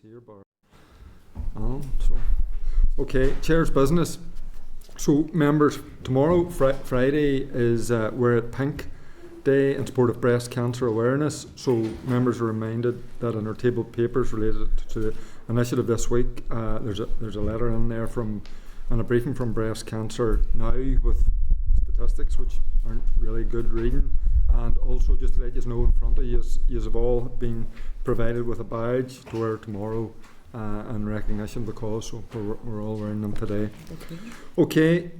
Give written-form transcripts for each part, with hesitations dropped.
here, bar. Okay, Chair's business. So, members, tomorrow, Friday, is Wear It Pink Day in support of breast cancer awareness. So, members are reminded that in our table papers related to the initiative this week, there's a letter in there and a briefing from Breast Cancer Now with statistics which aren't really good reading. And also, just to let you know, in front of you, you have all been provided with a badge to wear tomorrow in recognition of the cause, so we're all wearing them today. Okay,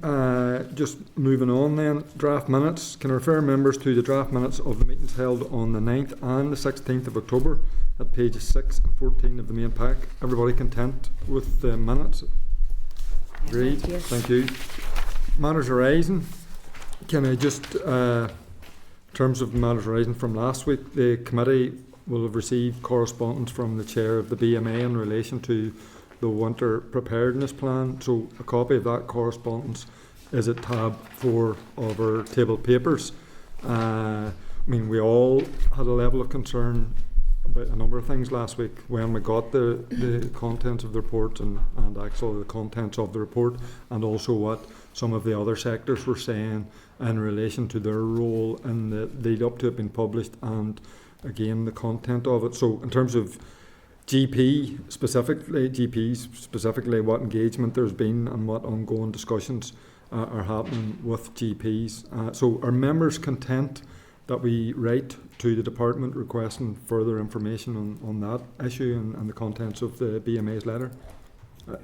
just moving on then, draft minutes. Can I refer members to the draft minutes of the meetings held on the 9th and the 16th of October at pages 6 and 14 of the main pack. Everybody content with the minutes? Agreed, yes. Thank you. Matters arising. Can I just, in terms of matters arising from last week, the committee will have received correspondence from the chair of the BMA in relation to the winter preparedness plan. So a copy of that correspondence is at tab 4 of our table papers. We all had a level of concern about a number of things last week when we got the contents of the report and actually the contents of the report, and also what some of the other sectors were saying in relation to their role in the lead up to it being published, and again the content of it. So in terms of GPs specifically, what engagement there's been and what ongoing discussions are happening with GPs. So are members content that we write to the department requesting further information on that issue and the contents of the BMA's letter?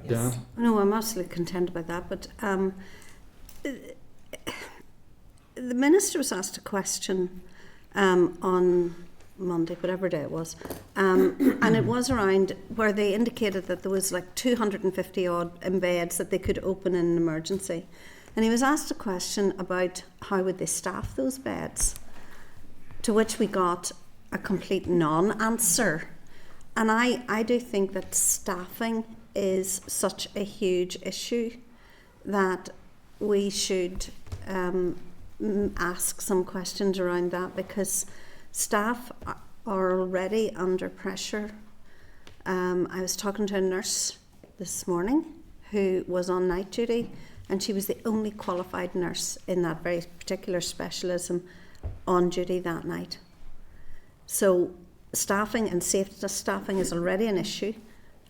Yes. No, I'm absolutely content about that, but the Minister was asked a question on Monday, whatever day it was, and it was around where they indicated that there was like 250 odd beds that they could open in an emergency, and he was asked a question about how would they staff those beds, to which we got a complete non-answer. And I do think that staffing is such a huge issue that we should ask some questions around that, because staff are already under pressure. I was talking to a nurse this morning who was on night duty, and she was the only qualified nurse in that very particular specialism on duty that night. So staffing and safety staffing is already an issue,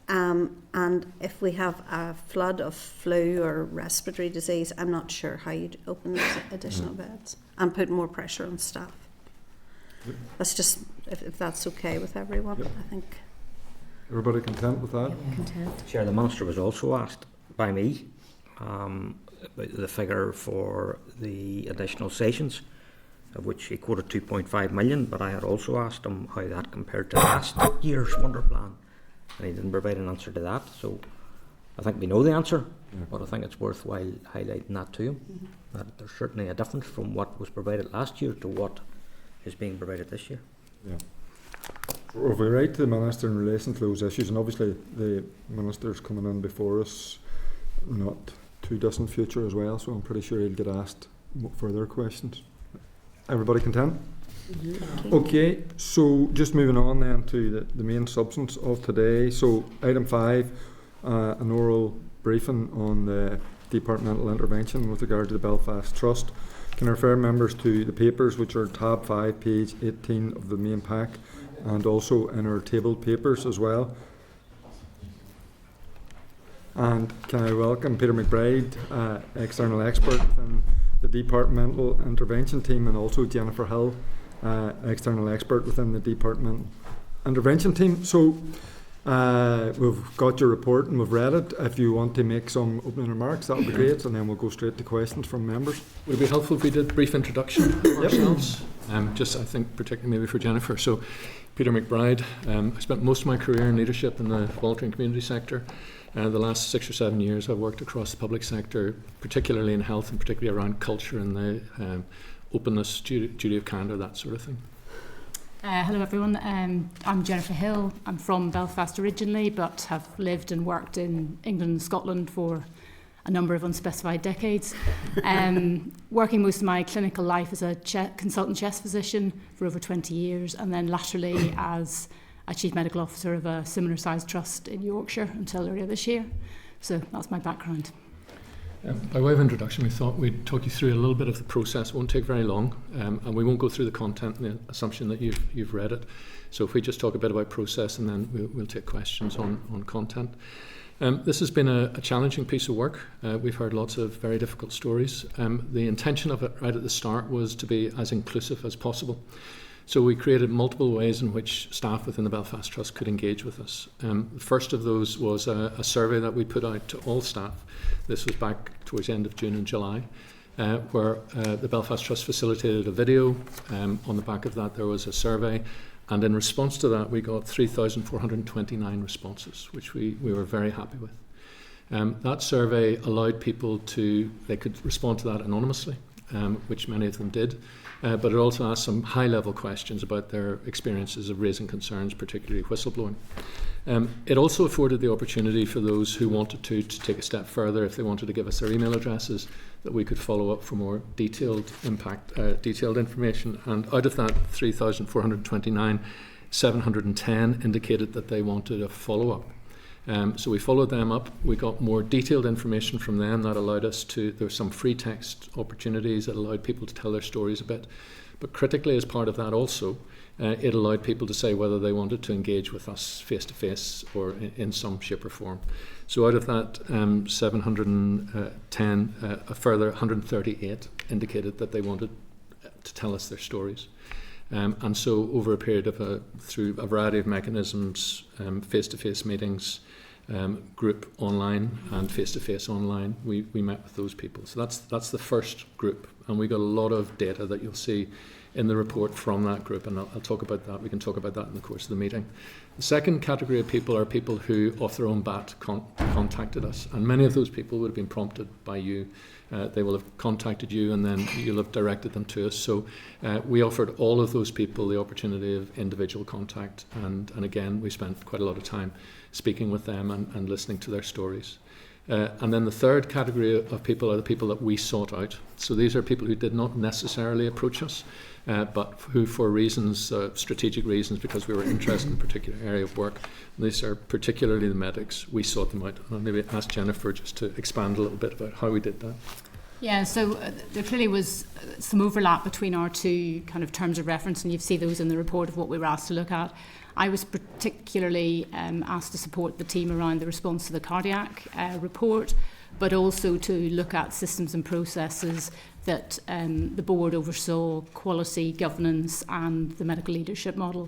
and if we have a flood of flu or respiratory disease, I'm not sure how you'd open those additional beds and put more pressure on staff. That's just, if that's okay with everyone. Yep. I think. Everybody content with that? Yep, content. Chair, the Minister was also asked by me about the figure for the additional sessions, of which he quoted 2.5 million, but I had also asked him how that compared to last year's Wonder Plan, and he didn't provide an answer to that. So I think we know the answer, but I think it's worthwhile highlighting that to him, that there's certainly a difference from what was provided last year to what is being provided this year. Yeah. So if we write to the Minister in relation to those issues, and obviously the Minister's coming in before us, not too distant future as well, so I'm pretty sure he'll get asked further questions. Everybody content? Okay, so just moving on then to the main substance of today. So item 5, an oral briefing on the departmental intervention with regard to the Belfast Trust. Can I refer members to the papers, which are tab 5, page 18 of the main pack, and also in our tabled papers as well. And can I welcome Peter McBride, external expert within the departmental intervention team, and also Jennifer Hill, external expert within the departmental intervention team. So we've got your report and we've read it. If you want to make some opening remarks, that would be great, and then we'll go straight to questions from members. Would it be helpful if we did a brief introduction of ourselves? Just, I think, particularly maybe for Jennifer. So, Peter McBride. I spent most of my career in leadership in the voluntary and community sector. The last 6 or 7 years I've worked across the public sector, particularly in health and particularly around culture and the openness, duty of candour, that sort of thing. Hello everyone, I'm Jennifer Hill. I'm from Belfast originally, but have lived and worked in England and Scotland for a number of unspecified decades. Working most of my clinical life as a consultant chest physician for over 20 years, and then laterally as a chief medical officer of a similar sized trust in Yorkshire until earlier this year. So that's my background. By way of introduction, we thought we'd talk you through a little bit of the process. It won't take very long, and we won't go through the content and the assumption that you've read it. So if we just talk a bit about process, and then we'll take questions on content. This has been a challenging piece of work. We've heard lots of very difficult stories. The intention of it right at the start was to be as inclusive as possible. So we created multiple ways in which staff within the Belfast Trust could engage with us. The first of those was a survey that we put out to all staff. This was back towards the end of June and July, where the Belfast Trust facilitated a video. On the back of that there was a survey, and in response to that we got 3,429 responses, which we were very happy with. That survey allowed people they could respond to that anonymously, which many of them did. But it also asked some high-level questions about their experiences of raising concerns, particularly whistleblowing. It also afforded the opportunity for those who wanted to take a step further, if they wanted to give us their email addresses, that we could follow up for more detailed information. And out of that 3,429, 710 indicated that they wanted a follow-up. So we followed them up. We got more detailed information from them that allowed us there were some free text opportunities that allowed people to tell their stories a bit. But critically, as part of that also, it allowed people to say whether they wanted to engage with us face-to-face or in some shape or form. So out of that 710, a further 138 indicated that they wanted to tell us their stories. And so over a period of through a variety of mechanisms, face-to-face meetings, group online and face-to-face online, we met with those people. So that's the first group, and we got a lot of data that you'll see in the report from that group, and I'll talk about that. We can talk about that in the course of the meeting. The second category of people are people who, off their own bat, contacted us, and many of those people would have been prompted by you. They will have contacted you, and then you'll have directed them to us. So we offered all of those people the opportunity of individual contact, and again, we spent quite a lot of time speaking with them and listening to their stories. And then the third category of people are the people that we sought out. So these are people who did not necessarily approach us, but who, for reasons, strategic reasons, because we were interested in a particular area of work, these are particularly the medics, we sought them out. I'll maybe ask Jennifer just to expand a little bit about how we did that. Yeah, so there clearly was some overlap between our two kind of terms of reference, and you see those in the report of what we were asked to look at. I was particularly asked to support the team around the response to the cardiac report, but also to look at systems and processes that the board oversaw, quality, governance, and the medical leadership model.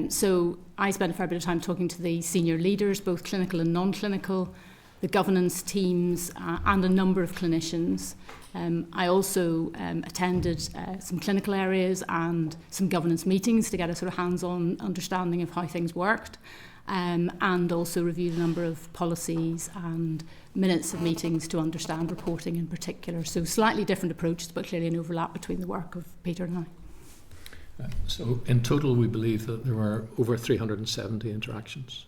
So I spent a fair bit of time talking to the senior leaders, both clinical and non-clinical, the governance teams, and a number of clinicians. I also attended some clinical areas and some governance meetings to get a sort of hands-on understanding of how things worked, and also reviewed a number of policies and minutes of meetings to understand reporting in particular. So slightly different approaches, but clearly an overlap between the work of Peter and I. So in total, we believe that there were over 370 interactions.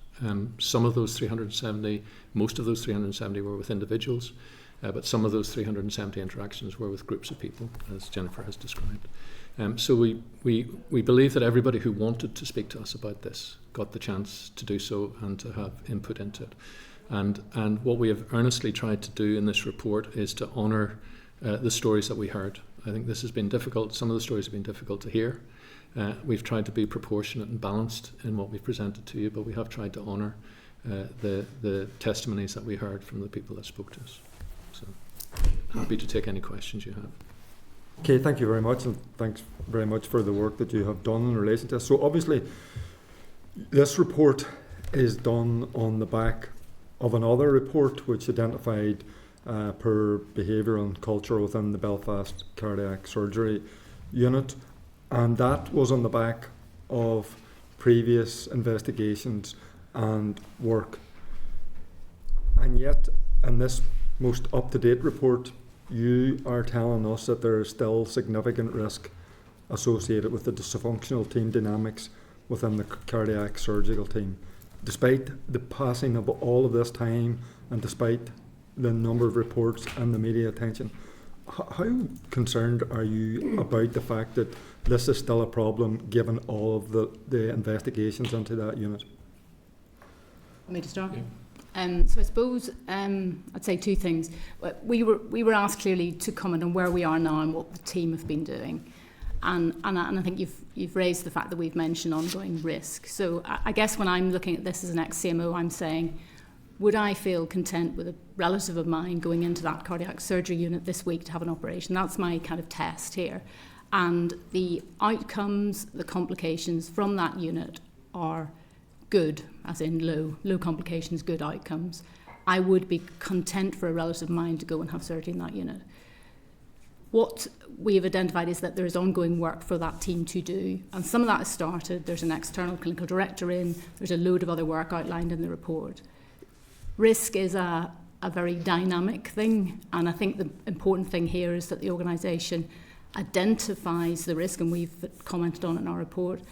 Some of those 370, most of those 370 were with individuals, but some of those 370 interactions were with groups of people, as Jennifer has described. So we believe that everybody who wanted to speak to us about this got the chance to do so and to have input into it. And what we have earnestly tried to do in this report is to honour the stories that we heard. I think this has been difficult. Some of the stories have been difficult to hear. We've tried to be proportionate and balanced in what we've presented to you, but we have tried to honour the testimonies that we heard from the people that spoke to us. So happy to take any questions you have. Okay, thank you very much, and thanks very much for the work that you have done in relation to this. So obviously, this report is done on the back of another report which identified poor behaviour and culture within the Belfast Cardiac Surgery Unit, and that was on the back of previous investigations and work. And yet, in this most up-to-date report, you are telling us that there is still significant risk associated with the dysfunctional team dynamics within the cardiac surgical team. Despite the passing of all of this time and despite the number of reports and the media attention, How concerned are you about the fact that this is still a problem given all of the investigations into that unit? Want me to start? Yeah. So I suppose I'd say two things. We were asked clearly to comment on where we are now and what the team have been doing, and I think you've raised the fact that we've mentioned ongoing risk. So I guess when I'm looking at this as an ex-CMO, I'm saying, would I feel content with a relative of mine going into that cardiac surgery unit this week to have an operation? That's my kind of test here. And the outcomes, the complications from that unit are good, as in low complications, good outcomes. I would be content for a relative of mine to go and have surgery in that unit. What we have identified is that there is ongoing work for that team to do, and some of that has started. There's an external clinical director in, there's a load of other work outlined in the report. Risk is a very dynamic thing, and I think the important thing here is that the organisation identifies the risk, and we've commented on it in our report,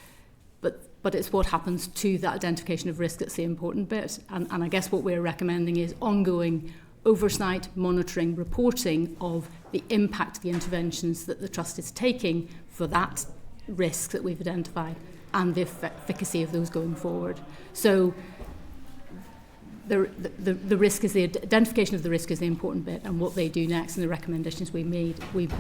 but it's what happens to that identification of risk that's the important bit. And I guess what we're recommending is ongoing oversight, monitoring, reporting of the impact of the interventions that the Trust is taking for that risk that we've identified and the efficacy of those going forward. So the risk is the identification of the risk is the important bit, and what they do next and the recommendations we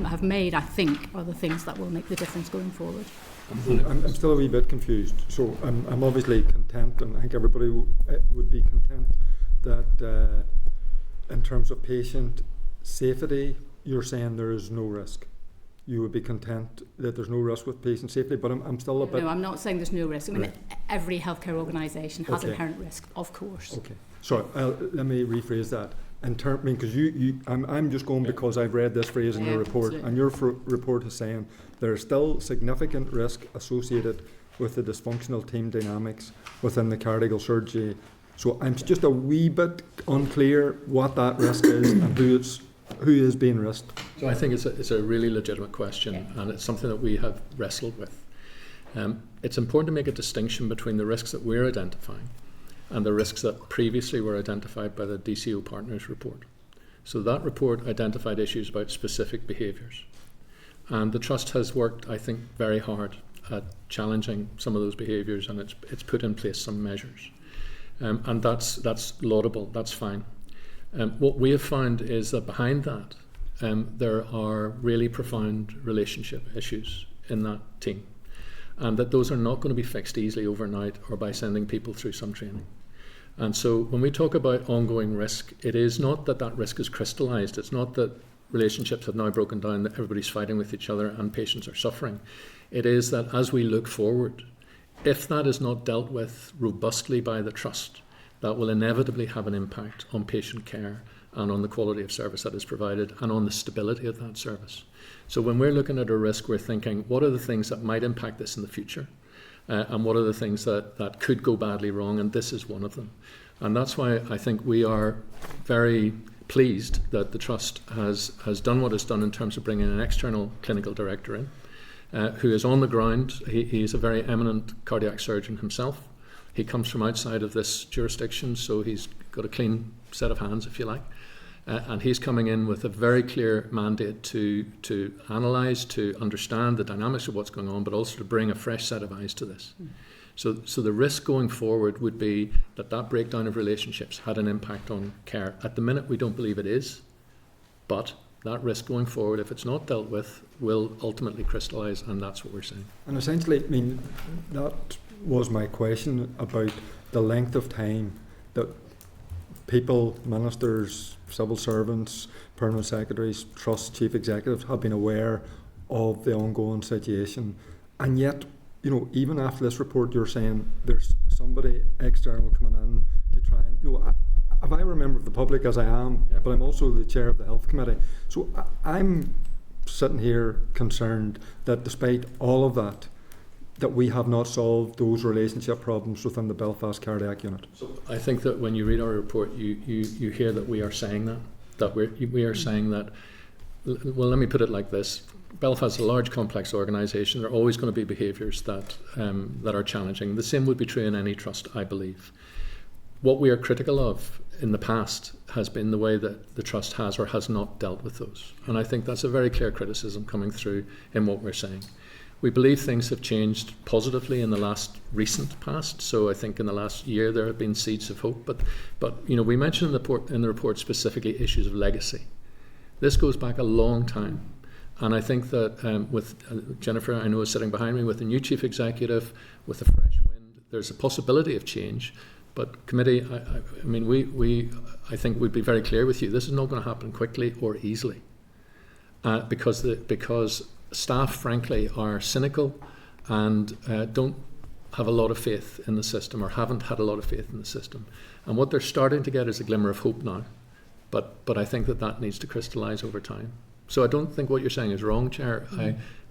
have made, I think, are the things that will make the difference going forward. I'm still a wee bit confused. So I'm obviously content, and I think everybody would be content that in terms of patient safety, you're saying there is no risk. You would be content that there's no risk with patient safety, but I'm still a bit... No, I'm not saying there's no risk. I mean, right. Every healthcare organisation has inherent risk, of course. Okay. Sorry, let me rephrase that. Because I'm just going because I've read this phrase in your report, absolutely. And your report is saying there is still significant risk associated with the dysfunctional team dynamics within the cardiac surgery. So I'm just a wee bit unclear what that risk is and who is being risked. So I think it's a really legitimate question, and it's something that we have wrestled with. It's important to make a distinction between the risks that we're identifying and the risks that previously were identified by the DCO Partners report. So that report identified issues about specific behaviours. And the Trust has worked, I think, very hard at challenging some of those behaviours, and it's put in place some measures. And that's laudable, that's fine. What we have found is that behind that, there are really profound relationship issues in that team, and that those are not going to be fixed easily overnight or by sending people through some training. And so when we talk about ongoing risk, it is not that risk is crystallised. It's not that relationships have now broken down, that everybody's fighting with each other and patients are suffering. It is that as we look forward, if that is not dealt with robustly by the Trust, that will inevitably have an impact on patient care and on the quality of service that is provided and on the stability of that service. So when we're looking at a risk, we're thinking, what are the things that might impact this in the future? And what are the things that could go badly wrong? And this is one of them. And that's why I think we are very pleased that the Trust has done what it's done in terms of bringing an external clinical director in, who is on the ground. He is a very eminent cardiac surgeon himself. He comes from outside of this jurisdiction, so he's got a clean set of hands, if you like. And he's coming in with a very clear mandate to analyse, to understand the dynamics of what's going on, but also to bring a fresh set of eyes to this. So the risk going forward would be that breakdown of relationships had an impact on care. At the minute, we don't believe it is, but that risk going forward, if it's not dealt with, will ultimately crystallise, and that's what we're saying. And essentially, I mean, that was my question about the length of time that people, ministers, civil servants, permanent secretaries, trust chief executives have been aware of the ongoing situation, and yet, you know, even after this report, you're saying there's somebody external coming in to try and, you know, if I remember the public as I am, yep. But I'm also the chair of the health committee, so I'm sitting here concerned that despite all of that we have not solved those relationship problems within the Belfast cardiac unit. So I think that when you read our report, you hear that we are saying that we are saying that. Well, let me put it like this: Belfast is a large, complex organisation. There are always going to be behaviours that are challenging. The same would be true in any trust, I believe. What we are critical of in the past has been the way that the Trust has or has not dealt with those. And I think that's a very clear criticism coming through in what we're saying. We believe things have changed positively in the last recent past. So I think in the last year there have been seeds of hope. But you know, we mentioned in the report specifically issues of legacy. This goes back a long time. And I think that with Jennifer, I know, is sitting behind me, with the new chief executive, with a fresh wind, there's a possibility of change. But committee, I mean, I think we'd be very clear with you. This is not going to happen quickly or easily, because staff, frankly, are cynical and don't have a lot of faith in the system, or haven't had a lot of faith in the system. And what they're starting to get is a glimmer of hope now. But I think that needs to crystallise over time. So I don't think what you're saying is wrong, Chair.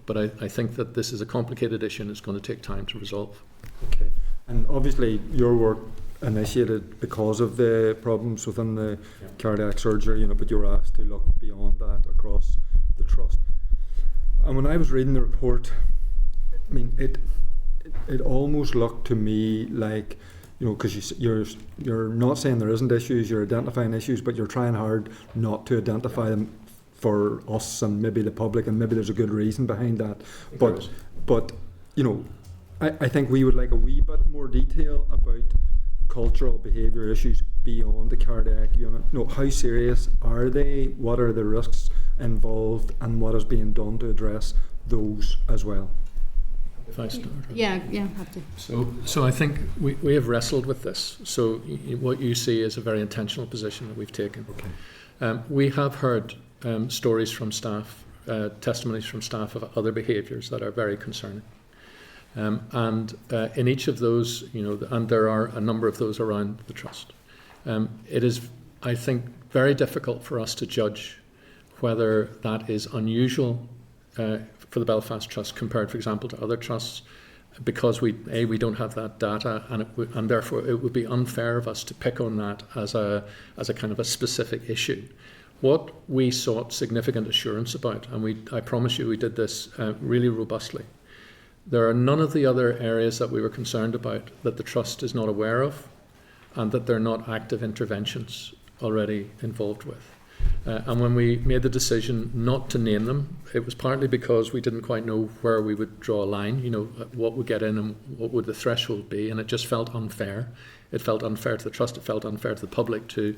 But I think that this is a complicated issue and it's going to take time to resolve. Okay. And obviously your work initiated because of the problems within the cardiac surgery, but you were asked to look beyond that across the Trust. And when I was reading the report, I mean, it almost looked to me like, because you're not saying there isn't issues, you're identifying issues, but you're trying hard not to identify them for us and maybe the public, and maybe there's a good reason behind that. But I think we would like a wee bit more detail about cultural behaviour issues beyond the cardiac unit. How serious are they? What are the risks involved, and what is being done to address those as well? If I start. Yeah, have to. So I think we have wrestled with this. So what you see is a very intentional position that we've taken. Okay. We have heard stories from staff, testimonies from staff of other behaviours that are very concerning. And in each of those, and there are a number of those around the Trust, it is, I think, very difficult for us to judge whether that is unusual for the Belfast Trust compared, for example, to other trusts, because we don't have that data, and therefore it would be unfair of us to pick on that as a kind of a specific issue. What we sought significant assurance about, and I promise you we did this really robustly. There are none of the other areas that we were concerned about that the Trust is not aware of, and that they're not active interventions already involved with. And when we made the decision not to name them, it was partly because we didn't quite know where we would draw a line, what would get in and what would the threshold be, and it just felt unfair. It felt unfair to the Trust, it felt unfair to the public to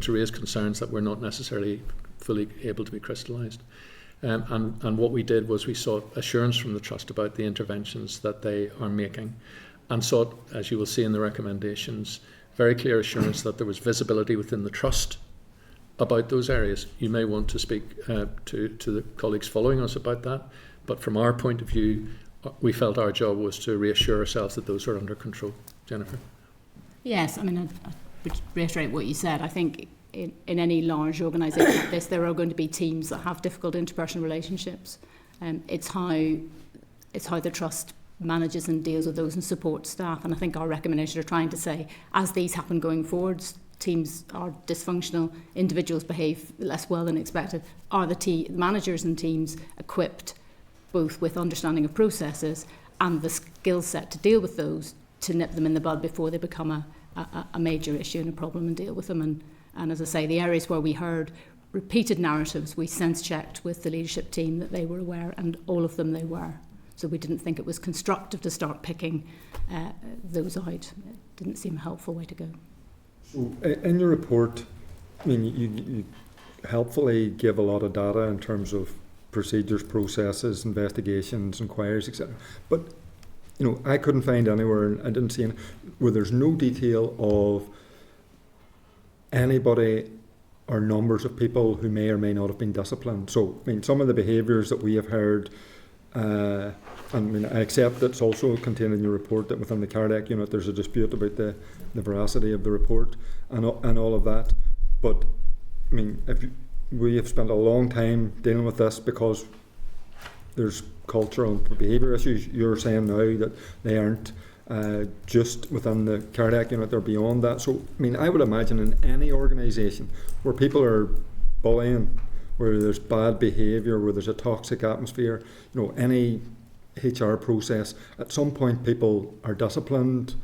raise concerns that were not necessarily fully able to be crystallised. And what we did was we sought assurance from the Trust about the interventions that they are making, and sought, as you will see in the recommendations, very clear assurance that there was visibility within the Trust about those areas. You may want to speak to the colleagues following us about that, but from our point of view, we felt our job was to reassure ourselves that those are under control. Jennifer? Yes, I mean, I would reiterate what you said. I think in any large organisation like this, there are going to be teams that have difficult interpersonal relationships. It's how the Trust manages and deals with those and supports staff. And I think our recommendations are trying to say, as these happen going forwards, teams are dysfunctional, individuals behave less well than expected, are the managers and teams equipped both with understanding of processes and the skill set to deal with those, to nip them in the bud before they become a major issue and a problem, and deal with them. And as I say, the areas where we heard repeated narratives, we sense checked with the leadership team that they were aware, and all of them they were. So we didn't think it was constructive to start picking those out. It didn't seem a helpful way to go. So in your report, I mean, you helpfully give a lot of data in terms of procedures, processes, investigations, inquiries, etc. But I couldn't find anywhere, and I didn't see any, where there's no detail of anybody or numbers of people who may or may not have been disciplined. So, I mean, some of the behaviours that we have heard, I accept it's also contained in your report that within the cardiac unit there's a dispute about the veracity of the report and all of that. But, I mean, we have spent a long time dealing with this because there's cultural and behaviour issues. You're saying now that they aren't just within the cardiac unit, they're beyond that. So, I mean, I would imagine in any organisation where people are bullying, where there's bad behaviour, where there's a toxic atmosphere, any HR process, at some point people are disciplined,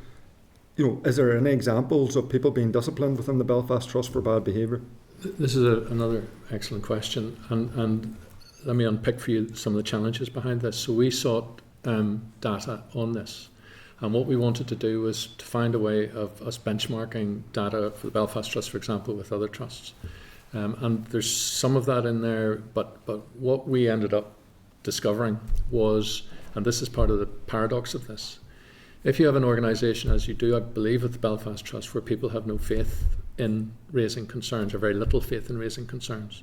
is there any examples of people being disciplined within the Belfast Trust for bad behaviour? This is another excellent question, and let me unpick for you some of the challenges behind this. So we sought data on this, and what we wanted to do was to find a way of us benchmarking data for the Belfast Trust, for example, with other trusts. And there's some of that in there, but what we ended up discovering was, and this is part of the paradox of this, if you have an organisation, as you do, I believe, at the Belfast Trust, where people have no faith in raising concerns, or very little faith in raising concerns,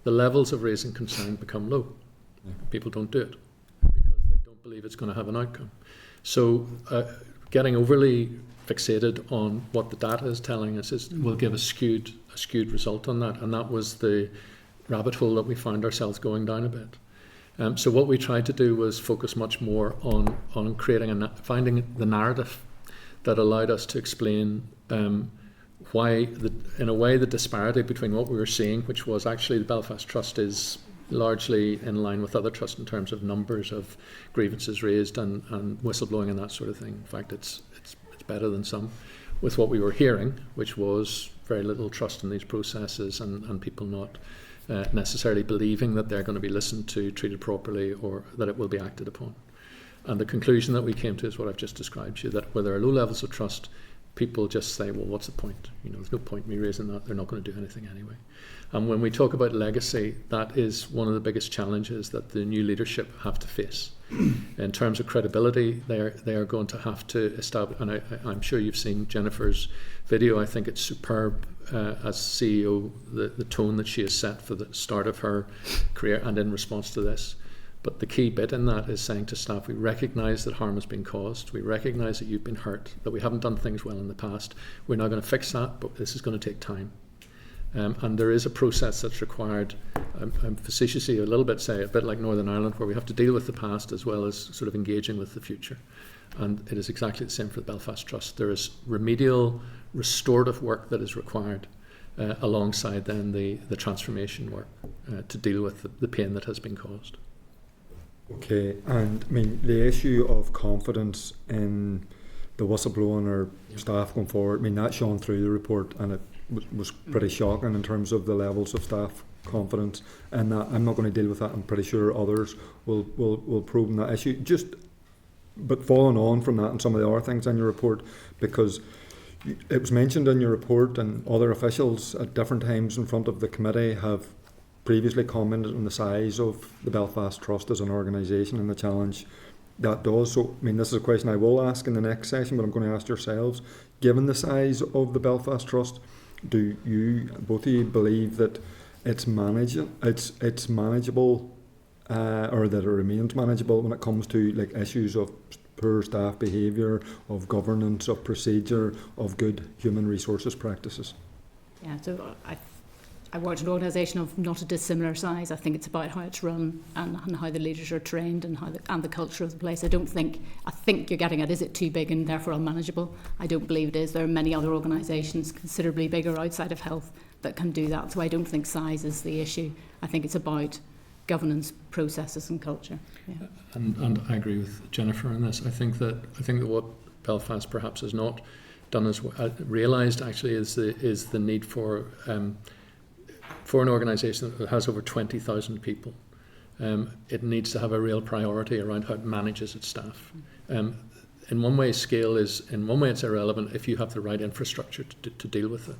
the levels of raising concern become low. People don't do it because they don't believe it's going to have an outcome. So getting overly fixated on what the data is telling us will give a skewed result on that, and that was the rabbit hole that we found ourselves going down a bit. So what we tried to do was focus much more on creating finding the narrative that allowed us to explain why, in a way, the disparity between what we were seeing, which was actually the Belfast Trust is largely in line with other trusts in terms of numbers of grievances raised and whistleblowing and that sort of thing. In fact, it's better than some. With what we were hearing, which was very little trust in these processes and people not necessarily believing that they're going to be listened to, treated properly, or that it will be acted upon. And the conclusion that we came to is what I've just described to you, that where there are low levels of trust, people just say, well, what's the point? There's no point in me raising that. They're not going to do anything anyway. And when we talk about legacy, that is one of the biggest challenges that the new leadership have to face. In terms of credibility, they are going to have to establish, and I'm sure you've seen Jennifer's video. I think it's superb as CEO, the tone that she has set for the start of her career and in response to this. But the key bit in that is saying to staff, we recognise that harm has been caused, we recognise that you've been hurt, that we haven't done things well in the past. We're now going to fix that, but this is going to take time. And there is a process that's required. I'm facetiously a little bit say a bit like Northern Ireland, where we have to deal with the past as well as sort of engaging with the future. And it is exactly the same for the Belfast Trust. There is remedial, restorative work that is required alongside then the transformation work to deal with the pain that has been caused. Okay, and the issue of confidence in the whistleblowing or staff going forward, that's shown through the report, and it was pretty shocking in terms of the levels of staff confidence, and that I'm not going to deal with that. I'm pretty sure others will probe on that issue. But following on from that and some of the other things in your report, because it was mentioned in your report and other officials at different times in front of the committee have previously commented on the size of the Belfast Trust as an organisation and the challenge that does. So, this is a question I will ask in the next session, but I'm going to ask yourselves, given the size of the Belfast Trust, do you, both of you, believe that it's manageable, or that it remains manageable when it comes to issues of poor staff behaviour, of governance, of procedure, of good human resources practices? Yeah, so I worked in an organisation of not a dissimilar size. I think it's about how it's run and how the leaders are trained and the culture of the place. I think you're getting at, is it too big and therefore unmanageable? I don't believe it is. There are many other organisations considerably bigger outside of health that can do that. So I don't think size is the issue. I think it's about governance, processes and culture. Yeah. And I agree with Jennifer on this. I think that what Belfast perhaps has not done as realised actually is the need for an organisation that has over 20,000 people. It needs to have a real priority around how it manages its staff. In one way, scale is, in one way, it's irrelevant if you have the right infrastructure to deal with it.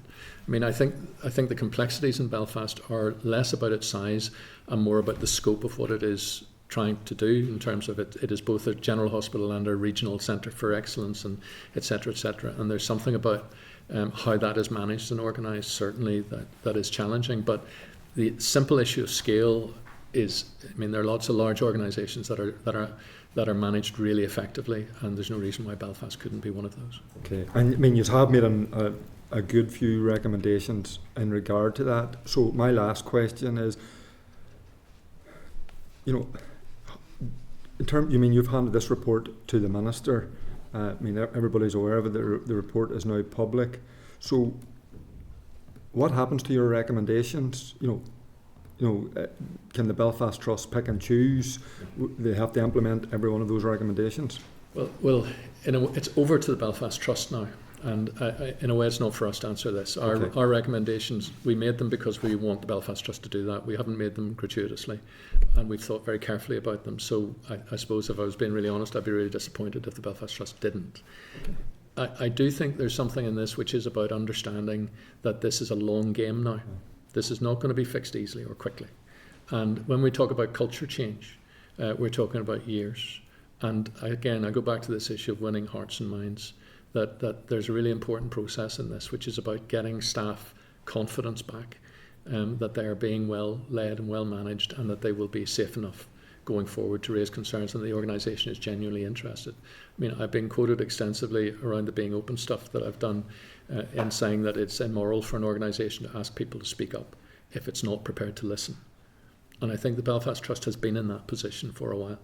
I think the complexities in Belfast are less about its size and more about the scope of what it is trying to do in terms of it is both a general hospital and a regional centre for excellence, and et cetera, et cetera. And there's something about how that is managed and organised, certainly that is challenging. But the simple issue of scale is, there are lots of large organisations that are managed really effectively, and there's no reason why Belfast couldn't be one of those. Okay, and you have made a good few recommendations in regard to that. So my last question is, you've handed this report to the Minister. Everybody's aware of it. The report is now public. So, what happens to your recommendations? Can the Belfast Trust pick and choose? They have to implement every one of those recommendations. Well, it's over to the Belfast Trust now. And in a way, it's not for us to answer this. Our recommendations, we made them because we want the Belfast Trust to do that. We haven't made them gratuitously, and we've thought very carefully about them. So I suppose if I was being really honest, I'd be really disappointed if the Belfast Trust didn't. I do think there's something in this which is about understanding that this is a long game now. This is not going to be fixed easily or quickly. And when we talk about culture change, we're talking about years. And again, I go back to this issue of winning hearts and minds. That there's a really important process in this, which is about getting staff confidence back, that they are being well led and well managed, and that they will be safe enough going forward to raise concerns, and the organisation is genuinely interested. I mean, I've been quoted extensively around the being open stuff that I've done in saying that it's immoral for an organisation to ask people to speak up if it's not prepared to listen. And I think the Belfast Trust has been in that position for a while,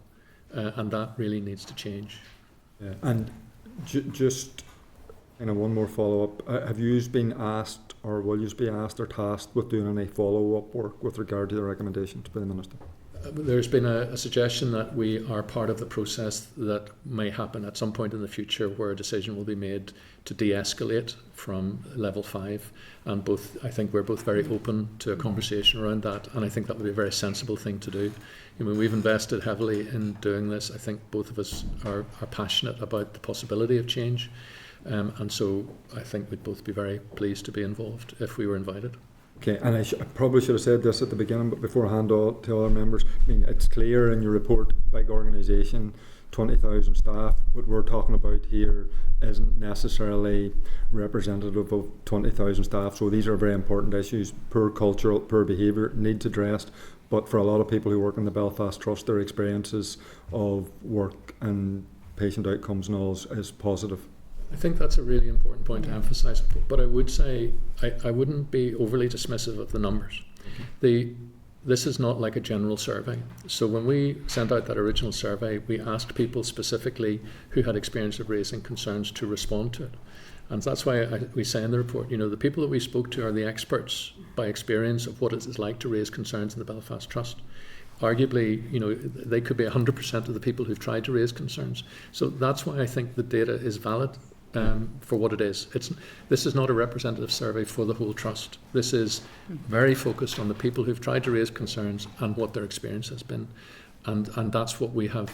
and that really needs to change. Yeah. And just one more follow-up. Have you been asked, or will you be asked or tasked with doing any follow-up work with regard to the recommendations by the Minister? There's been a suggestion that we are part of the process that may happen at some point in the future, where a decision will be made to de-escalate from level 5, and I think we're both very open to a conversation around that, and I think that would be a very sensible thing to do. I mean, we've invested heavily in doing this. I think both of us are passionate about the possibility of change, and so I think we'd both be very pleased to be involved if we were invited. Okay, and I probably should have said this at the beginning, but before I hand on to other members, I mean, it's clear in your report, big organisation, 20,000 staff, what we're talking about here isn't necessarily representative of 20,000 staff, so these are very important issues. Poor culture, poor behaviour needs addressed, but for a lot of people who work in the Belfast Trust, their experiences of work and patient outcomes and all is positive. I think that's a really important point to emphasise, but I would say I wouldn't be overly dismissive of the numbers. This is not like a general survey. So when we sent out that original survey, we asked people specifically who had experience of raising concerns to respond to it. And that's why we say in the report, the people that we spoke to are the experts by experience of what it is like to raise concerns in the Belfast Trust. Arguably, they could be 100% of the people who've tried to raise concerns. So that's why I think the data is valid for what it is. This is not a representative survey for the whole trust. This is very focused on the people who've tried to raise concerns and what their experience has been. And that's what we have,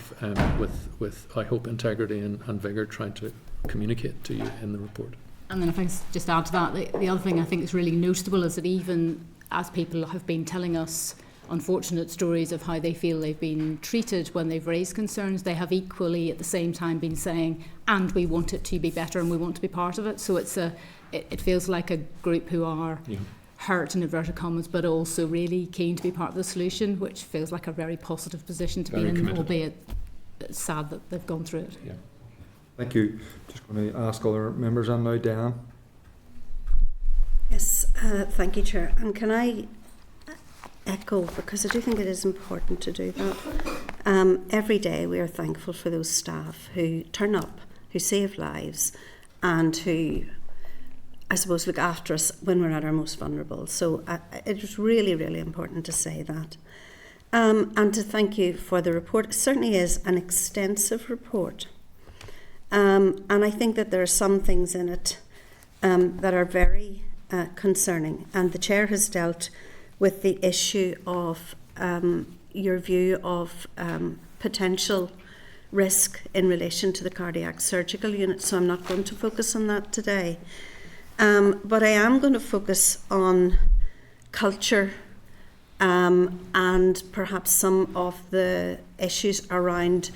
with I hope, integrity and vigour, tried to communicate to you in the report. And then if I just add to that, the other thing I think is really noticeable is that even as people have been telling us unfortunate stories of how they feel they've been treated when they've raised concerns, they have equally at the same time been saying, and we want it to be better and we want to be part of it. So it feels like a group who are hurt in inverted commas, but also really keen to be part of the solution, which feels like a very positive position to be in, albeit it's sad that they've gone through it. Yeah. Thank you. Just going to ask other members on now. Dan. Yes, thank you, Chair. And can I echo, because I do think it is important to do that. Every day we are thankful for those staff who turn up, who save lives, and who, I suppose, look after us when we're at our most vulnerable. So it is really, really important to say that. And to thank you for the report. It certainly is an extensive report. And I think that there are some things in it that are very concerning. And the Chair has dealt with the issue of your view of potential risk in relation to the cardiac surgical unit, so I'm not going to focus on that today. But I am going to focus on culture and perhaps some of the issues around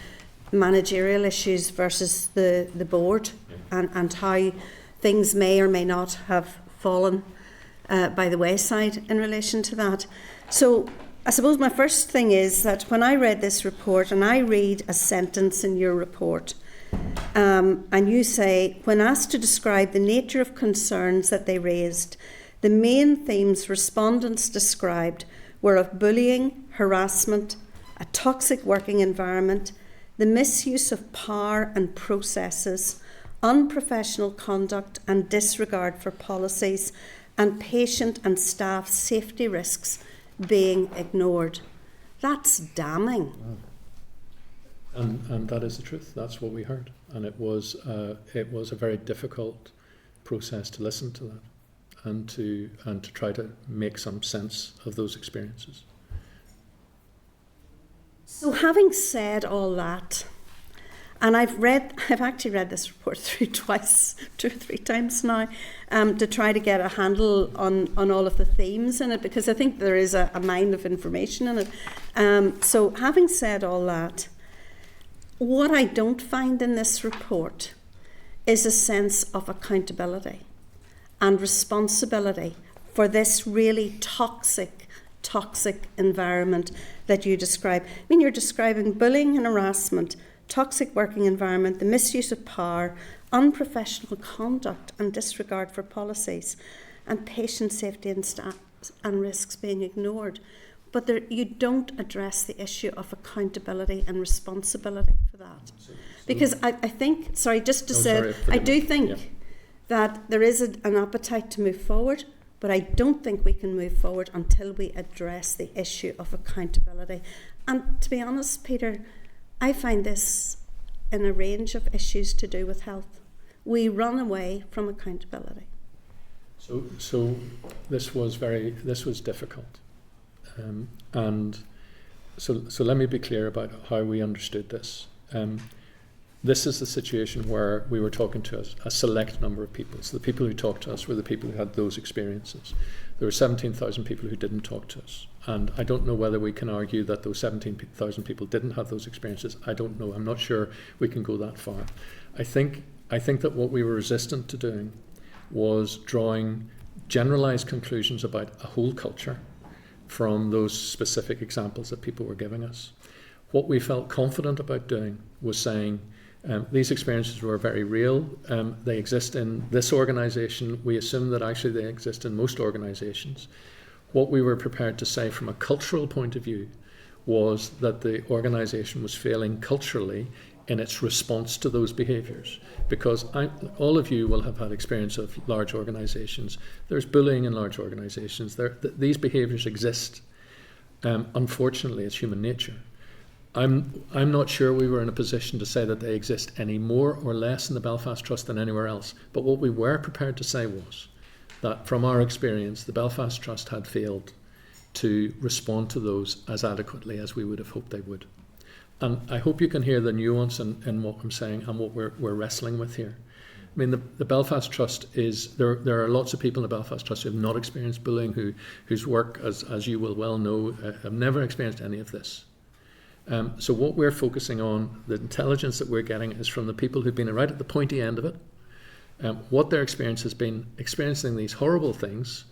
managerial issues versus the board, and how things may or may not have fallen by the wayside in relation to that. So I suppose my first thing is that when I read this report, and I read a sentence in your report, and you say, when asked to describe the nature of concerns that they raised, the main themes respondents described were of bullying, harassment, a toxic working environment, the misuse of power and processes, unprofessional conduct and disregard for policies, and patient and staff safety risks being ignored. That's damning. And that is the truth. That's what we heard. And it was a very difficult process to listen to that and to try to make some sense of those experiences. So having said all that, and I've actually read this report through twice, 2 or 3 times now, to try to get a handle on all of the themes in it, because I think there is a mine of information in it. So having said all that, what I don't find in this report is a sense of accountability and responsibility for this really toxic environment that you describe. I mean, you're describing bullying and harassment, toxic working environment, the misuse of power, unprofessional conduct and disregard for policies, and patient safety and staff and risks being ignored. But you don't address the issue of accountability and responsibility for that. Because I think, sorry, just to say, I do think that there is an appetite to move forward, but I don't think we can move forward until we address the issue of accountability. And to be honest, Peter, I find this in a range of issues to do with health. We run away from accountability. So this was difficult, and so let me be clear about how we understood this. This is the situation where we were talking to a select number of people. So the people who talked to us were the people who had those experiences. There were 17,000 people who didn't talk to us. And I don't know whether we can argue that those 17,000 people didn't have those experiences. I don't know. I'm not sure we can go that far. I think that what we were resistant to doing was drawing generalized conclusions about a whole culture from those specific examples that people were giving us. What we felt confident about doing was saying, these experiences were very real. They exist in this organisation. We assume that actually they exist in most organisations. What we were prepared to say from a cultural point of view was that the organisation was failing culturally in its response to those behaviours. Because all of you will have had experience of large organisations. There's bullying in large organisations. These behaviours exist. Unfortunately, it's human nature. I'm not sure we were in a position to say that they exist any more or less in the Belfast Trust than anywhere else. But what we were prepared to say was that from our experience, the Belfast Trust had failed to respond to those as adequately as we would have hoped they would. And I hope you can hear the nuance in what I'm saying and what we're wrestling with here. I mean, the Belfast Trust is, there are lots of people in the Belfast Trust who have not experienced bullying, whose work, as you will well know, have never experienced any of this. So what we're focusing on, the intelligence that we're getting, is from the people who've been right at the pointy end of it, what their experience has been experiencing these horrible things,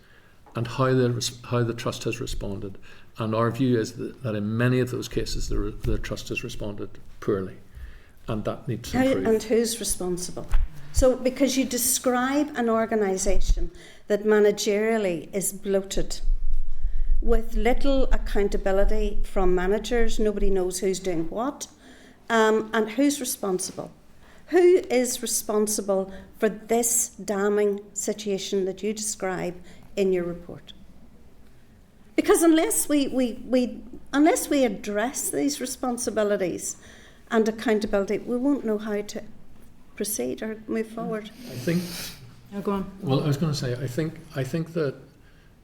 and how the Trust has responded. And our view is that in many of those cases the Trust has responded poorly, and that needs to improve. And who's responsible? So because you describe an organisation that managerially is bloated, with little accountability from managers, nobody knows who's doing what, and who's responsible. Who is responsible for this damning situation that you describe in your report? Because unless we address these responsibilities and accountability, we won't know how to proceed or move forward. I think. Oh, go on. Well, I was going to say, I think that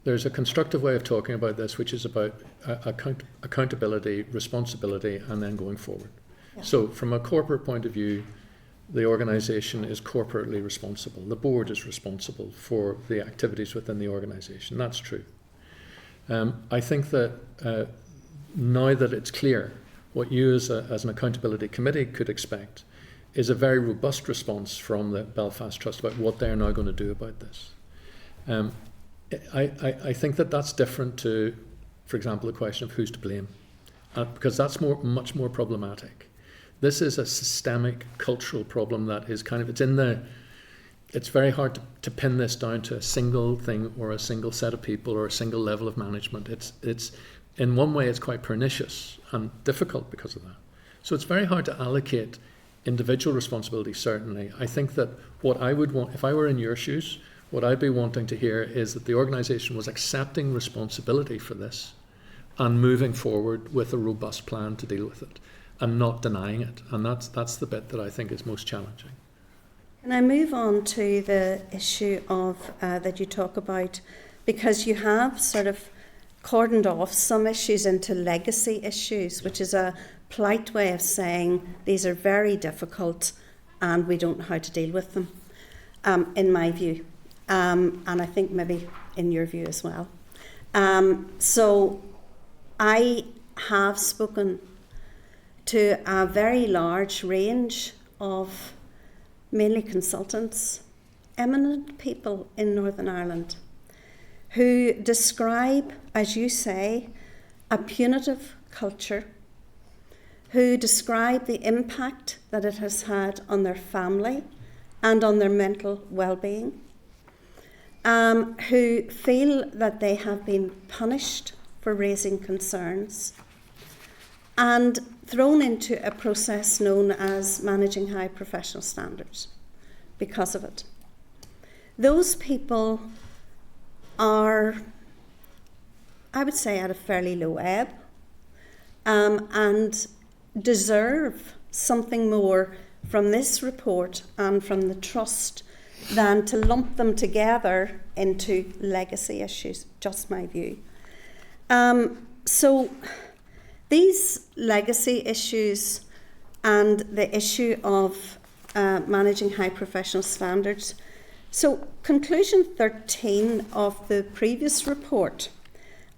there's a constructive way of talking about this, which is about accountability, responsibility, and then going forward. Yeah. So from a corporate point of view, the organisation is corporately responsible. The board is responsible for the activities within the organisation. That's true. I think that now that it's clear, what you as an accountability committee could expect is a very robust response from the Belfast Trust about what they're now going to do about this. I think that's different to, for example, the question of who's to blame, because that's much more problematic. This is a systemic cultural problem that is it's very hard to pin this down to a single thing or a single set of people or a single level of management. It's in one way it's quite pernicious and difficult because of that. So it's very hard to allocate individual responsibility, certainly. I think that what I would want, if I were in your shoes, what I'd be wanting to hear is that the organisation was accepting responsibility for this and moving forward with a robust plan to deal with it and not denying it. And that's the bit that I think is most challenging. Can I move on to the issue of that you talk about, because you have sort of cordoned off some issues into legacy issues, which is a polite way of saying these are very difficult and we don't know how to deal with them, in my view, and I think maybe in your view as well. So I have spoken to a very large range of mainly consultants, eminent people in Northern Ireland, who describe, as you say, a punitive culture, who describe the impact that it has had on their family and on their mental well-being, who feel that they have been punished for raising concerns and thrown into a process known as managing high professional standards because of it. Those people are, I would say, at a fairly low ebb, and deserve something more from this report and from the Trust than to lump them together into legacy issues, just my view. So these legacy issues and the issue of managing high professional standards. So conclusion 13 of the previous report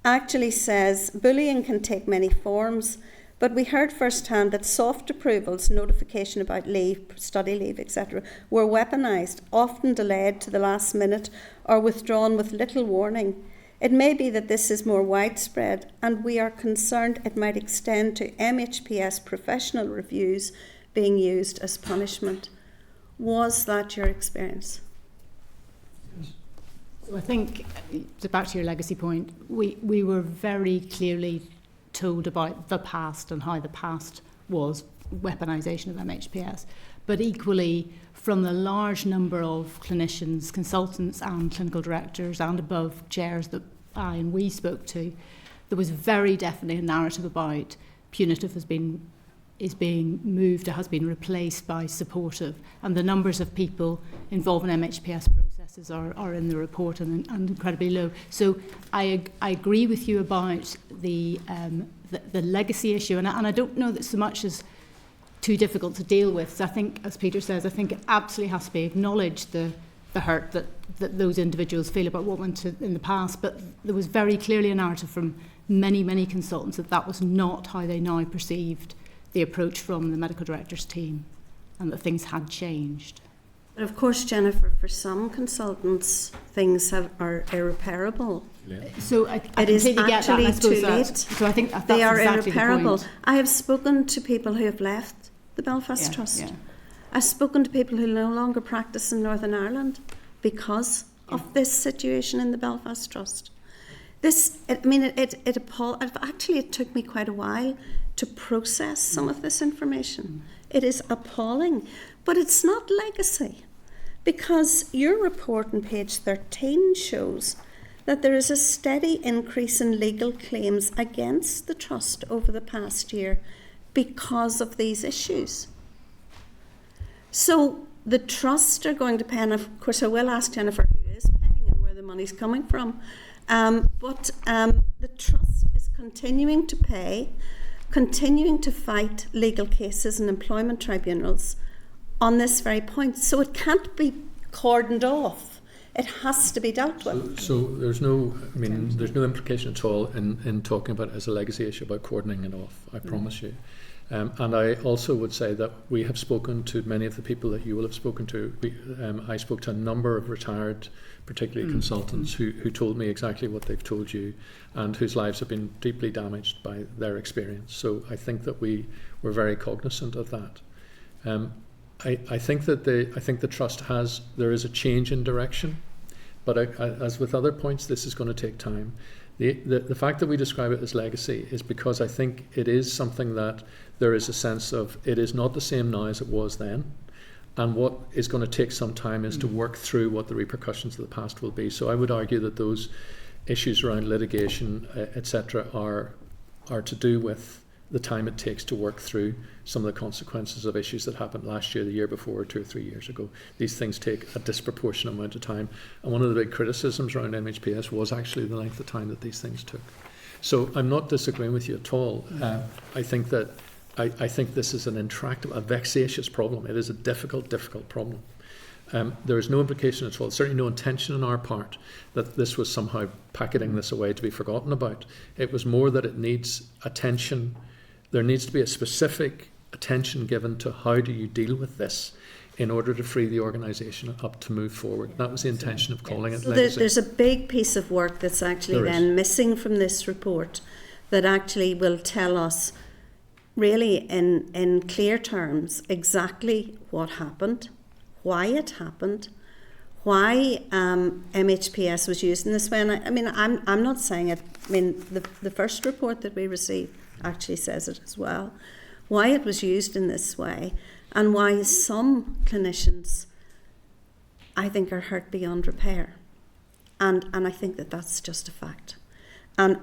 actually says bullying can take many forms, but we heard firsthand that soft approvals, notification about leave, study leave, etc., were weaponised, often delayed to the last minute or withdrawn with little warning. It may be that this is more widespread, and we are concerned it might extend to MHPS professional reviews being used as punishment. Was that your experience? So I think, back to your legacy point, we were very clearly told about the past and how the past was weaponisation of MHPS. But equally, from the large number of clinicians, consultants and clinical directors and above chairs that I and we spoke to, there was very definitely a narrative about punitive is being moved or has been replaced by supportive. And the numbers of people involved in MHPS processes are in the report and incredibly low. So I agree with you about the legacy issue, and I don't know that so much as too difficult to deal with. So I think, as Peter says, I think it absolutely has to be acknowledged the hurt that those individuals feel about what went in the past. But there was very clearly a narrative from many consultants that was not how they now perceived the approach from the medical director's team, and that things had changed. But of course, Jennifer, for some consultants, things are irreparable. Yeah. So I It completely is get that. actually I suppose too late. So I think that's They are exactly irreparable. the point. I have spoken to people who have left the Belfast Trust. Yeah. I've spoken to people who no longer practice in Northern Ireland because of this situation in the Belfast Trust. It took me quite a while to process some of this information. It is appalling, but it's not legacy, because your report on page 13 shows that there is a steady increase in legal claims against the Trust over the past year because of these issues. So the Trust are going to pay, and of course I will ask Jennifer who is paying and where the money's coming from, but the Trust is continuing to pay, continuing to fight legal cases in employment tribunals on this very point. So it can't be cordoned off. It has to be dealt with. So there's no implication at all in talking about it as a legacy issue about cordoning it off, I promise you. And I also would say that we have spoken to many of the people that you will have spoken to. I spoke to a number of retired, particularly consultants, who told me exactly what they've told you, and whose lives have been deeply damaged by their experience. So I think that we're very cognizant of that. I think the Trust there is a change in direction, but as with other points, this is going to take time. The fact that we describe it as legacy is because I think it is something that there is a sense of it is not the same now as it was then, and what is going to take some time is to work through what the repercussions of the past will be. So I would argue that those issues around litigation, etc., are to do with the time it takes to work through some of the consequences of issues that happened last year, the year before, 2 or 3 years ago. These things take a disproportionate amount of time. And one of the big criticisms around MHPS was actually the length of time that these things took. So I'm not disagreeing with you at all. I think that I think this is an intractable, a vexatious problem. It is a difficult problem. There is no implication at all, certainly no intention on our part that this was somehow packeting this away to be forgotten about. It was more that it needs attention. There needs to be a specific attention given to how do you deal with this in order to free the organisation up to move forward. That was the intention of calling it so legacy. there's a big piece of work that's actually then missing from this report that actually will tell us really in clear terms exactly what happened, why it happened, why MHPS was used in this way. And I'm not saying it. I mean, the first report that we received actually says it as well. Why it was used in this way, and why some clinicians, I think, are hurt beyond repair. And I think that that's just a fact. And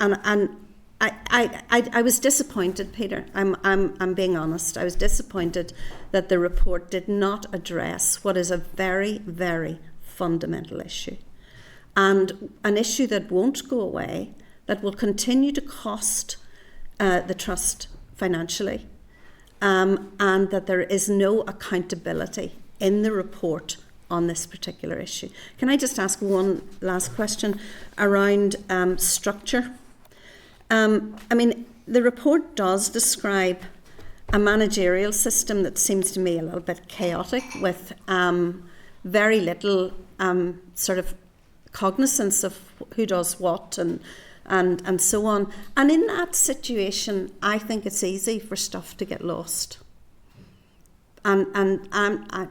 I was disappointed, Peter. I'm being honest. I was disappointed that the report did not address what is a very, very fundamental issue, and an issue that won't go away, that will continue to cost the trust financially, and that there is no accountability in the report on this particular issue. Can I just ask one last question around structure? The report does describe a managerial system that seems to me a little bit chaotic, with very little sort of cognizance of who does what and so on. And in that situation, I think it's easy for stuff to get lost. And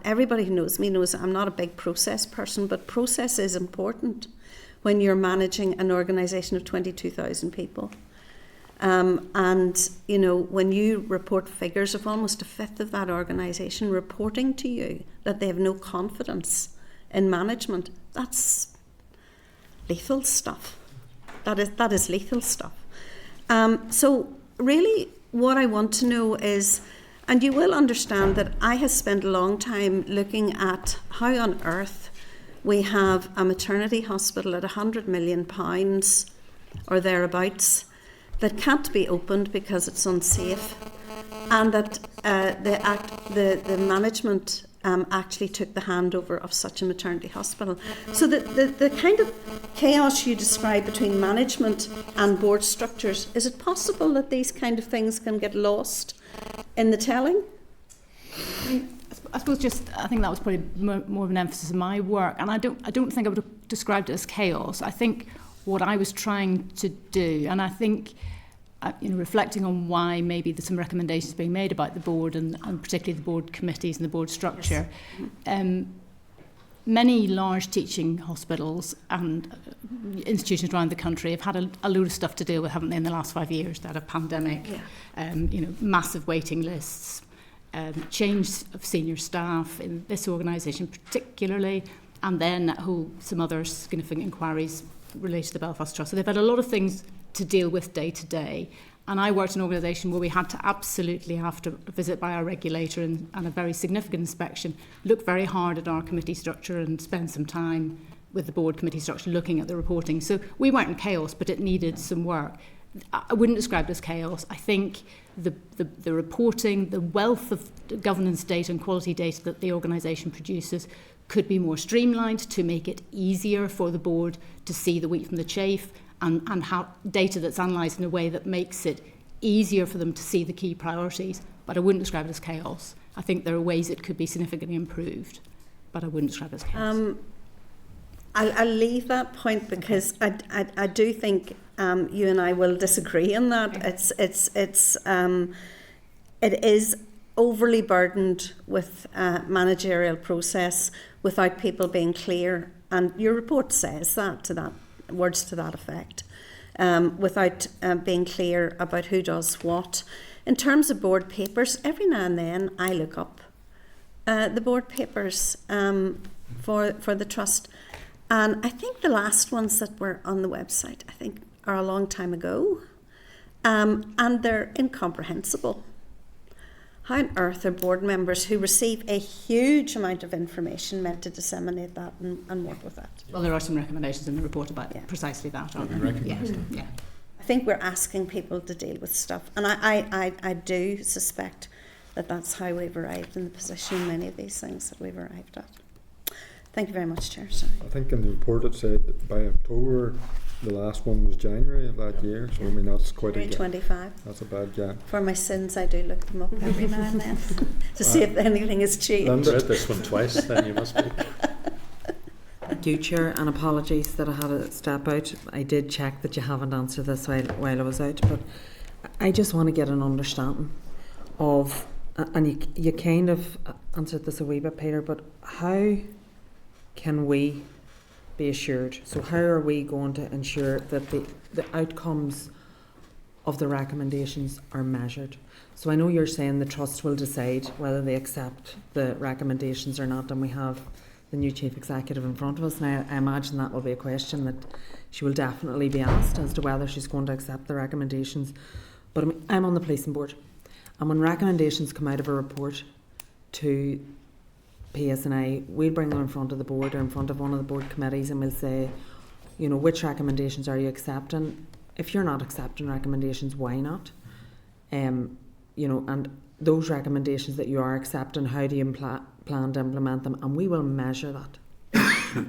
everybody who knows me knows I'm not a big process person, but process is important when you're managing an organisation of 22,000 people. And, when you report figures of almost a fifth of that organisation reporting to you that they have no confidence in management, that's lethal stuff. That is lethal stuff. So really what I want to know is, and you will understand that I have spent a long time looking at how on earth we have a maternity hospital at £100 million or thereabouts that can't be opened because it's unsafe, and that the management actually took the handover of such a maternity hospital. So the kind of chaos you describe between management and board structures, is it possible that these kind of things can get lost in the telling? I suppose I think that was probably more of an emphasis in my work, and I don't think I would have described it as chaos. I think what I was trying to do, and I think reflecting on why maybe there's some recommendations being made about the board and particularly the board committees and the board structure. Yes. Many large teaching hospitals and institutions around the country have had a load of stuff to deal with, haven't they, in the last 5 years? They had a pandemic, massive waiting lists, change of senior staff in this organisation particularly, and then some other significant inquiries related to the Belfast Trust. So they've had a lot of things to deal with day to day. And I worked in an organisation where we had to absolutely, after a visit by our regulator and a very significant inspection, look very hard at our committee structure and spend some time with the board committee structure looking at the reporting. So we weren't in chaos, but it needed some work. I wouldn't describe it as chaos. I think the reporting, the wealth of governance data and quality data that the organisation produces could be more streamlined to make it easier for the board to see the wheat from the chaff, and how data that's analysed in a way that makes it easier for them to see the key priorities. But I wouldn't describe it as chaos. I think there are ways it could be significantly improved, but I wouldn't describe it as chaos. I'll leave that point because I do think you and I will disagree on that. Okay. It is overly burdened with managerial process without people being clear, and your report says that words to that effect, without being clear about who does what. In terms of board papers, every now and then I look up the board papers for the trust, and I think the last ones that were on the website, I think, are a long time ago. and they're incomprehensible. How on earth are board members who receive a huge amount of information meant to disseminate that and work with that? Well, there are some recommendations in the report about precisely that, aren't there? Yeah. I think we're asking people to deal with stuff, and I do suspect that that's how we've arrived in the position, many of these things that we've arrived at. Thank you very much, Chair. Sorry. I think in the report it said that by October, the last one was January of that year, so I mean that's quite a gap. 25. That's a bad gap. For my sins, I do look them up every now and then to see if anything has changed. I've read this one twice, then you must be. Thank you, Chair, and apologies that I had to step out. I did check that you haven't answered this while I was out, but I just want to get an understanding of, and you kind of answered this a wee bit, Peter, but how can we be assured? So how are we going to ensure that the outcomes of the recommendations are measured? So I know you're saying the Trust will decide whether they accept the recommendations or not, and we have the new Chief Executive in front of us. Now I imagine that will be a question that she will definitely be asked as to whether she's going to accept the recommendations. But I'm on the policing board, and when recommendations come out of a report to PSNI, we'll bring them in front of the board or in front of one of the board committees, and we'll say, you know, which recommendations are you accepting? If you're not accepting recommendations, why not? You know, and those recommendations that you are accepting, how do you plan to implement them? And we will measure that.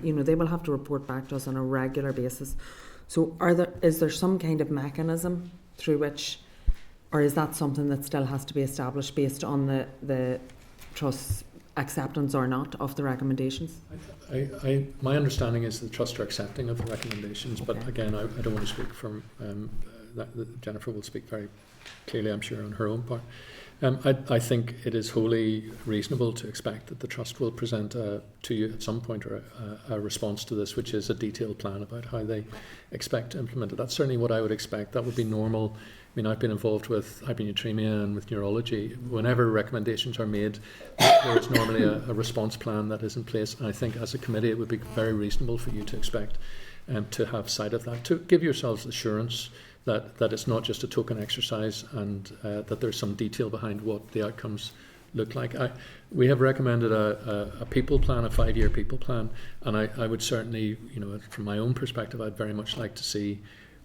You know, they will have to report back to us on a regular basis. So is there some kind of mechanism through which, or is that something that still has to be established based on the Trust's acceptance or not of the recommendations? My understanding is the Trust are accepting of the recommendations, but again, I don't want to speak from that Jennifer will speak very clearly, I'm sure, on her own part. I think it is wholly reasonable to expect that the Trust will present to you at some point or a response to this, which is a detailed plan about how they expect to implement it. That's certainly what I would expect. That would be normal. I mean, I've been involved with hyponatremia and with neurology. Whenever recommendations are made, there is normally a response plan that is in place. And I think as a committee, it would be very reasonable for you to expect to have sight of that, to give yourselves assurance that it's not just a token exercise and that there's some detail behind what the outcomes look like. We have recommended a people plan, a 5-year people plan, and I would certainly, you know, from my own perspective, I'd very much like to see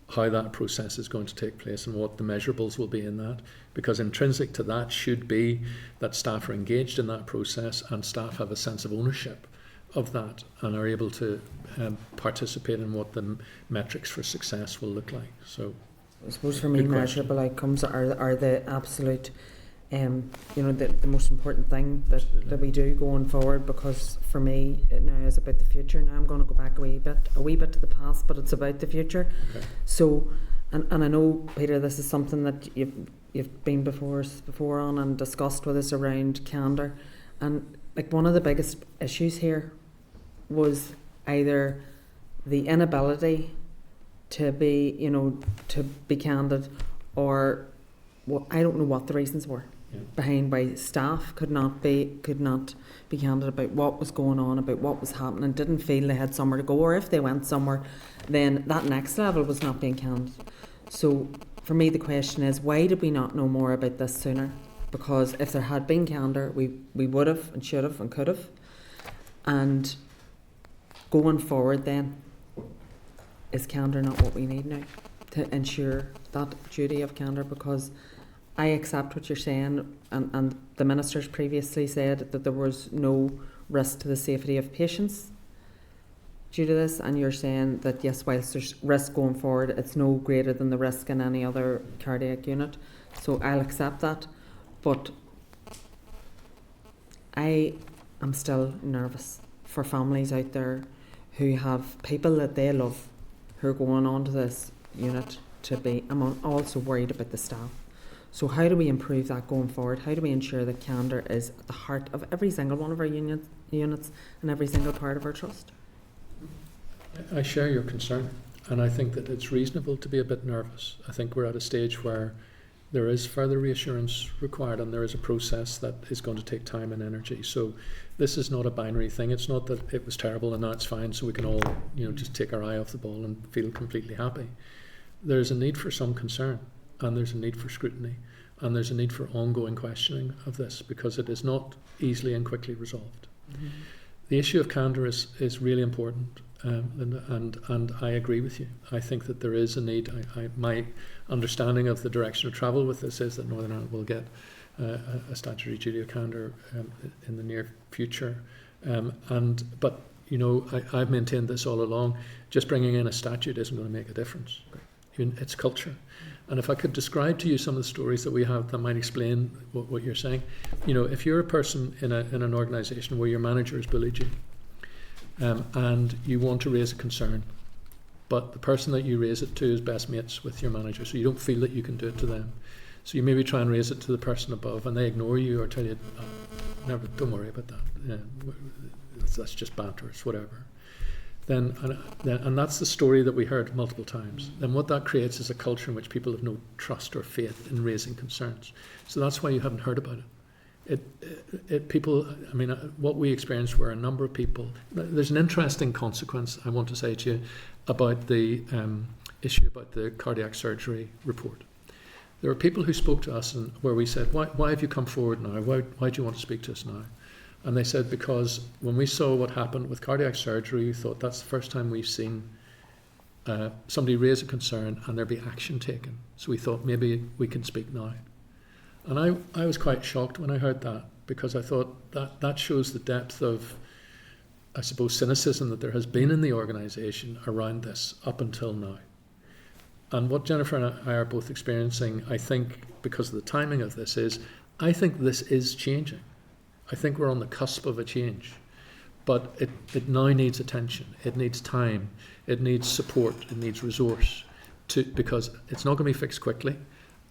how that process is going to take place and what the measurables will be in that, because intrinsic to that should be that staff are engaged in that process and staff have a sense of ownership of that and are able to participate in what the metrics for success will look like. So I suppose for me, measurable outcomes are the absolute, you know, the most important thing that we do going forward, because for me it now is about the future. Now I'm going to go back a wee bit to the past, but it's about the future. Okay. So, and I know, Peter, this is something that you've been before on and discussed with us around candour, and like one of the biggest issues here was either the inability to be, you know, to be candid, or I don't know what the reasons were behind why staff could not be candid about what was going on, about what was happening, didn't feel they had somewhere to go, or if they went somewhere, then that next level was not being candid. So for me, the question is, why did we not know more about this sooner? Because if there had been candour, we would have and should have and could have. And going forward then, is candour not what we need now to ensure that duty of candour? Because I accept what you're saying, and the ministers previously said that there was no risk to the safety of patients due to this, and you're saying that yes, whilst there's risk going forward, it's no greater than the risk in any other cardiac unit. So I'll accept that, but I am still nervous for families out there who have people that they love who are going on to this unit to be. I'm also worried about the staff. So how do we improve that going forward? How do we ensure that candour is at the heart of every single one of our units and every single part of our trust? I share your concern, and I think that it's reasonable to be a bit nervous. I think we're at a stage where there is further reassurance required, and there is a process that is going to take time and energy. So this is not a binary thing. It's not that it was terrible and now it's fine, so we can all, you know, just take our eye off the ball and feel completely happy. There's a need for some concern, and there's a need for scrutiny, and there's a need for ongoing questioning of this, because it is not easily and quickly resolved. Mm-hmm. The issue of candour is really important, and I agree with you. I think that there is a need. My understanding of the direction of travel with this is that Northern Ireland will get a statutory duty of candour in the near future. But you know, I've maintained this all along. Just bringing in a statute isn't going to make a difference. It's culture. And if I could describe to you some of the stories that we have that might explain what you're saying. You know, if you're a person in an organisation where your manager has bullied you, and you want to raise a concern, but the person that you raise it to is best mates with your manager, so you don't feel that you can do it to them. So you maybe try and raise it to the person above, and they ignore you or tell you, oh, never, don't worry about that. Yeah, that's just banter, it's whatever. And that's the story that we heard multiple times. Then what that creates is a culture in which people have no trust or faith in raising concerns. So that's why you haven't heard about it. People, I mean, what we experienced were a number of people. There's an interesting consequence I want to say to you about the issue about the cardiac surgery report. There were people who spoke to us and where we said, why have you come forward now? Why do you want to speak to us now? And they said, because when we saw what happened with cardiac surgery, we thought that's the first time we've seen somebody raise a concern and there be action taken. So we thought maybe we can speak now. And I was quite shocked when I heard that, because I thought that shows the depth of, I suppose, cynicism that there has been in the organisation around this up until now. And what Jennifer and I are both experiencing, I think, because of the timing of this is, I think this is changing. I think we're on the cusp of a change, but it now needs attention, it needs time, it needs support, it needs resource, because it's not going to be fixed quickly,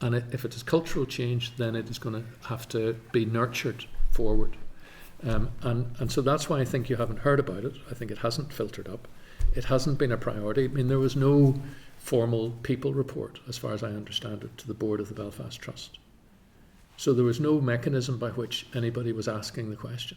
and if it is cultural change, then it is going to have to be nurtured forward. And so that's why I think you haven't heard about it. I think it hasn't filtered up. It hasn't been a priority. I mean, there was no formal people report, as far as I understand it, to the board of the Belfast Trust. So there was no mechanism by which anybody was asking the question.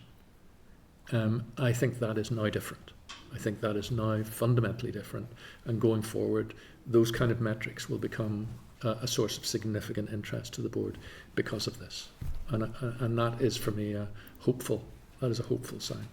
I think that is now different. I think that is now fundamentally different. And going forward, those kind of metrics will become a source of significant interest to the board because of this. And that is, for me, that is a hopeful sign.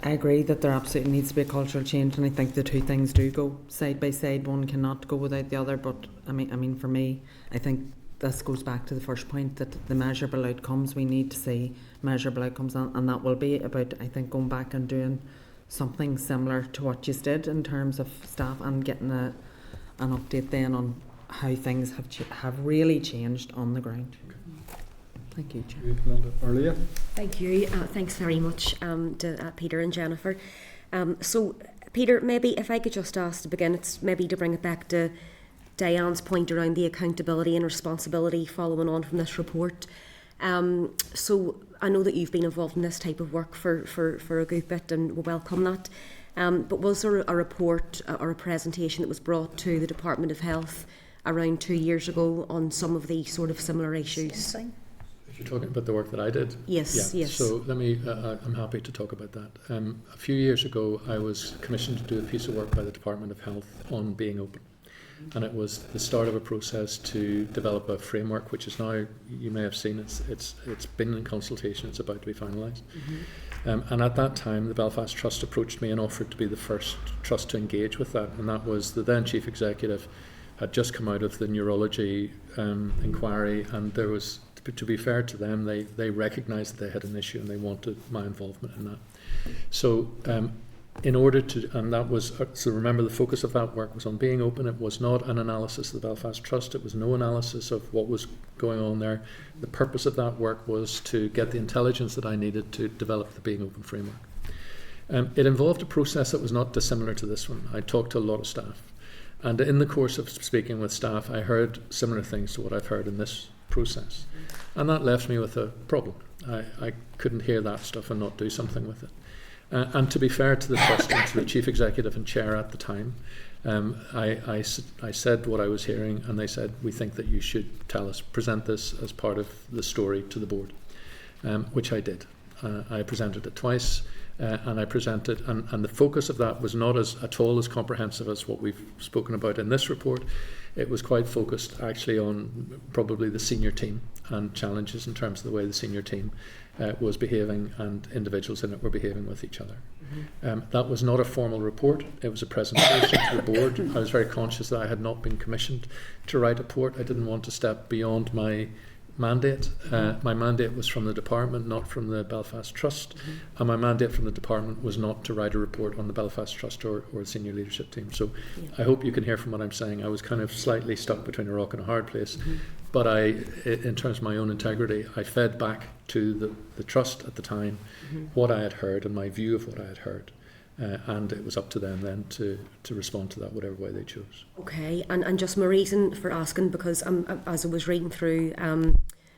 I agree that there absolutely needs to be a cultural change, and I think the two things do go side by side. One cannot go without the other. But I mean, for me, I think this goes back to the first point, that the measurable outcomes, we need to see measurable outcomes, and that will be about, I think, going back and doing something similar to what you did in terms of staff, and getting an update then on how things have really changed on the ground. Thank you, Chair. Earlier. Thank you. Thanks very much to Peter and Jennifer. So, Peter, maybe if I could just ask to begin, it's maybe to bring it back to Diane's point around the accountability and responsibility following on from this report. So I know that you've been involved in this type of work for a good bit, and we welcome that. But was there a report or a presentation that was brought to the Department of Health around 2 years ago on some of these sort of similar issues? If you're talking about the work that I did? Yes, yeah. yes. So let me, I'm happy to talk about that. A few years ago, I was commissioned to do a piece of work by the Department of Health on being open. And it was the start of a process to develop a framework, which is now, you may have seen, it's been in consultation, it's about to be finalised. Mm-hmm. And at that time, the Belfast Trust approached me and offered to be the first trust to engage with that. And that was the then Chief Executive had just come out of the neurology inquiry, and there was, to be fair to them, they recognised that they had an issue and they wanted my involvement in that. So in order to, and that was, so remember the focus of that work was on being open. It was not an analysis of the Belfast Trust. It was no analysis of what was going on there. The purpose of that work was to get the intelligence that I needed to develop the being open framework. It involved a process that was not dissimilar to this one. I talked to a lot of staff. And in the course of speaking with staff, I heard similar things to what I've heard in this process. And that left me with a problem. I couldn't hear that stuff and not do something with it. And to be fair to the trust and to the Chief Executive and Chair at the time, I said what I was hearing, and they said, we think that you should present this as part of the story to the board, which I did. I presented it twice. and I presented, and the focus of that was not at all as comprehensive as what we've spoken about in this report. It was quite focused actually on probably the senior team and challenges in terms of the way the senior team was behaving and individuals in it were behaving with each other. That was not a formal report, it was a presentation to the board. I was very conscious that I had not been commissioned to write a report. I didn't want to step beyond my mandate. My mandate was from the department, not from the Belfast Trust, and my mandate from the department was not to write a report on the Belfast Trust or the senior leadership team. So I hope you can hear from what I'm saying. I was kind of slightly stuck between a rock and a hard place, but in terms of my own integrity, I fed back to the trust at the time what I had heard and my view of what I had heard. And it was up to them then to respond to that whatever way they chose. Okay, and just my reason for asking, because as I was reading through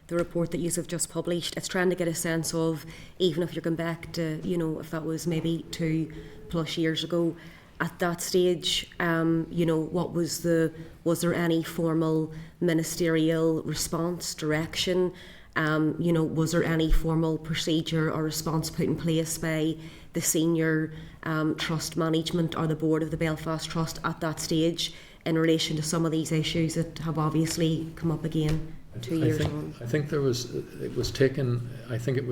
the report that you have just published, it's trying to get a sense of, even if you're going back to, if that was maybe 2+ years ago, at that stage, what was there any formal ministerial response, direction? Was there any formal procedure or response put in place by the senior trust management or the board of the Belfast Trust at that stage in relation to some of these issues that have obviously come up again 2 years on? I think it was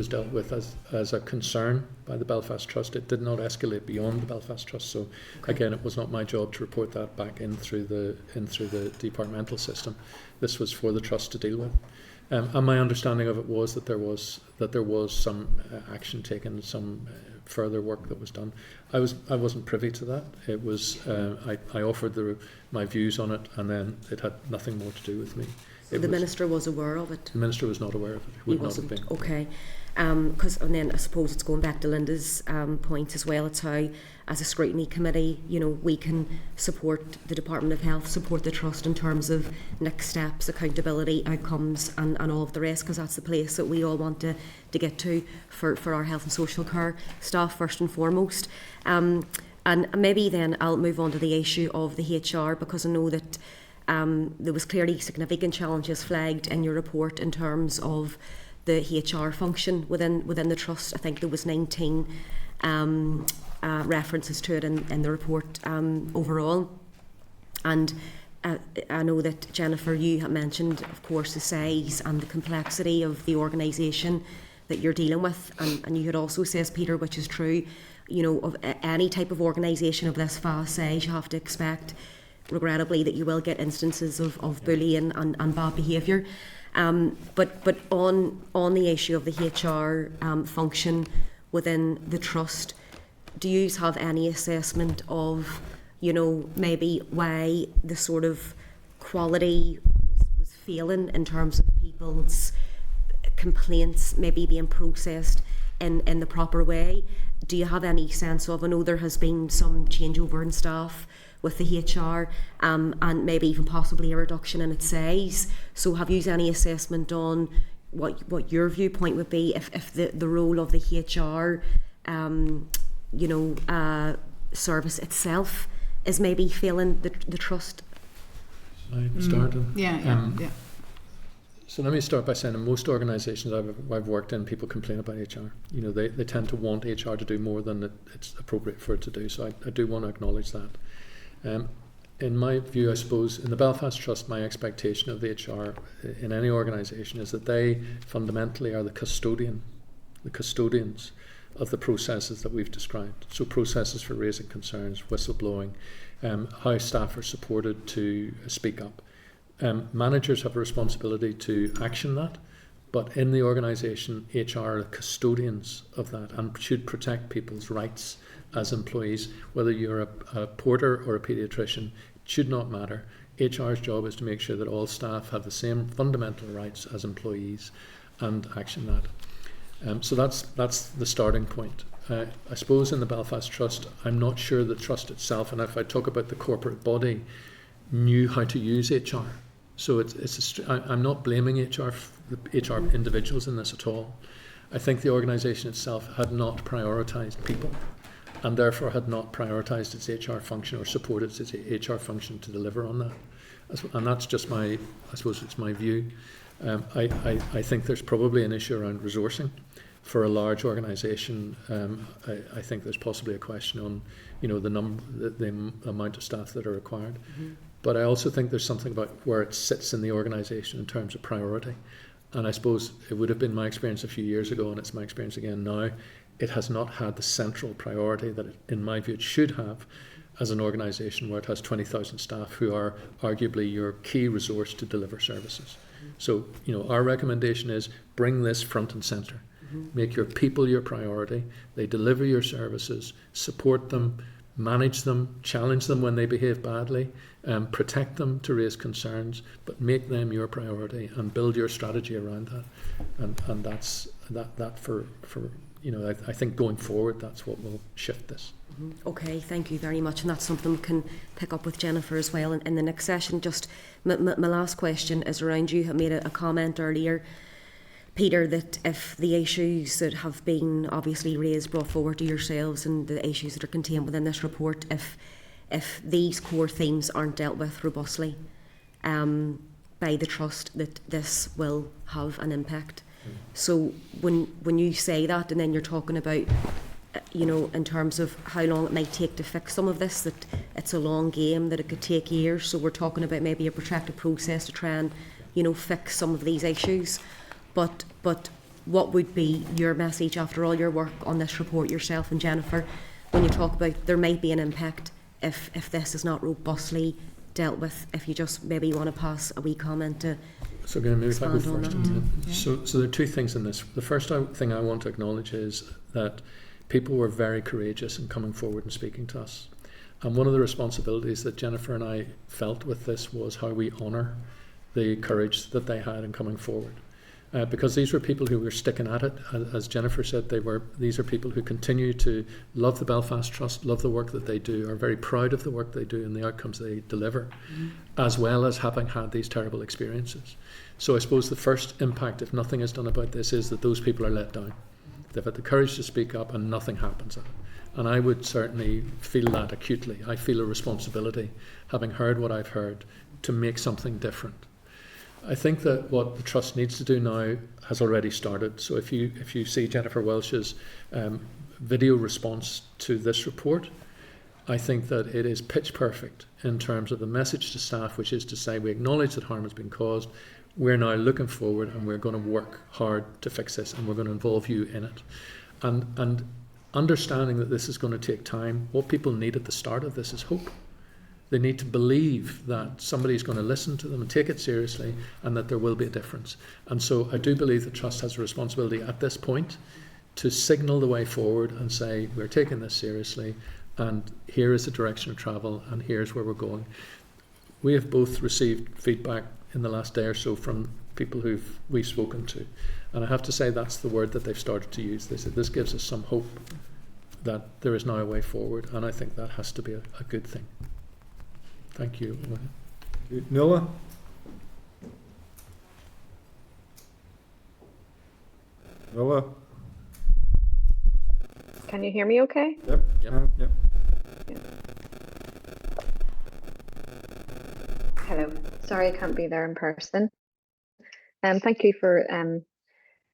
dealt with as a concern by the Belfast Trust. It did not escalate beyond the Belfast Trust. So again, it was not my job to report that back in through the departmental system. This was for the trust to deal with. And my understanding of it was that there was some action taken, some further work that was done. I wasn't privy to that. It was I offered my views on it, and then it had nothing more to do with me. The minister was aware of it? The minister was not aware of it. He wasn't. Not have been. Okay. And then I suppose it's going back to Linda's point as well. It's how, as a scrutiny committee, we can support the Department of Health, support the Trust in terms of next steps, accountability, outcomes, and all of the rest, because that's the place that we all want to get to for our health and social care staff first and foremost. And maybe then I'll move on to the issue of the HR, because I know that there was clearly significant challenges flagged in your report in terms of the HR function within the Trust. I think there was 19 references to it in the report overall. And I know that, Jennifer, you have mentioned, of course, the size and the complexity of the organisation that you're dealing with. And you had also says, Peter, which is true, of any type of organisation of this vast size, you have to expect, regrettably, that you will get instances of bullying and bad behaviour. But on the issue of the HR function within the Trust, do you have any assessment of, maybe why the sort of quality was failing in terms of people's complaints maybe being processed in the proper way? Do you have any sense of, I know there has been some changeover in staff with the HR and maybe even possibly a reduction in its size. So have you any assessment on what your viewpoint would be if the role of the HR service itself is maybe failing the Trust? I started. Yeah. So let me start by saying in most organisations I've worked in, people complain about HR. They tend to want HR to do more than it's appropriate for it to do. So I do want to acknowledge that. In my view, I suppose, in the Belfast Trust, my expectation of the HR in any organisation is that they fundamentally are the custodians of the processes that we've described. So processes for raising concerns, whistleblowing, how staff are supported to speak up. Managers have a responsibility to action that, but in the organisation, HR are the custodians of that and should protect people's rights as employees. Whether you're a porter or a paediatrician, it should not matter. HR's job is to make sure that all staff have the same fundamental rights as employees and action that. So that's the starting point. I suppose in the Belfast Trust, I'm not sure the Trust itself, and if I talk about the corporate body, knew how to use HR. So I'm not blaming HR individuals in this at all. I think the organisation itself had not prioritised people, and therefore had not prioritised its HR function or supported its HR function to deliver on that. And that's just I suppose it's my view. I think there's probably an issue around resourcing. for a large organisation, I think there's possibly a question on, the amount of staff that are required. Mm-hmm. But I also think there's something about where it sits in the organisation in terms of priority. And I suppose it would have been my experience a few years ago, and it's my experience again now. It has not had the central priority that, in my view, it should have as an organisation where it has 20,000 staff who are arguably your key resource to deliver services. So, our recommendation is bring this front and centre. Make your people your priority. They deliver your services, support them, manage them, challenge them when they behave badly, protect them to raise concerns, but make them your priority and build your strategy around that. And that's that for I think going forward, that's what will shift this. Okay, thank you very much. And that's something we can pick up with Jennifer as well in the next session. Just my last question is around, you have made a comment earlier, Peter, that if the issues that have been obviously raised, brought forward to yourselves, and the issues that are contained within this report, if these core themes aren't dealt with robustly by the Trust, that this will have an impact. So when you say that, and then you're talking about, in terms of how long it might take to fix some of this, that it's a long game, that it could take years. So we're talking about maybe a protracted process to try and, fix some of these issues. But what would be your message after all your work on this report, yourself and Jennifer, when you talk about there might be an impact if this is not robustly dealt with? If you just maybe want to pass a wee comment to So again, maybe if I go expand on first. that. Yeah. So there are two things in this. The first thing I want to acknowledge is that people were very courageous in coming forward and speaking to us. And one of the responsibilities that Jennifer and I felt with this was how we honour the courage that they had in coming forward. Because these were people who were sticking at it. As Jennifer said, these are people who continue to love the Belfast Trust, love the work that they do, are very proud of the work they do and the outcomes they deliver, as well as having had these terrible experiences. So I suppose the first impact, if nothing is done about this, is that those people are let down. They've had the courage to speak up and nothing happens. And I would certainly feel that acutely. I feel a responsibility, having heard what I've heard, to make something different. I think that what the Trust needs to do now has already started. So if you see Jennifer Welsh's video response to this report, I think that it is pitch perfect in terms of the message to staff, which is to say we acknowledge that harm has been caused. We're now looking forward and we're going to work hard to fix this, and we're going to involve you in it. And understanding that this is going to take time, what people need at the start of this is hope. They need to believe that somebody's going to listen to them and take it seriously, and that there will be a difference. And so I do believe the Trust has a responsibility at this point to signal the way forward and say, we're taking this seriously, and here is the direction of travel, and here's where we're going. We have both received feedback in the last day or so from people we've spoken to. And I have to say that's the word that they've started to use. They said this gives us some hope that there is now a way forward, and I think that has to be a good thing. Thank you. Noah? Noah? Can you hear me okay? Yep. Yep. Yep. Hello. Sorry I can't be there in person. Thank you for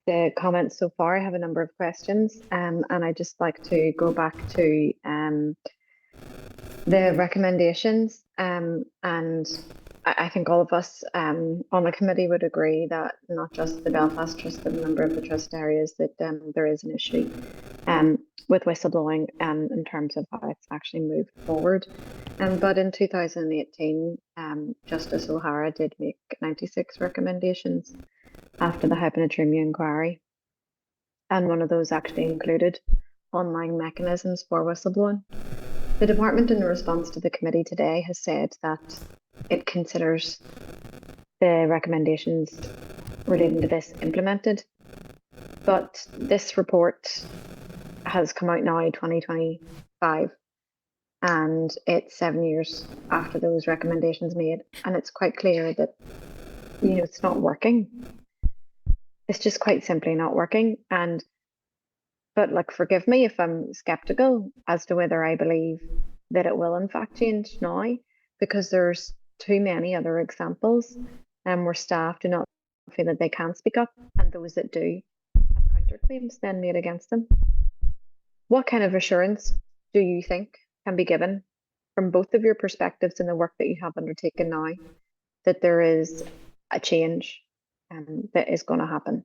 the comments so far. I have a number of questions, and I'd just like to go back to the recommendations, and I think all of us on the committee would agree that not just the Belfast Trust, but a number of the trust areas, that there is an issue with whistleblowing in terms of how it's actually moved forward. But in 2018, Justice O'Hara did make 96 recommendations after the Hypnotremia inquiry, and one of those actually included online mechanisms for whistleblowing. The department, in response to the committee today, has said that it considers the recommendations relating to this implemented. But this report has come out now 2025, and it's 7 years after those recommendations made, and it's quite clear that it's not working. It's just quite simply not working. But forgive me if I'm skeptical as to whether I believe that it will in fact change now, because there's too many other examples where staff do not feel that they can speak up, and those that do have counterclaims then made against them. What kind of assurance do you think can be given from both of your perspectives in the work that you have undertaken now that there is a change that is going to happen?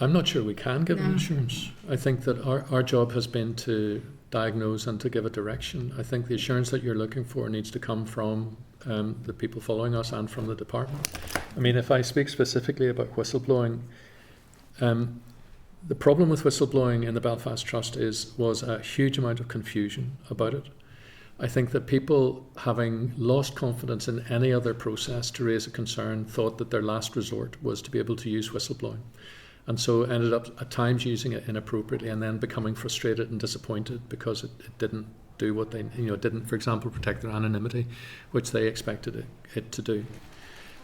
I'm not sure we can give an assurance. I think that our job has been to diagnose and to give a direction. I think the assurance that you're looking for needs to come from the people following us and from the department. I mean, if I speak specifically about whistleblowing, the problem with whistleblowing in the Belfast Trust was a huge amount of confusion about it. I think that people, having lost confidence in any other process to raise a concern, thought that their last resort was to be able to use whistleblowing. And so ended up at times using it inappropriately and then becoming frustrated and disappointed because it didn't do what they, didn't, for example, protect their anonymity, which they expected it to do.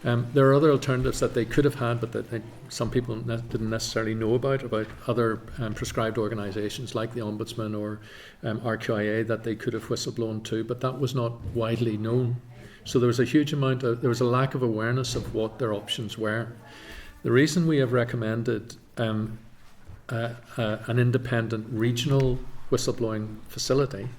There are other alternatives that they could have had, but that some people didn't necessarily know about other prescribed organisations like the Ombudsman or RQIA that they could have whistleblown to, but that was not widely known. So there was a lack of awareness of what their options were. The reason we have recommended an independent regional whistleblowing facility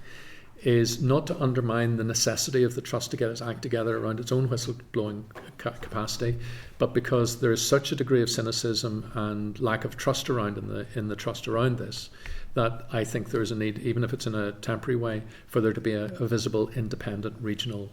is not to undermine the necessity of the Trust to get its act together around its own whistleblowing capacity, but because there is such a degree of cynicism and lack of trust around in the Trust around this, that I think there is a need, even if it's in a temporary way, for there to be a visible independent regional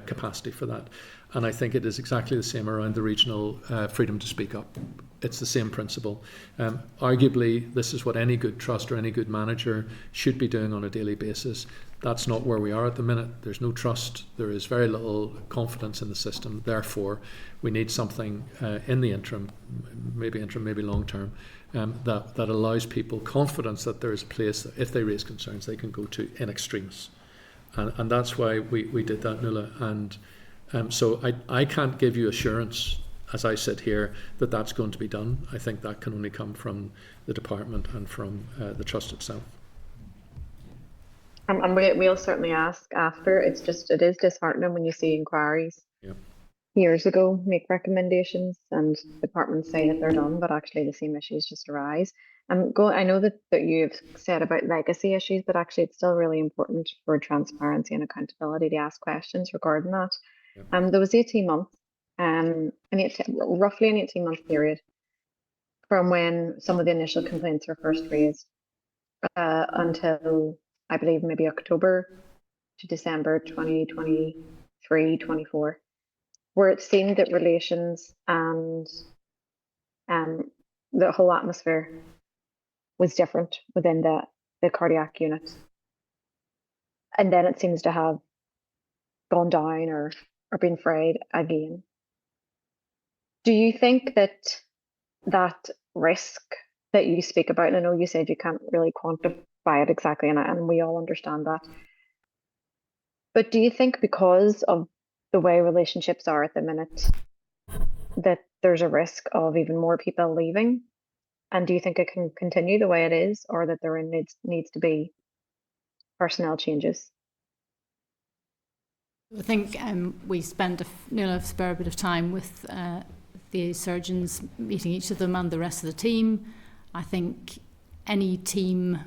capacity for that. And I think it is exactly the same around the regional freedom to speak up. It's the same principle. Arguably, this is what any good trust or any good manager should be doing on a daily basis. That's not where we are at the minute. There's no trust. There is very little confidence in the system. Therefore, we need something in the interim, maybe long term, that allows people confidence that there is a place that if they raise concerns, they can go to in extremis. And that's why we did that, Nuala. And so I can't give you assurance, as I sit here, that that's going to be done. I think that can only come from the department and from the Trust itself. And we'll certainly ask after. It is disheartening when you see inquiries years ago make recommendations and departments say that they're done, but actually the same issues just arise. I know that you've said about legacy issues, but actually it's still really important for transparency and accountability to ask questions regarding that. There was 18 months, roughly an 18-month period from when some of the initial complaints were first raised until I believe maybe October to December 2023-24, where it seemed that relations and the whole atmosphere was different within the cardiac unit. And then it seems to have gone down or been frayed again. Do you think that risk that you speak about, and I know you said you can't really quantify it exactly, and we all understand that, but do you think because of the way relationships are at the minute that there's a risk of even more people leaving? And do you think it can continue the way it is, or that there needs to be personnel changes? I think we spent a fair bit of time with the surgeons, meeting each of them and the rest of the team. I think any team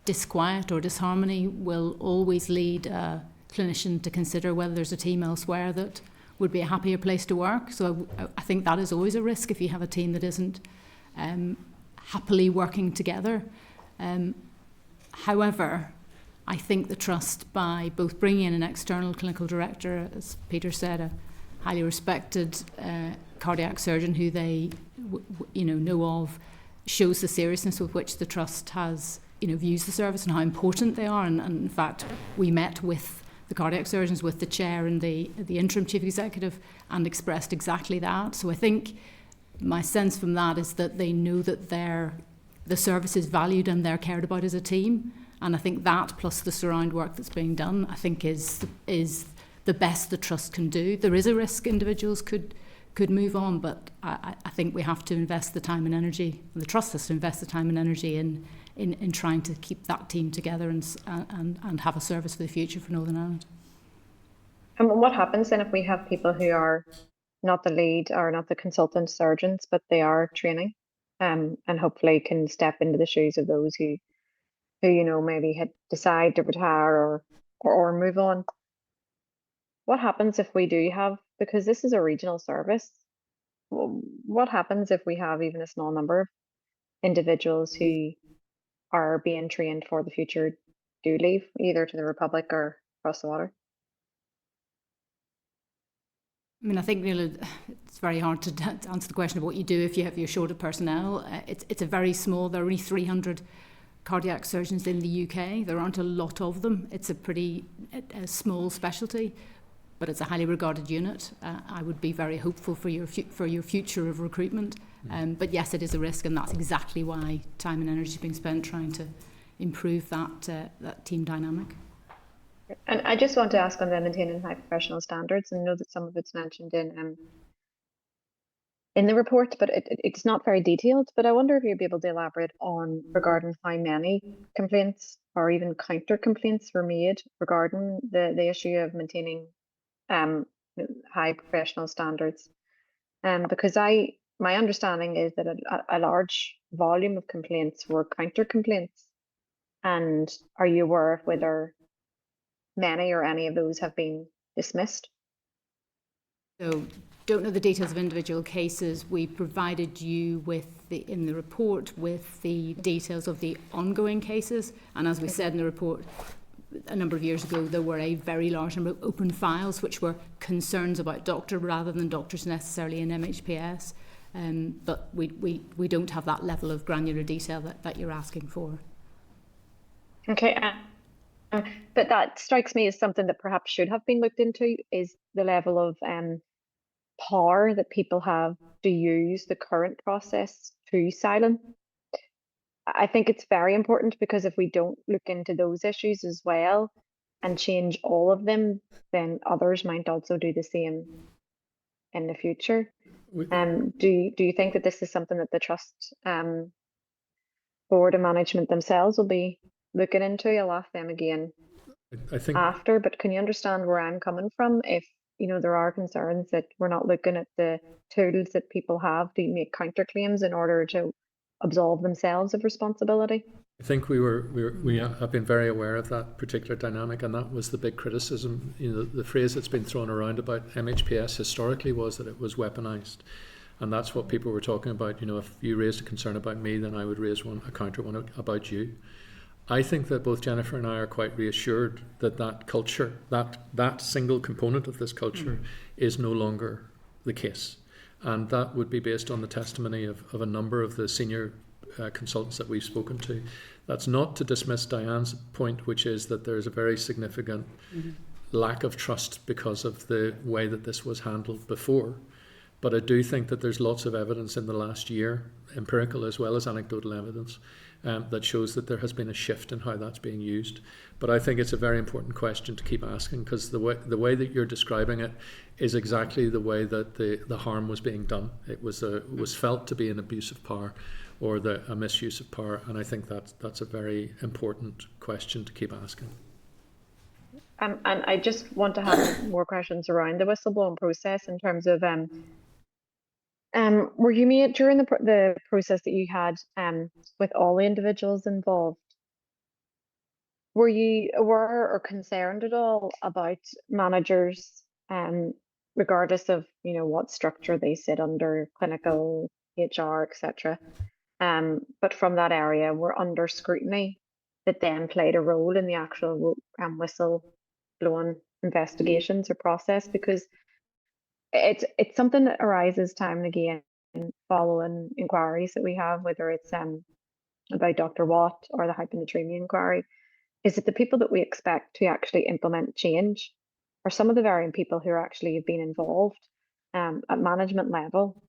disquiet or disharmony will always lead a clinician to consider whether there's a team elsewhere that would be a happier place to work. So I think that is always a risk if you have a team that isn't happily working together. However, I think the Trust, by both bringing in an external clinical director, as Peter said, a highly respected cardiac surgeon who they know of, shows the seriousness with which the Trust has views the service and how important they are. And in fact, we met with the cardiac surgeons, with the chair and the interim chief executive, and expressed exactly that. So I think my sense from that is that they know that the service is valued and they're cared about as a team. And I think that, plus the surround work that's being done, I think is the best the Trust can do. There is a risk individuals could move on, but I think we have to invest the time and energy, and the Trust has to invest the time and energy in trying to keep that team together and have a service for the future for Northern Ireland. And what happens then if we have people who are not the lead or not the consultant surgeons, but they are training, and hopefully can step into the shoes of those who maybe had decide to retire or move on. What happens if we do have, because this is a regional service, what happens if we have even a small number of individuals who are being trained for the future do leave, either to the Republic or across the water? I mean, I think, Neil, it's very hard to answer the question of what you do if you have your short of personnel. It's a very small, there are only 300 cardiac surgeons in the UK. There aren't a lot of them. It's a pretty small specialty, but it's a highly regarded unit. I would be very hopeful for your future of recruitment. But yes, it is a risk, and that's exactly why time and energy is being spent trying to improve that team dynamic. And I just want to ask on the maintaining high professional standards, and I know that some of it's mentioned in the report, but it's not very detailed. But I wonder if you'd be able to elaborate on regarding how many complaints or even counter complaints were made regarding the issue of maintaining high professional standards. Because my understanding is that a large volume of complaints were counter complaints. And are you aware of whether many or any of those have been dismissed? So, don't know the details of individual cases. We provided you with in the report with the details of the ongoing cases, and as we said in the report, a number of years ago there were a very large number of open files which were concerns about doctor rather than doctors necessarily in MHPS. But we don't have that level of granular detail that you're asking for. Okay. But that strikes me as something that perhaps should have been looked into, is the level of power that people have to use the current process to silence. I think it's very important, because if we don't look into those issues as well and change all of them, then others might also do the same in the future. Do you think that this is something that the trust board and management themselves will be looking into? I'll ask them again I think after, but can you understand where I'm coming from? If there are concerns that we're not looking at the tools that people have to make counterclaims in order to absolve themselves of responsibility. I think we have been very aware of that particular dynamic, and that was the big criticism. The phrase that's been thrown around about MHPS historically was that it was weaponized, and that's what people were talking about. If you raised a concern about me, then I would raise a counter one about you. I think that both Jennifer and I are quite reassured that culture, that single component of this culture, is no longer the case. And that would be based on the testimony of a number of the senior consultants that we've spoken to. That's not to dismiss Diane's point, which is that there's a very significant lack of trust because of the way that this was handled before. But I do think that there's lots of evidence in the last year, empirical as well as anecdotal evidence, that shows that there has been a shift in how that's being used. But I think it's a very important question to keep asking, because the way that you're describing it is exactly the way that the harm was being done. It was felt to be an abuse of power or a misuse of power, and I think that's a very important question to keep asking. And I just want to have more questions around the whistleblowing process in terms of were you made during the process that you had with all the individuals involved? Were you aware or concerned at all about managers, regardless of what structure they sit under, clinical, HR, etc. But from that area, were under scrutiny that then played a role in the actual whistleblowing investigations or process? Because it's something that arises time and again following inquiries that we have, whether it's about Dr. Watt or the hyponatremia inquiry, is that the people that we expect to actually implement change are some of the very people who actually have been involved at management level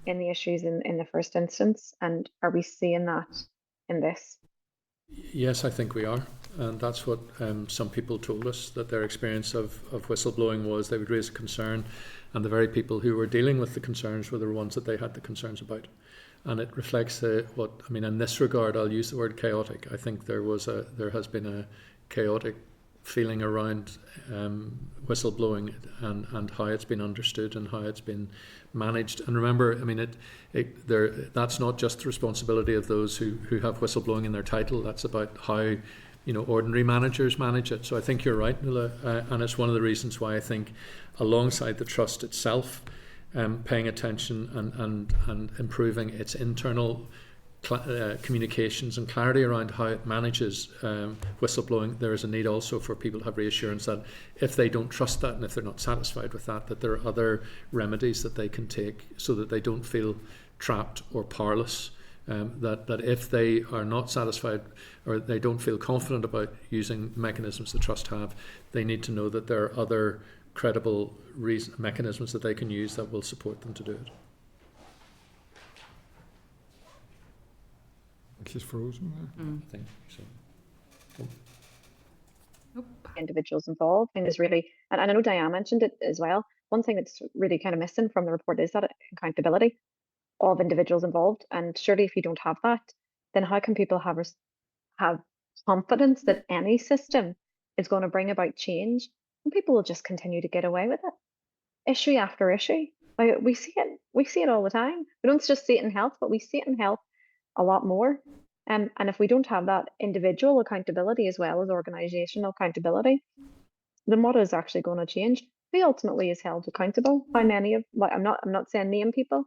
in the issues in the first instance. And are we seeing that in this? Yes, I think we are. And that's what some people told us, that their experience of whistleblowing was they would raise a concern, and the very people who were dealing with the concerns were the ones that they had the concerns about. And it reflects in this regard, I'll use the word chaotic. I think there has been a chaotic feeling around whistleblowing and how it's been understood and how it's been managed. And remember, I mean, that's not just the responsibility of those who have whistleblowing in their title. That's about how ordinary managers manage it. So I think you're right, Nuala, and it's one of the reasons why I think, alongside the trust itself, paying attention and improving its internal communications and clarity around how it manages whistleblowing, there is a need also for people to have reassurance that if they don't trust that and if they're not satisfied with that, that there are other remedies that they can take so that they don't feel trapped or powerless. That if they are not satisfied or they don't feel confident about using mechanisms the trust have, they need to know that there are other credible mechanisms that they can use that will support them to do it. She's frozen there. I think so. Individuals involved, and is really, and I know Diane mentioned it as well. One thing that's really kind of missing from the report is that accountability of individuals involved. And surely, if you don't have that, then how can people have confidence that any system is going to bring about change? And people will just continue to get away with it, issue after issue. Like, we see it all the time. We don't just see it in health, but we see it in health a lot more. And if we don't have that individual accountability as well as organizational accountability, then what is actually going to change? Who ultimately is held accountable? How many of, like, I'm not saying name people,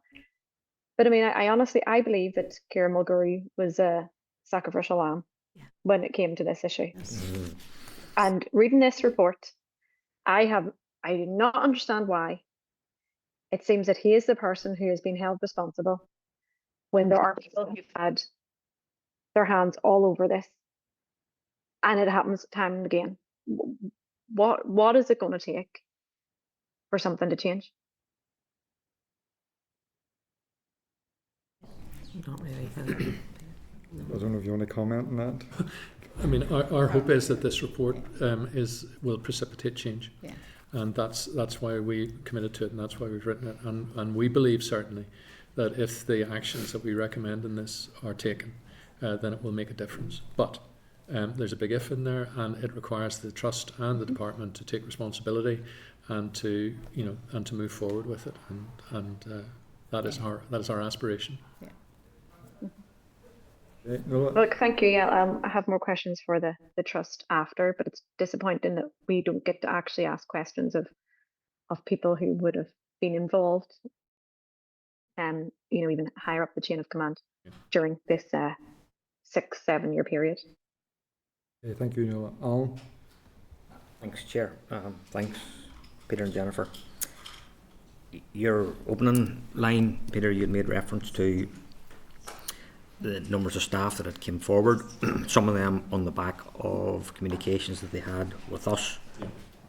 but I mean, I honestly believe that Ciara Mulgrew was a sacrificial lamb when it came to this issue. Yes. And reading this report, I do not understand why it seems that he is the person who has been held responsible when there are people who've had their hands all over this, and it happens time and again. What is it going to take for something to change? Not really. I don't know if you want to comment on that. I mean, our hope is that this report will precipitate change. Yeah. And that's why we committed to it, and that's why we've written it. And we believe certainly that if the actions that we recommend in this are taken, then it will make a difference. But there's a big if in there, and it requires the trust and the department to take responsibility and to move forward with it. And that is our aspiration. Yeah. Okay, Nuala? Look, thank you. Yeah, I have more questions for the trust after, but it's disappointing that we don't get to actually ask questions of people who would have been involved, even higher up the chain of command during this 6-7 year period. Okay, thank you, Nuala. Alan? Thanks, Chair. Thanks, Peter and Jennifer. Your opening line, Peter, you made reference to the numbers of staff that had came forward, some of them on the back of communications that they had with us,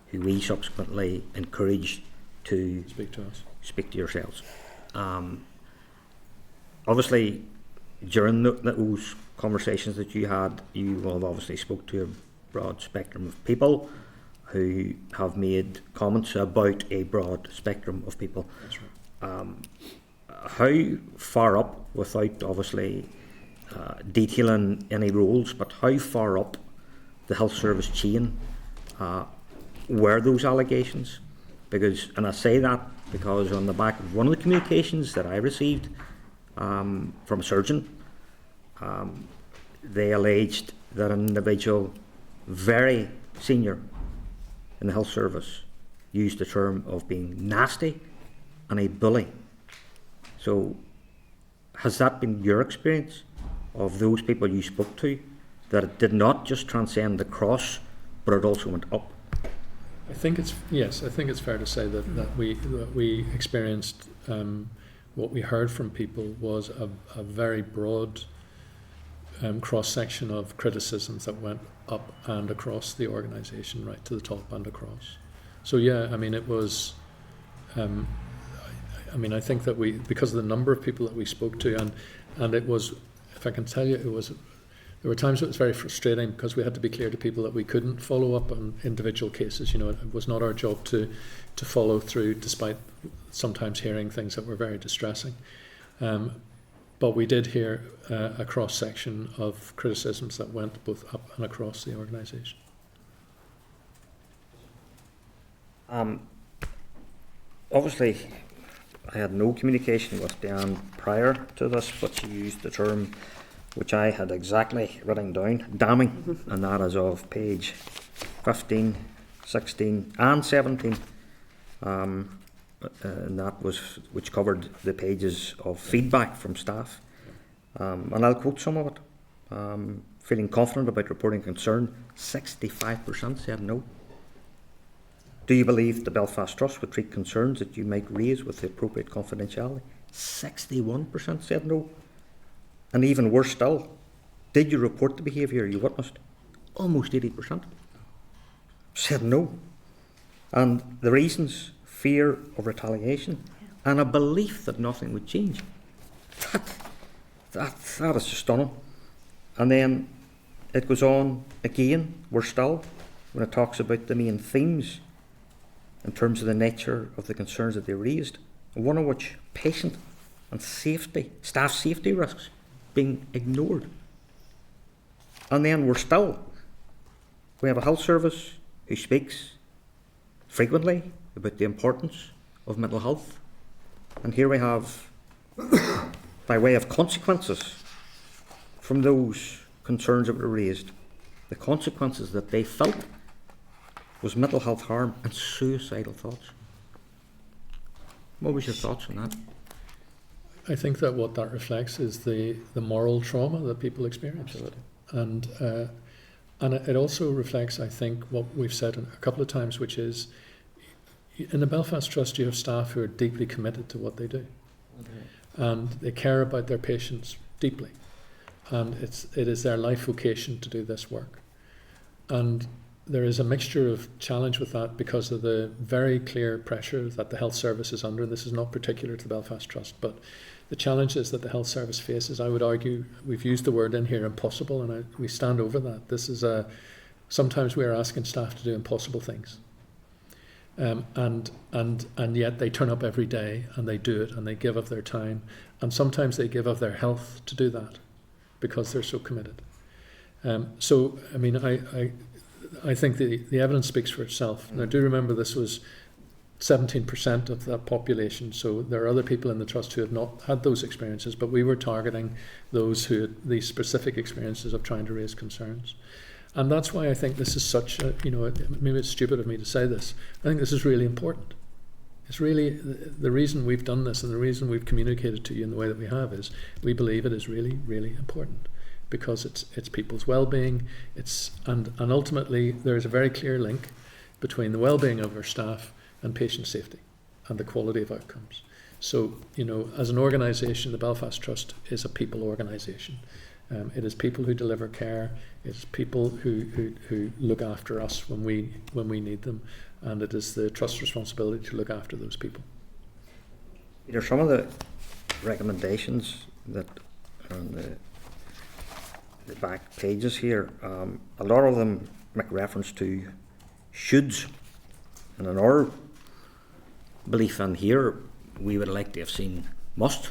who we subsequently encouraged to Speak to us. Speak to yourselves. Obviously, during those conversations that you had, you will have obviously spoke to a broad spectrum of people who have made comments about a broad spectrum of people. That's right. How far up, without obviously detailing any roles, but how far up the health service chain were those allegations? Because, and I say that because on the back of one of the communications that I received from a surgeon, they alleged that an individual very senior in the health service used the term of being nasty and a bully. So has that been your experience of those people you spoke to, that it did not just transcend the cross, but it also went up? I think it's fair to say that we experienced what we heard from people was a very broad cross section of criticisms that went up and across the organisation, right to the top and across. So yeah, I mean it was. I think that because of the number of people that we spoke to, and it was, if I can tell you, there were times it was very frustrating because we had to be clear to people that we couldn't follow up on individual cases. It was not our job to follow through, despite sometimes hearing things that were very distressing. But we did hear a cross-section of criticisms that went both up and across the organisation. Obviously, I had no communication with Diane prior to this, but she used the term which I had exactly written down, damning, and that is of page 15, 16 and 17. And that was which covered the pages of feedback from staff. And I'll quote some of it. Feeling confident about reporting concern, 65% said no. Do you believe the Belfast Trust would treat concerns that you might raise with the appropriate confidentiality? 61% said no. And even worse still, did you report the behaviour you witnessed? Almost 80% said no. And the reasons, fear of retaliation and a belief that nothing would change. That is just stunning. And then it goes on again, worse still, when it talks about the main themes in terms of the nature of the concerns that they raised, one of which patient and safety, staff safety risks being ignored. And then we have a health service who speaks frequently about the importance of mental health, and here we have, by way of consequences from those concerns that were raised, the consequences that they felt was mental health harm and suicidal thoughts. What was your thoughts on that? I think that what that reflects is the moral trauma that people experience. And it also reflects, I think, what we've said a couple of times, which is, in the Belfast Trust you have staff who are deeply committed to what they do. Okay. And they care about their patients deeply. And it is their life vocation to do this work. And there is a mixture of challenge with that because of the very clear pressure that the health service is under. This is not particular to the Belfast Trust, but the challenges that the health service faces, I would argue, we've used the word in here, impossible, and we stand over that. This is sometimes we are asking staff to do impossible things. And yet they turn up every day and they do it and they give of their time, and sometimes they give of their health to do that because they're so committed. So, I mean, I think the evidence speaks for itself. Now, do remember this was 17% of that population, so there are other people in the Trust who have not had those experiences, but we were targeting those who had these specific experiences of trying to raise concerns. And that's why I think this is such a, maybe it's stupid of me to say this, I think this is really important. It's really, the reason we've done this and the reason we've communicated to you in the way that we have is we believe it is really, really important. Because it's people's well-being, and ultimately there is a very clear link between the well-being of our staff and patient safety and the quality of outcomes. So, as an organisation, the Belfast Trust is a people organisation. It is people who deliver care. It's people who look after us when we need them, and it is the Trust's responsibility to look after those people. Peter, some of the recommendations that are on the back pages here, a lot of them make reference to shoulds, and in our belief in here we would like to have seen must,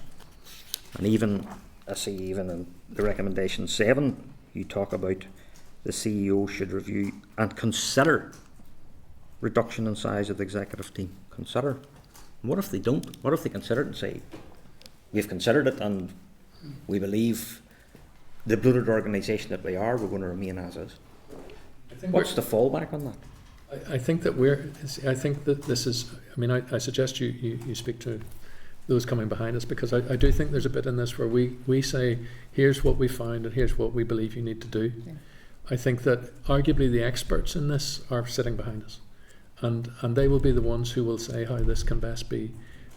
and even I see even in the recommendation 7 you talk about the CEO should review and consider reduction in size of the executive team. Consider. What if they don't? What if they consider it and say we've considered it and we believe the bloated organisation that we are, we're going to remain as is? What's the fallback on that? I think that this is, I suggest you speak to those coming behind us, because I do think there's a bit in this where we say, here's what we found and here's what we believe you need to do. Yeah. I think that arguably the experts in this are sitting behind us, and they will be the ones who will say how this can best be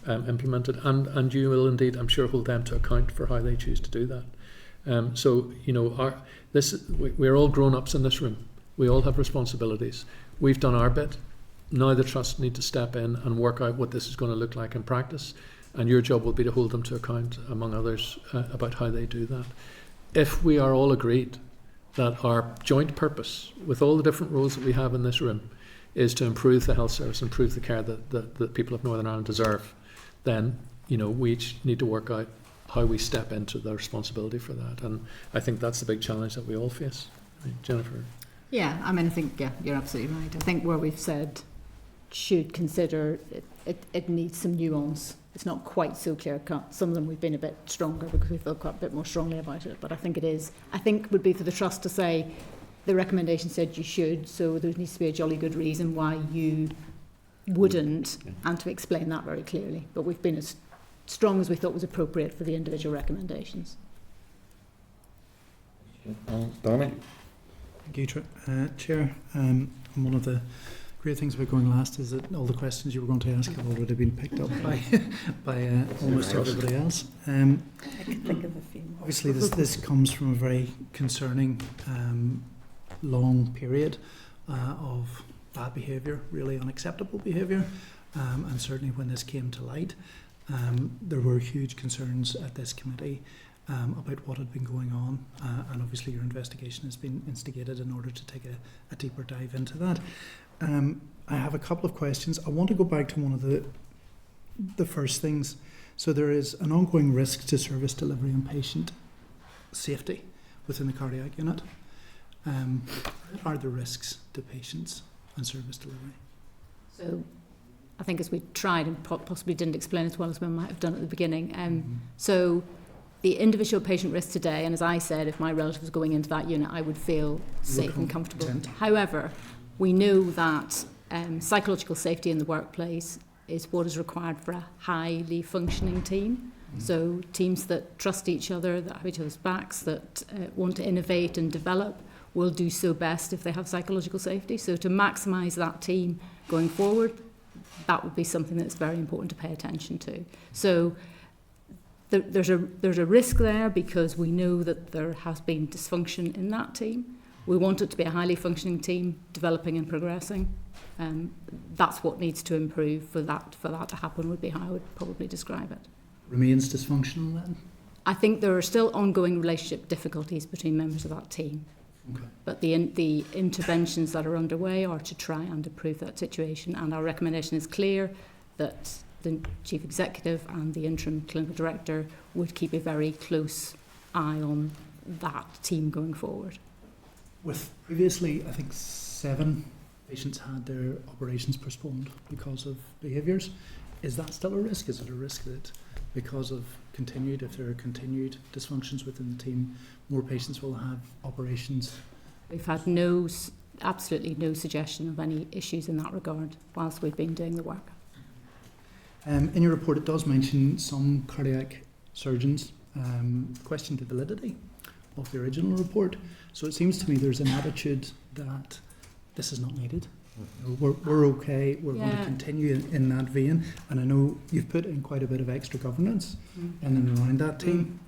implemented, and you will indeed, I'm sure, hold them to account for how they choose to do that. We're all grown-ups in this room. We all have responsibilities. We've done our bit. Now the Trust need to step in and work out what this is going to look like in practice, and your job will be to hold them to account, among others, about how they do that. If we are all agreed that our joint purpose, with all the different roles that we have in this room, is to improve the health service, improve the care that the people of Northern Ireland deserve, then we each need to work out how we step into the responsibility for that. And I think that's the big challenge that we all face. Jennifer? Yeah, I think, you're absolutely right. I think where we've said should consider it needs some nuance. It's not quite so clear cut. Some of them we've been a bit stronger because we feel quite a bit more strongly about it. But I think it would be for the trust to say the recommendation said you should, so there needs to be a jolly good reason why you wouldn't, and to explain that very clearly. But we've been as strong as we thought was appropriate for the individual recommendations. Danny? Thank you, Chair. And one of the great things about going last is that all the questions you were going to ask have already been picked up by almost everybody else. I could think of a few more. Obviously, this comes from a very concerning long period of bad behaviour, really unacceptable behaviour, and certainly when this came to light, there were huge concerns at this committee about what had been going on, and obviously your investigation has been instigated in order to take a deeper dive into that. I have a couple of questions. I want to go back to one of the first things. So there is an ongoing risk to service delivery and patient safety within the cardiac unit. What are the risks to patients and service delivery? So I think as we tried and possibly didn't explain as well as we might have done at the beginning. So the individual patient risk today, and as I said, if my relative was going into that unit, I would feel safe and comfortable. However, we know that psychological safety in the workplace is what is required for a highly functioning team. So teams that trust each other, that have each other's backs, that want to innovate and develop will do so best if they have psychological safety. So to maximise that team going forward, that would be something that's very important to pay attention to. So there's a risk there because we know that there has been dysfunction in that team. We want it to be a highly functioning team, developing and progressing. That's what needs to improve for that to happen, would be how I would probably describe it. Remains dysfunctional then? I think there are still ongoing relationship difficulties between members of that team. Okay. But the interventions that are underway are to try and improve that situation. And our recommendation is clear that the Chief Executive and the Interim Clinical Director would keep a very close eye on that team going forward. With previously, I think 7 patients had their operations postponed because of behaviours. Is that still a risk? Is it a risk that because of if there are continued dysfunctions within the team, more patients will have operations? We've had absolutely no suggestion of any issues in that regard whilst we've been doing the work. In your report, it does mention some cardiac surgeons question the validity of the original report. So it seems to me there's an attitude that this is not needed. We're okay, we're going to continue in that vein. And I know you've put in quite a bit of extra governance in and around that team.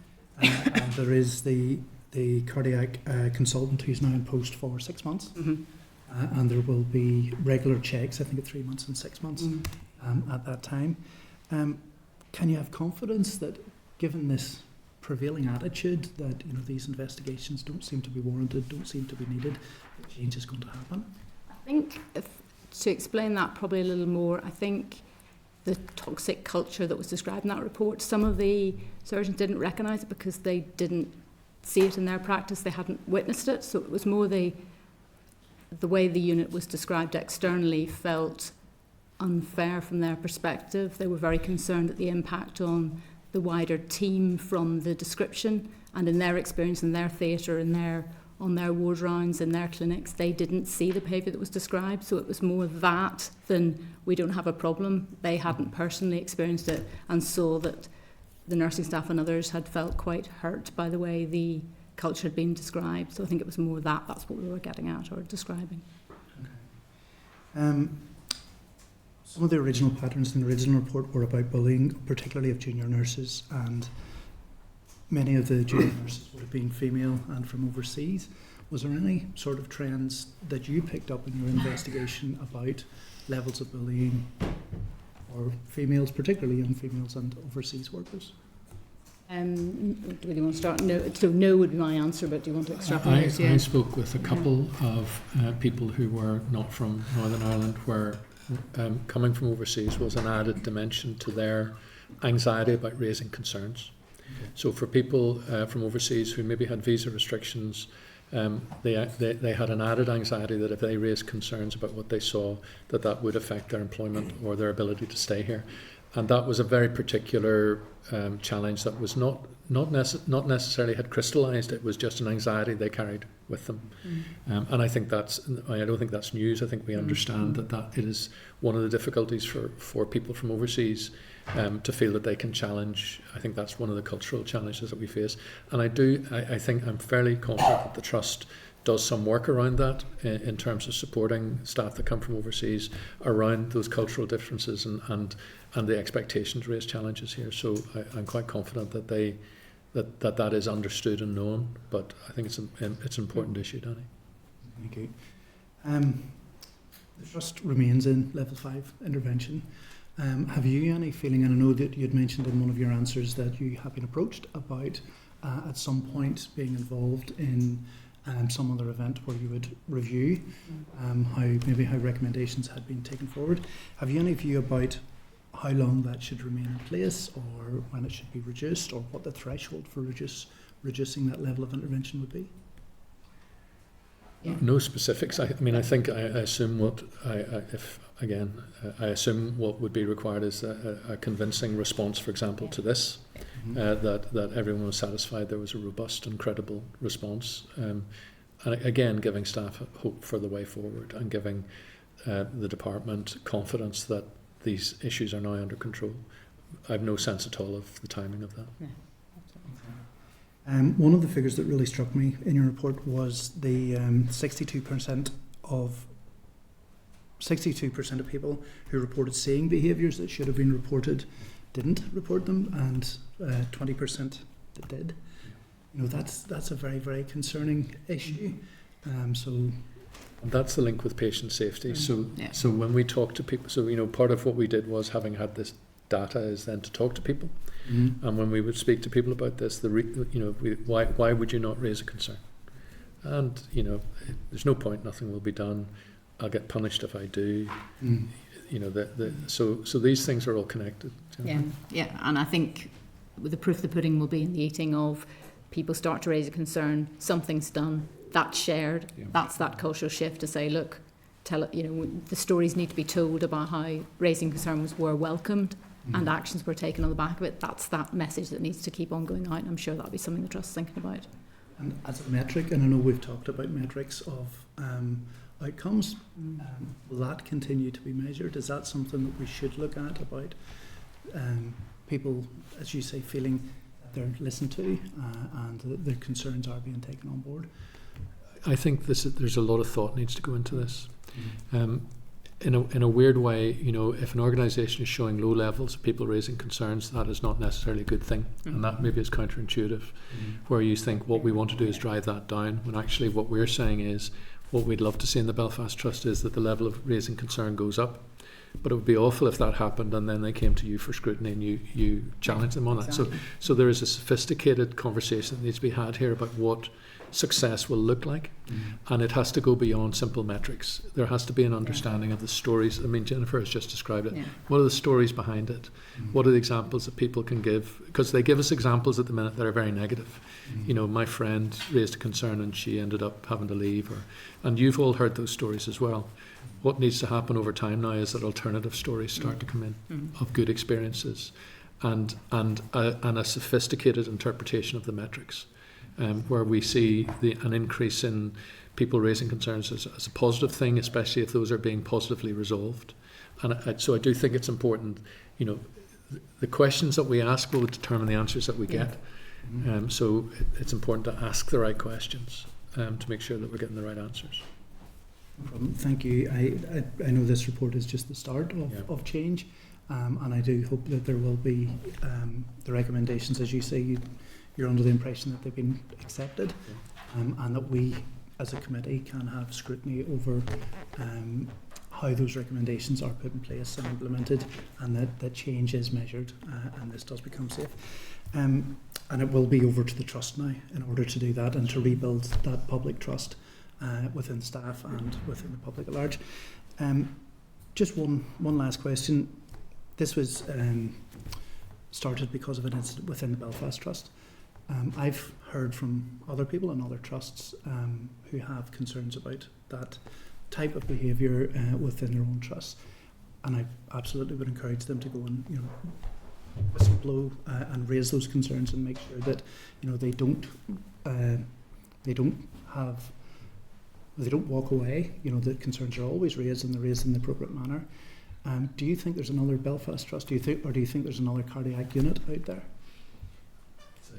And there is the cardiac consultant who's now in post for 6 months. And there will be regular checks, I think at 3 months and 6 months at that time. Can you have confidence that given this prevailing attitude that these investigations don't seem to be warranted, don't seem to be needed, that change is going to happen? I think to explain that probably a little more, I think the toxic culture that was described in that report, some of the surgeons didn't recognise it because they didn't see it in their practice, they hadn't witnessed it, so it was more the way the unit was described externally felt unfair from their perspective. They were very concerned at the impact on the wider team from the description, and in their experience in their theatre, on their ward rounds, in their clinics, they didn't see the behaviour that was described. So it was more that than we don't have a problem. They hadn't personally experienced it and saw that the nursing staff and others had felt quite hurt by the way the culture had been described. So I think it was more that's what we were getting at or describing. Okay. Some of the original patterns in the original report were about bullying, particularly of junior nurses, and many of the junior nurses would have been female and from overseas. Was there any sort of trends that you picked up in your investigation about levels of bullying or females, particularly young females and overseas workers? Do you want to start? No, so no would be my answer, but do you want to extrapolate? I spoke with a couple of people who were not from Northern Ireland, where coming from overseas was an added dimension to their anxiety about raising concerns. So for people from overseas who maybe had visa restrictions, they had an added anxiety that if they raised concerns about what they saw, that would affect their employment or their ability to stay here. And that was a very particular challenge that was not necessarily had crystallised. It was just an anxiety they carried with them. And I think I don't think that's news. I think we understand that it is one of the difficulties for people from overseas to feel that they can challenge. I think that's one of the cultural challenges that we face. And I think I'm fairly confident that the Trust does some work around that in terms of supporting staff that come from overseas around those cultural differences and the expectations raised challenges here. So I'm quite confident that that is understood and known. But I think it's an important issue, Danny. Thank you. The Trust remains in level 5 intervention. Have you any feeling, and I know that you had mentioned in one of your answers that you have been approached about at some point being involved in some other event where you would review how recommendations had been taken forward. Have you any view about how long that should remain in place, or when it should be reduced, or what the threshold for reducing that level of intervention would be? Yeah. No specifics. I think I assume I assume what would be required is a convincing response, for example, to this. That everyone was satisfied there was a robust and credible response, and again giving staff hope for the way forward and giving the department confidence that these issues are now under control. I have no sense at all of the timing of that. Yeah. One of the figures that really struck me in your report was the 62% of people who reported seeing behaviours that should have been reported didn't report them, and 20% that did. That's a very, very concerning issue. And that's the link with patient safety. So when we talk to people, part of what we did was, having had this data, is then to talk to people. And when we would speak to people about this, why would you not raise a concern? And there's no point. Nothing will be done. I'll get punished if I do. So these things are all connected. Yeah, and I think the proof of the pudding will be in the eating of people start to raise a concern, something's done, that's shared, that's that cultural shift to say, look, the stories need to be told about how raising concerns were welcomed and actions were taken on the back of it. That's that message that needs to keep on going out, and I'm sure that'll be something the Trust's thinking about. And as a metric, and I know we've talked about metrics of outcomes, will that continue to be measured? Is that something that we should look at, about people, as you say, feeling they're listened to and that their concerns are being taken on board? I think there's a lot of thought needs to go into this. In a weird way, if an organisation is showing low levels of people raising concerns, that is not necessarily a good thing, and that maybe is counterintuitive, where you think what we want to do is drive that down, when actually what we're saying is, what we'd love to see in the Belfast Trust is that the level of raising concern goes up. But it would be awful if that happened and then they came to you for scrutiny and you challenged them on that. So there is a sophisticated conversation that needs to be had here about what success will look like, and it has to go beyond simple metrics. There has to be an understanding of the stories. I mean, Jennifer has just described it. What are the stories behind it? What are the examples that people can give? Because they give us examples at the minute that are very negative. My friend raised a concern and she ended up having to leave, and you've all heard those stories as well. What needs to happen over time now is that alternative stories start to come in of good experiences, and a sophisticated interpretation of the metrics, where we see an increase in people raising concerns as a positive thing, especially if those are being positively resolved. And so I do think it's important. The questions that we ask will determine the answers that we get. So it's important to ask the right questions to make sure that we're getting the right answers. No problem. Thank you. I know this report is just the start of change, and I do hope that there will be the recommendations, as you say, you're under the impression that they've been accepted, and that we as a committee can have scrutiny over how those recommendations are put in place and implemented, and that change is measured and this does become safe. And it will be over to the Trust now in order to do that and to rebuild that public trust within staff and within the public at large. Just one last question. This was started because of an incident within the Belfast Trust. I've heard from other people and other trusts who have concerns about that type of behaviour within their own trusts, and I absolutely would encourage them to go and whistleblow and raise those concerns and make sure that they don't walk away. The concerns are always raised and they're raised in the appropriate manner. Do you think there's another Belfast Trust? Do you think there's another cardiac unit out there?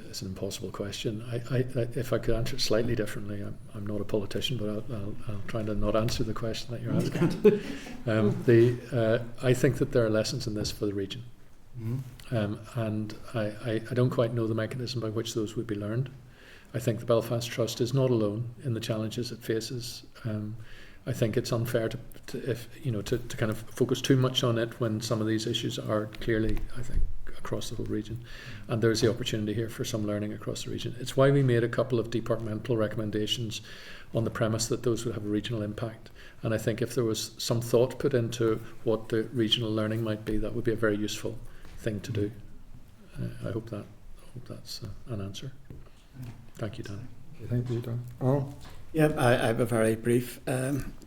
It's an impossible question. I if I could answer it slightly differently, I'm not a politician, but I'll try to not answer the question that you're asking. I think that there are lessons in this for the region. Mm-hmm. And I don't quite know the mechanism by which those would be learned. I think the Belfast Trust is not alone in the challenges it faces. I think it's unfair to kind of focus too much on it when some of these issues are clearly, I think, across the whole region, and there's the opportunity here for some learning across the region. It's why we made a couple of departmental recommendations on the premise that those would have a regional impact, and I think if there was some thought put into what the regional learning might be, that would be a very useful thing to do. I hope that's an answer. Thank you, Dan. Thank you, Dan. Oh. Yeah, I have a very brief,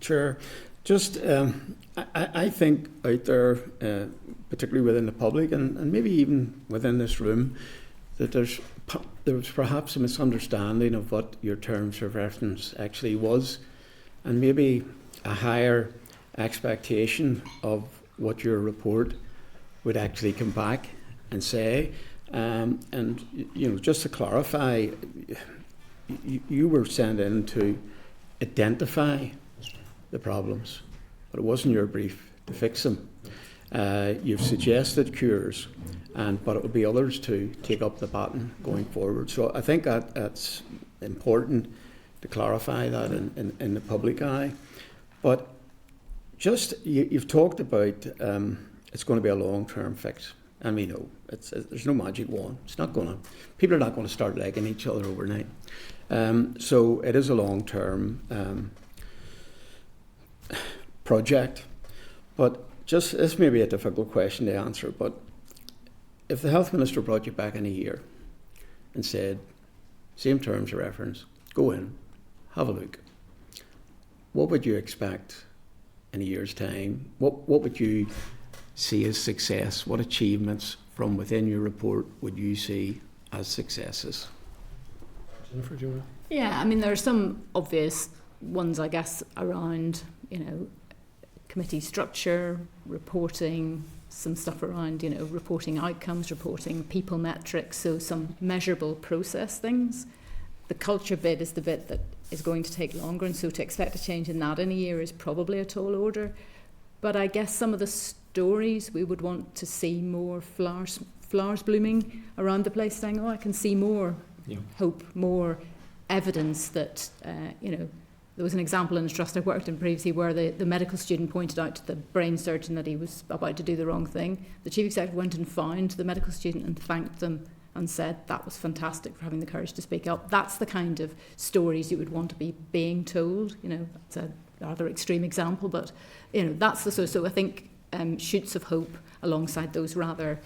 Chair. Just, I think out there, particularly within the public and maybe even within this room, that there's perhaps a misunderstanding of what your terms of reference actually was, and maybe a higher expectation of what your report would actually come back and say. And just to clarify, you were sent in to identify the problems, but it wasn't your brief to fix them. You've suggested cures, but it will be others to take up the baton going forward. So I think that's important to clarify that in the public eye. But just you've talked about it's going to be a long-term fix, and we know there's no magic wand. It's not going to. People are not going to start liking each other overnight. So it is a long-term project. But just this may be a difficult question to answer. But if the Health Minister brought you back in a year and said, same terms of reference, go in, have a look, what would you expect in a year's time? What would you see as success? What achievements from within your report would you see as successes? Jennifer, do you want to? Yeah, I mean, there are some obvious ones, I guess, around, committee structure, reporting, some stuff around, reporting outcomes, reporting people metrics, so some measurable process things. The culture bit is the bit that is going to take longer, and so to expect a change in that in a year is probably a tall order. But I guess some of the stories we would want to see more flowers blooming around the place, saying, I can see more hope, more evidence that, there was an example in a trust I worked in previously where the medical student pointed out to the brain surgeon that he was about to do the wrong thing. The chief executive went and found the medical student and thanked them and said that was fantastic for having the courage to speak up. That's the kind of stories you would want to be being told. It's a rather extreme example, but that's the so I think shoots of hope alongside those rather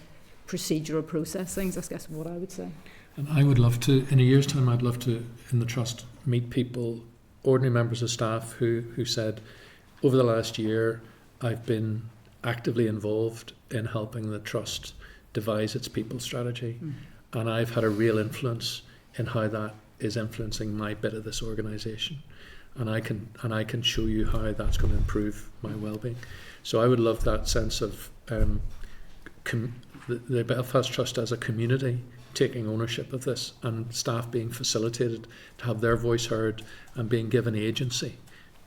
procedural process things, I guess, what I would say. And I would love to, in a year's time, I'd love to, in the Trust, meet people, ordinary members of staff who said, over the last year, I've been actively involved in helping the Trust devise its people strategy, and I've had a real influence in how that is influencing my bit of this organisation, and I can show you how that's going to improve my well-being. So I would love that sense of the Belfast Trust as a community taking ownership of this, and staff being facilitated to have their voice heard and being given agency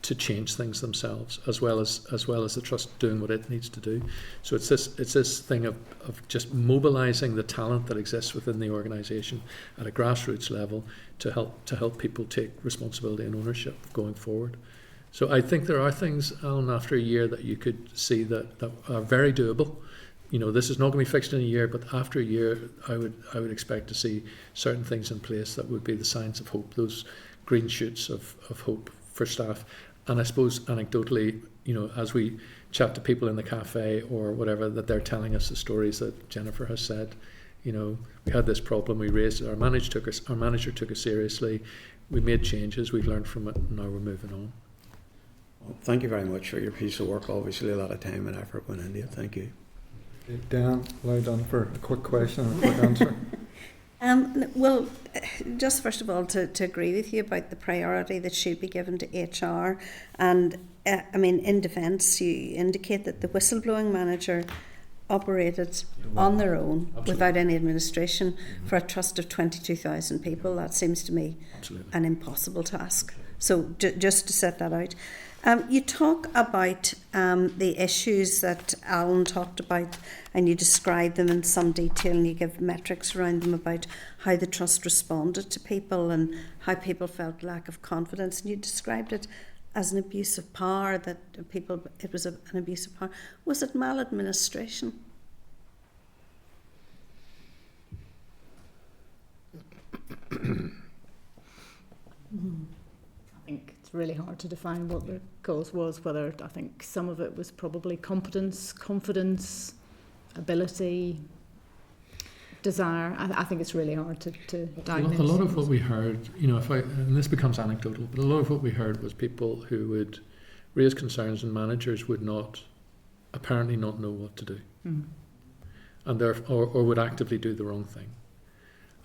to change things themselves, as well as the Trust doing what it needs to do. So it's this thing of just mobilising the talent that exists within the organisation at a grassroots level to help people take responsibility and ownership going forward. So I think there are things, Alan, after a year that you could see that are very doable. This is not going to be fixed in a year, but after a year, I would expect to see certain things in place that would be the signs of hope, those green shoots of hope for staff. And I suppose anecdotally, as we chat to people in the cafe or whatever, that they're telling us the stories that Jennifer has said, You know, we had this problem, we raised it, our manager took it seriously, we made changes, we've learned from it, and now we're moving on. Well, thank you very much for your piece of work. Obviously a lot of time and effort went into it. Thank you. Dan, allow Dan for a quick question and a quick answer. Well, just first of all, to agree with you about the priority that should be given to HR. And I mean, in defence, you indicate that the whistleblowing manager operated on their own without any administration for a trust of 22,000 people. That seems to me an impossible task. So just to set that out. You talk about the issues that Alan talked about, and you describe them in some detail, and you give metrics around them about how the trust responded to people and how people felt lack of confidence, and you described it as an abuse of power, that it was an abuse of power. Was it maladministration? I think it's really hard to define what the cause was, whether I think some of it was probably competence, confidence, ability, desire. I think it's really hard to diagnose. A lot of what we heard, you know, and this becomes anecdotal, but a lot of what we heard was people who would raise concerns and managers would apparently not know what to do. And or would actively do the wrong thing.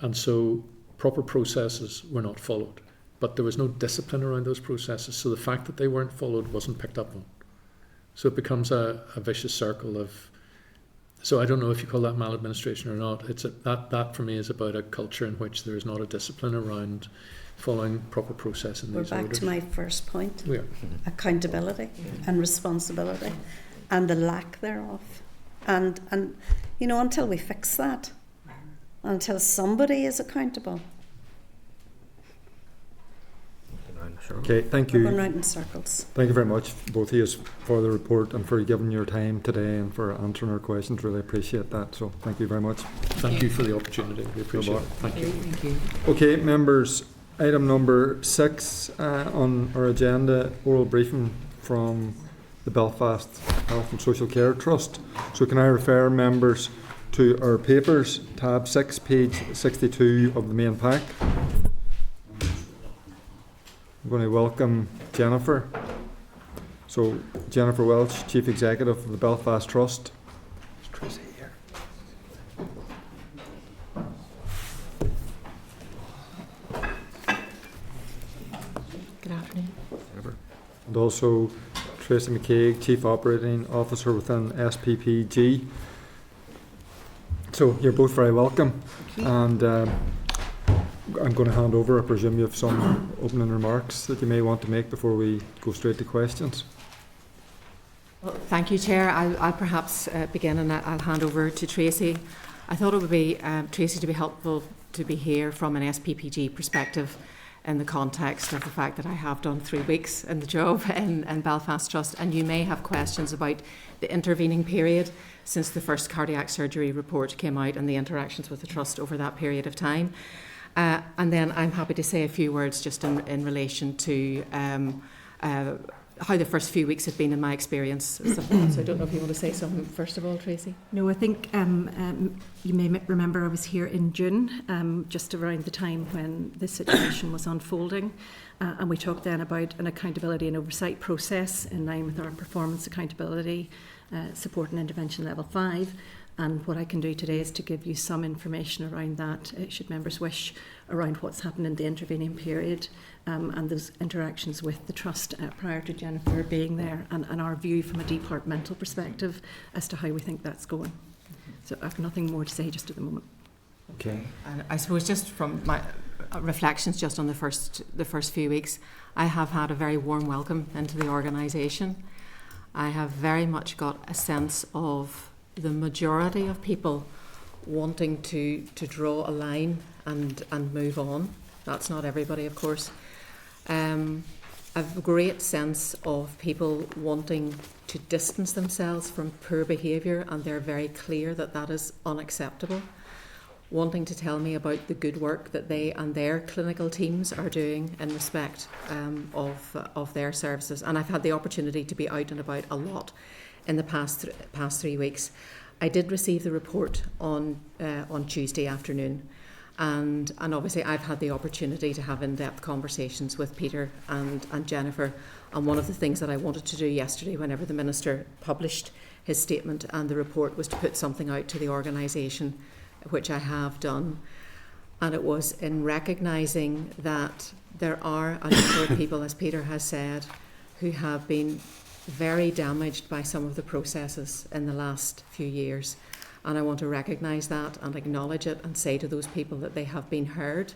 And so proper processes were not followed. But there was no discipline around those processes, so the fact that they weren't followed wasn't picked up on. So it becomes a vicious circle of. So I don't know if you call that maladministration or not. That for me is about a culture in which there is not a discipline around following proper process in these orders. We're back to my first point. We are. Accountability and responsibility and the lack thereof. And you know, until we fix that, until somebody is accountable. Okay, thank you. We're going round in circles. Thank you very much, both of you, for the report and for giving your time today and for answering our questions. Really appreciate that. So thank you very much. Thank you for the opportunity. We appreciate it. Thank you. Thank you. Okay, members, item number 6 on our agenda, oral briefing from the Belfast Health and Social Care Trust. So can I refer members to our papers, tab 6, page 62 of the main pack. I'm going to welcome Jennifer. So, Jennifer Welsh, Chief Executive of the Belfast Trust. Is Tracey here? Good afternoon. And also Tracey McCaig, Chief Operating Officer within SPPG. So, you're both very welcome. And I'm going to hand over. I presume you have some opening remarks that you may want to make before we go straight to questions. Well, thank you, Chair. I'll perhaps begin, and I'll hand over to Tracey. I thought it would be, Tracey, to be helpful to be here from an SPPG perspective in the context of the fact that I have done 3 weeks in the job in Belfast Trust, and you may have questions about the intervening period since the first cardiac surgery report came out and the interactions with the Trust over that period of time. And then I'm happy to say a few words just in relation to how the first few weeks have been in my experience. So I don't know if you want to say something first of all, Tracey. No, I think you may remember I was here in June, just around the time when this situation was unfolding, and we talked then about an accountability and oversight process in line with our performance accountability support and intervention level 5. And what I can do today is to give you some information around that, should members wish, around what's happened in the intervening period and those interactions with the Trust prior to Jennifer being there, and our view from a departmental perspective as to how we think that's going. So I have nothing more to say just at the moment. Okay. And I suppose just from my reflections just on the first few weeks, I have had a very warm welcome into the organisation. I have very much got a sense of the majority of people wanting to draw a line and move on. That's not everybody, of course. I have a great sense of people wanting to distance themselves from poor behaviour, and they're very clear that that is unacceptable. Wanting to tell me about the good work that they and their clinical teams are doing in respect of their services. And I've had the opportunity to be out and about a lot in the past 3 weeks. I did receive the report on Tuesday afternoon, and obviously I've had the opportunity to have in-depth conversations with Peter and Jennifer, and one of the things that I wanted to do yesterday whenever the Minister published his statement and the report was to put something out to the organisation, which I have done, and it was in recognising that there are a number of people, as Peter has said, who have been very damaged by some of the processes in the last few years. And I want to recognise that and acknowledge it and say to those people that they have been heard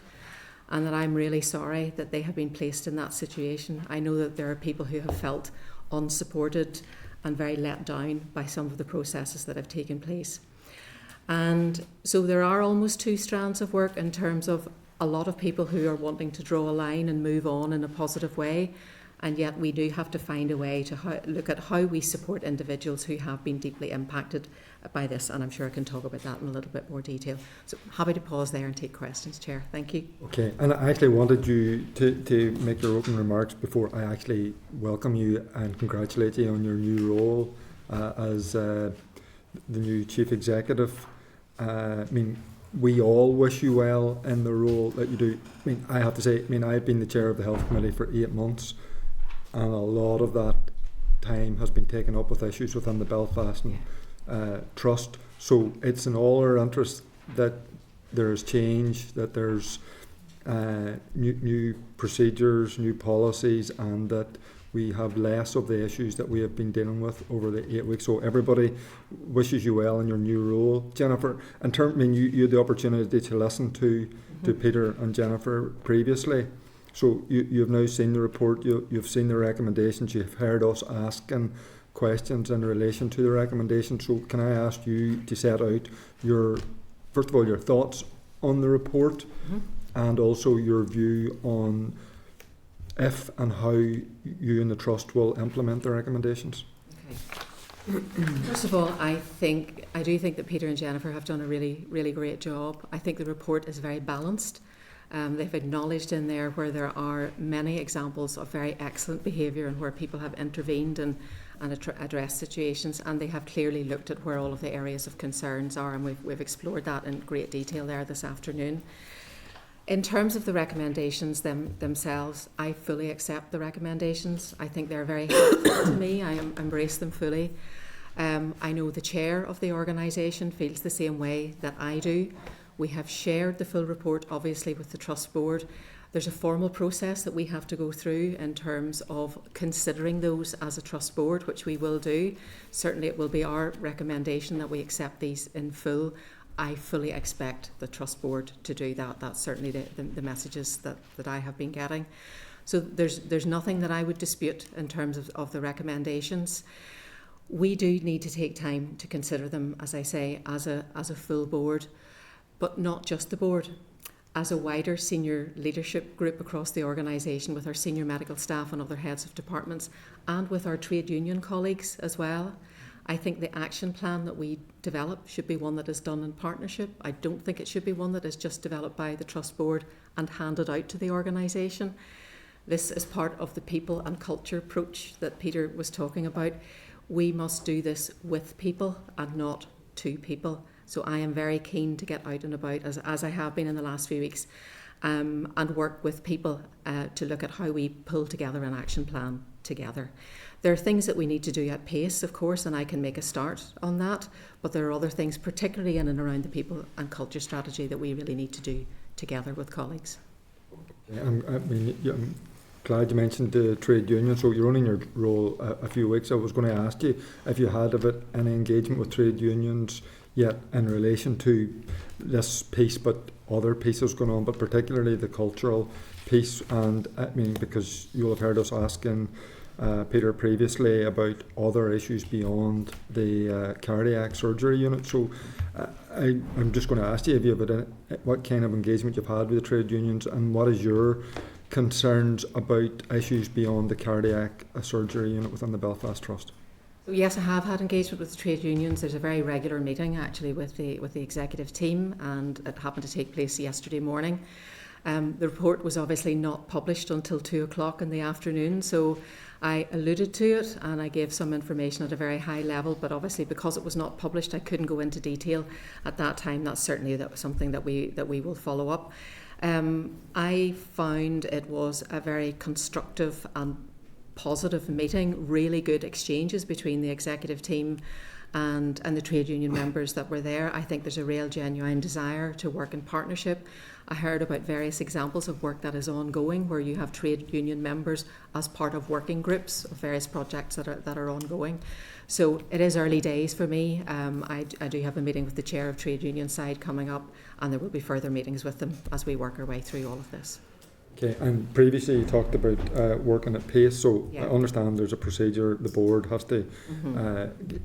and that I'm really sorry that they have been placed in that situation. I know that there are people who have felt unsupported and very let down by some of the processes that have taken place. And so there are almost two strands of work in terms of a lot of people who are wanting to draw a line and move on in a positive way. And yet we do have to find a way to look at how we support individuals who have been deeply impacted by this. And I'm sure I can talk about that in a little bit more detail. So happy to pause there and take questions, Chair. Thank you. Okay, and I actually wanted you to make your opening remarks before I actually welcome you and congratulate you on your new role as the new Chief Executive. I mean, we all wish you well in the role that you do. I mean, I have to say, I've been the Chair of the Health Committee for 8 months. And a lot of that time has been taken up with issues within the Belfast Trust. So it's in all our interest that there's change, that there's new procedures, new policies, and that we have less of the issues that we have been dealing with over the 8 weeks. So everybody wishes you well in your new role. Jennifer, you had the opportunity to listen to Peter and Jennifer previously. So you've now seen the report, you've seen the recommendations, you've heard us asking questions in relation to the recommendations. So can I ask you to set out first of all, your thoughts on the report and also your view on if and how you and the Trust will implement the recommendations? Okay. First of all, I do think that Peter and Jennifer have done a really, really great job. I think the report is very balanced. They've acknowledged in there where there are many examples of very excellent behaviour and where people have intervened and addressed situations, and they have clearly looked at where all of the areas of concerns are, and we've explored that in great detail there this afternoon. In terms of the recommendations themselves, I fully accept the recommendations. I think they're very helpful to me. I embrace them fully. I know the chair of the organisation feels the same way that I do. We have shared the full report, obviously, with the Trust Board. There's a formal process that we have to go through in terms of considering those as a Trust Board, which we will do. Certainly it will be our recommendation that we accept these in full. I fully expect the Trust Board to do that. That's certainly the messages that I have been getting. So there's nothing that I would dispute in terms of the recommendations. We do need to take time to consider them, as I say, as a full board. But not just the board, as a wider senior leadership group across the organisation with our senior medical staff and other heads of departments and with our trade union colleagues as well. I think the action plan that we develop should be one that is done in partnership. I don't think it should be one that is just developed by the Trust Board and handed out to the organisation. This is part of the people and culture approach that Peter was talking about. We must do this with people and not to people. So I am very keen to get out and about, as I have been in the last few weeks, and work with people to look at how we pull together an action plan together. There are things that we need to do at pace, of course, and I can make a start on that, but there are other things, particularly in and around the people and culture strategy, that we really need to do together with colleagues. I'm glad you mentioned the trade union. So you're only in your role a few weeks. I was going to ask you if you had any engagement with trade unions yet in relation to this piece, but other pieces going on, but particularly the cultural piece. And because you'll have heard us asking Peter previously about other issues beyond the cardiac surgery unit. So I'm just going to ask you if you have what kind of engagement you've had with the trade unions, and what is your concerns about issues beyond the cardiac surgery unit within the Belfast Trust? Yes, I have had engagement with the trade unions. There's a very regular meeting actually with the executive team, and it happened to take place yesterday morning. The report was obviously not published until 2 o'clock in the afternoon, so I alluded to it and I gave some information at a very high level, but obviously because it was not published I couldn't go into detail at that time. That's certainly something that we will follow up. I found it was a very constructive and positive meeting, really good exchanges between the executive team and the trade union members that were there. I think there's a real genuine desire to work in partnership. I heard about various examples of work that is ongoing where you have trade union members as part of working groups of various projects that are ongoing. So it is early days for me. I do have a meeting with the chair of trade union side coming up, and there will be further meetings with them as we work our way through all of this. Okay, and previously you talked about working at pace, so Yeah. I understand there's a procedure the board has to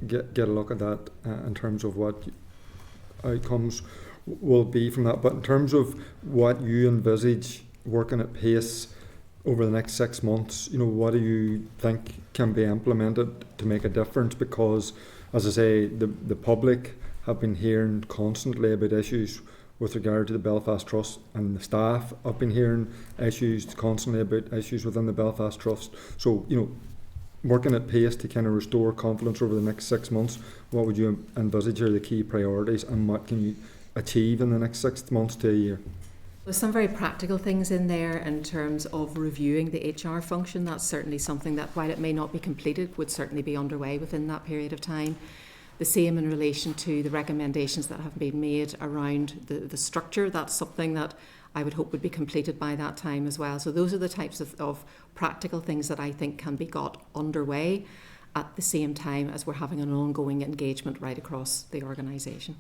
get a look at that in terms of what outcomes will be from that. But in terms of what you envisage working at pace over the next 6 months, what do you think can be implemented to make a difference? Because, as I say, the public have been hearing constantly about issues with regard to the Belfast Trust, and the staff have been hearing issues constantly about issues within the Belfast Trust. So, working at pace to kind of restore confidence over the next 6 months, what would you envisage are the key priorities, and what can you achieve in the next 6 months to a year? There's some very practical things in there in terms of reviewing the HR function. That's certainly something that, while it may not be completed, would certainly be underway within that period of time. The same in relation to the recommendations that have been made around the structure. That's something that I would hope would be completed by that time as well. So those are the types of practical things that I think can be got underway at the same time as we're having an ongoing engagement right across the organisation.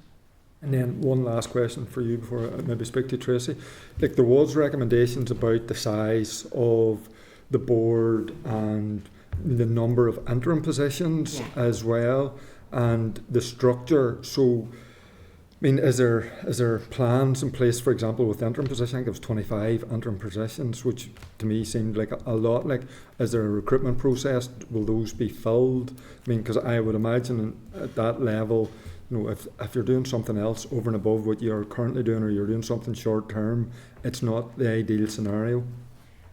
And then one last question for you before I maybe speak to Tracey. Like, there was recommendations about the size of the board and the number of interim positions as well, and the structure. So, I mean, is there plans in place, for example, with the interim position? I think it was 25 interim positions, which to me seemed like a lot. Like, is there a recruitment process? Will those be filled? I mean, because I would imagine at that level, if you're doing something else over and above what you're currently doing, or you're doing something short term, it's not the ideal scenario.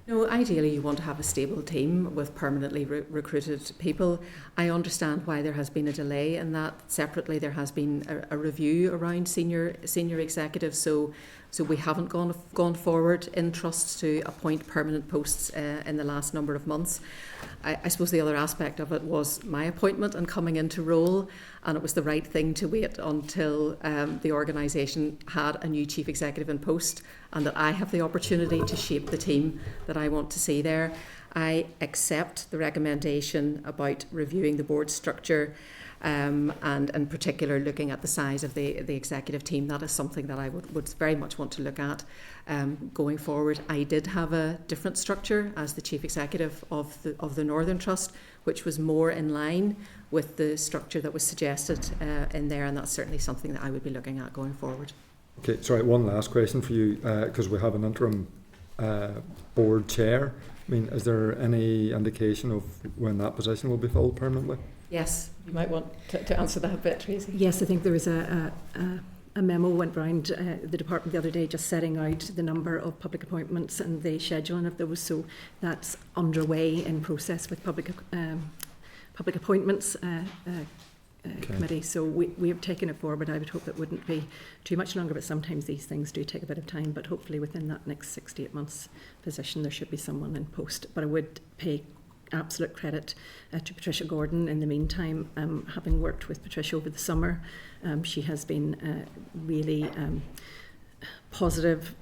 No, ideally you want to have a stable team with permanently recruited people. I understand why there has been a delay in that. Separately, there has been a review around senior executives, so we haven't gone forward in trusts to appoint permanent posts in the last number of months. I suppose the other aspect of it was my appointment and coming into role, and it was the right thing to wait until the organisation had a new chief executive in post, and that I have the opportunity to shape the team that I want to see there. I accept the recommendation about reviewing the board structure, and in particular looking at the size of the executive team. That is something that I would very much want to look at going forward. I did have a different structure as the chief executive of the Northern Trust, which was more in line with the structure that was suggested in there, and that's certainly something that I would be looking at going forward. Okay, sorry, one last question for you, because we have an interim board chair. I mean, is there any indication of when that position will be filled permanently? Yes, you might want to answer that a bit, Tracey. Yes, I think there was a memo went round the department the other day just setting out the number of public appointments and the scheduling of those, so that's underway in process with public appointments committee. So we have taken it forward. I would hope it wouldn't be too much longer, but sometimes these things do take a bit of time, but hopefully within that next 6 to 8 months position there should be someone in post. But I would pay absolute credit to Patricia Gordon in the meantime. Having worked with Patricia over the summer, she has been really positive,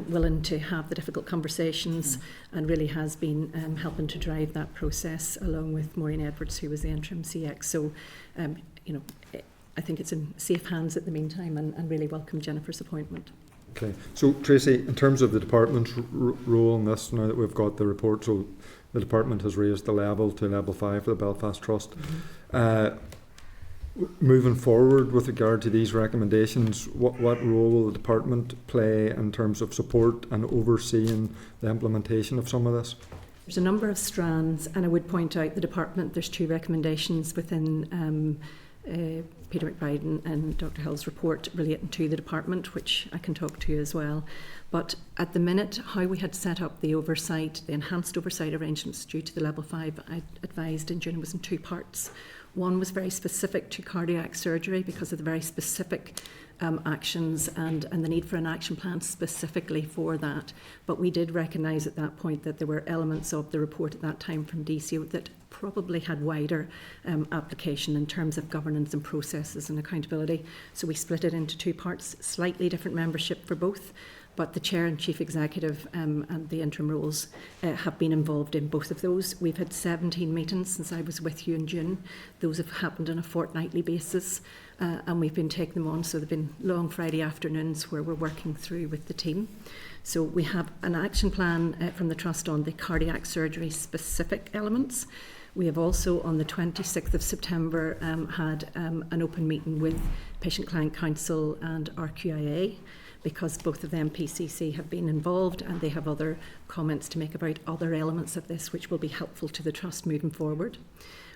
willing to have the difficult conversations, and really has been helping to drive that process along with Maureen Edwards, who was the interim CX. So I think it's in safe hands at the meantime, and really welcome Jennifer's appointment. Okay, so Tracey, in terms of the department's role in this, now that we've got the report, so the department has raised the level to level 5 for the Belfast Trust. Moving forward with regard to these recommendations, what role will the department play in terms of support and overseeing the implementation of some of this? There's a number of strands, and I would point out the department, there's 2 recommendations within Peter McBride and Dr. Hill's report relating to the department, which I can talk to as well. But at the minute, how we had set up the oversight, the enhanced oversight arrangements due to the level 5, I advised in June, was in 2 parts. One was very specific to cardiac surgery because of the very specific actions and the need for an action plan specifically for that. But we did recognise at that point that there were elements of the report at that time from DCO that probably had wider application in terms of governance and processes and accountability. So we split it into 2 parts, slightly different membership for both. But the Chair and Chief Executive and the interim roles have been involved in both of those. We've had 17 meetings since I was with you in June. Those have happened on a fortnightly basis, and we've been taking them on. So they've been long Friday afternoons where we're working through with the team. So we have an action plan from the Trust on the cardiac surgery specific elements. We have also on the 26th of September had an open meeting with Patient Client Council and RQIA, because both of them, PCC, have been involved and they have other comments to make about other elements of this which will be helpful to the Trust moving forward.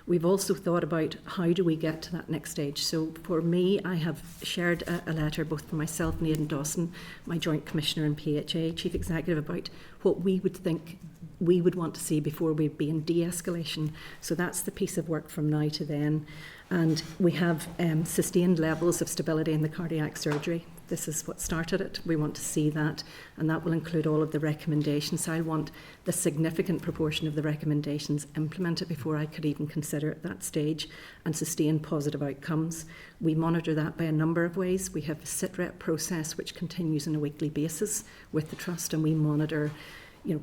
We've also thought about how do we get to that next stage. So for me, I have shared a letter both for myself and Aidan Dawson, my Joint Commissioner and PHA Chief Executive, about what we would think we would want to see before we'd be in de-escalation. So that's the piece of work from now to then. And we have sustained levels of stability in the cardiac surgery. This is what started it. We want to see that, and that will include all of the recommendations. So I want the significant proportion of the recommendations implemented before I could even consider at that stage, and sustain positive outcomes. We monitor that by a number of ways. We have a SITREP process which continues on a weekly basis with the Trust, and we monitor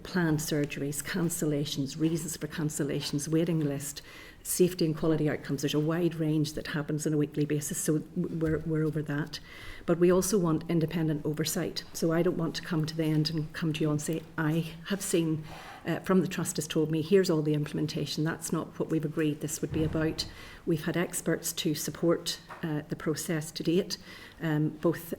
planned surgeries, cancellations, reasons for cancellations, waiting list, safety and quality outcomes. There's a wide range that happens on a weekly basis, so we're over that. But we also want independent oversight. So I don't want to come to the end and come to you and say, I have seen from the Trust has told me, here's all the implementation. That's not what we've agreed this would be about. We've had experts to support the process to date, both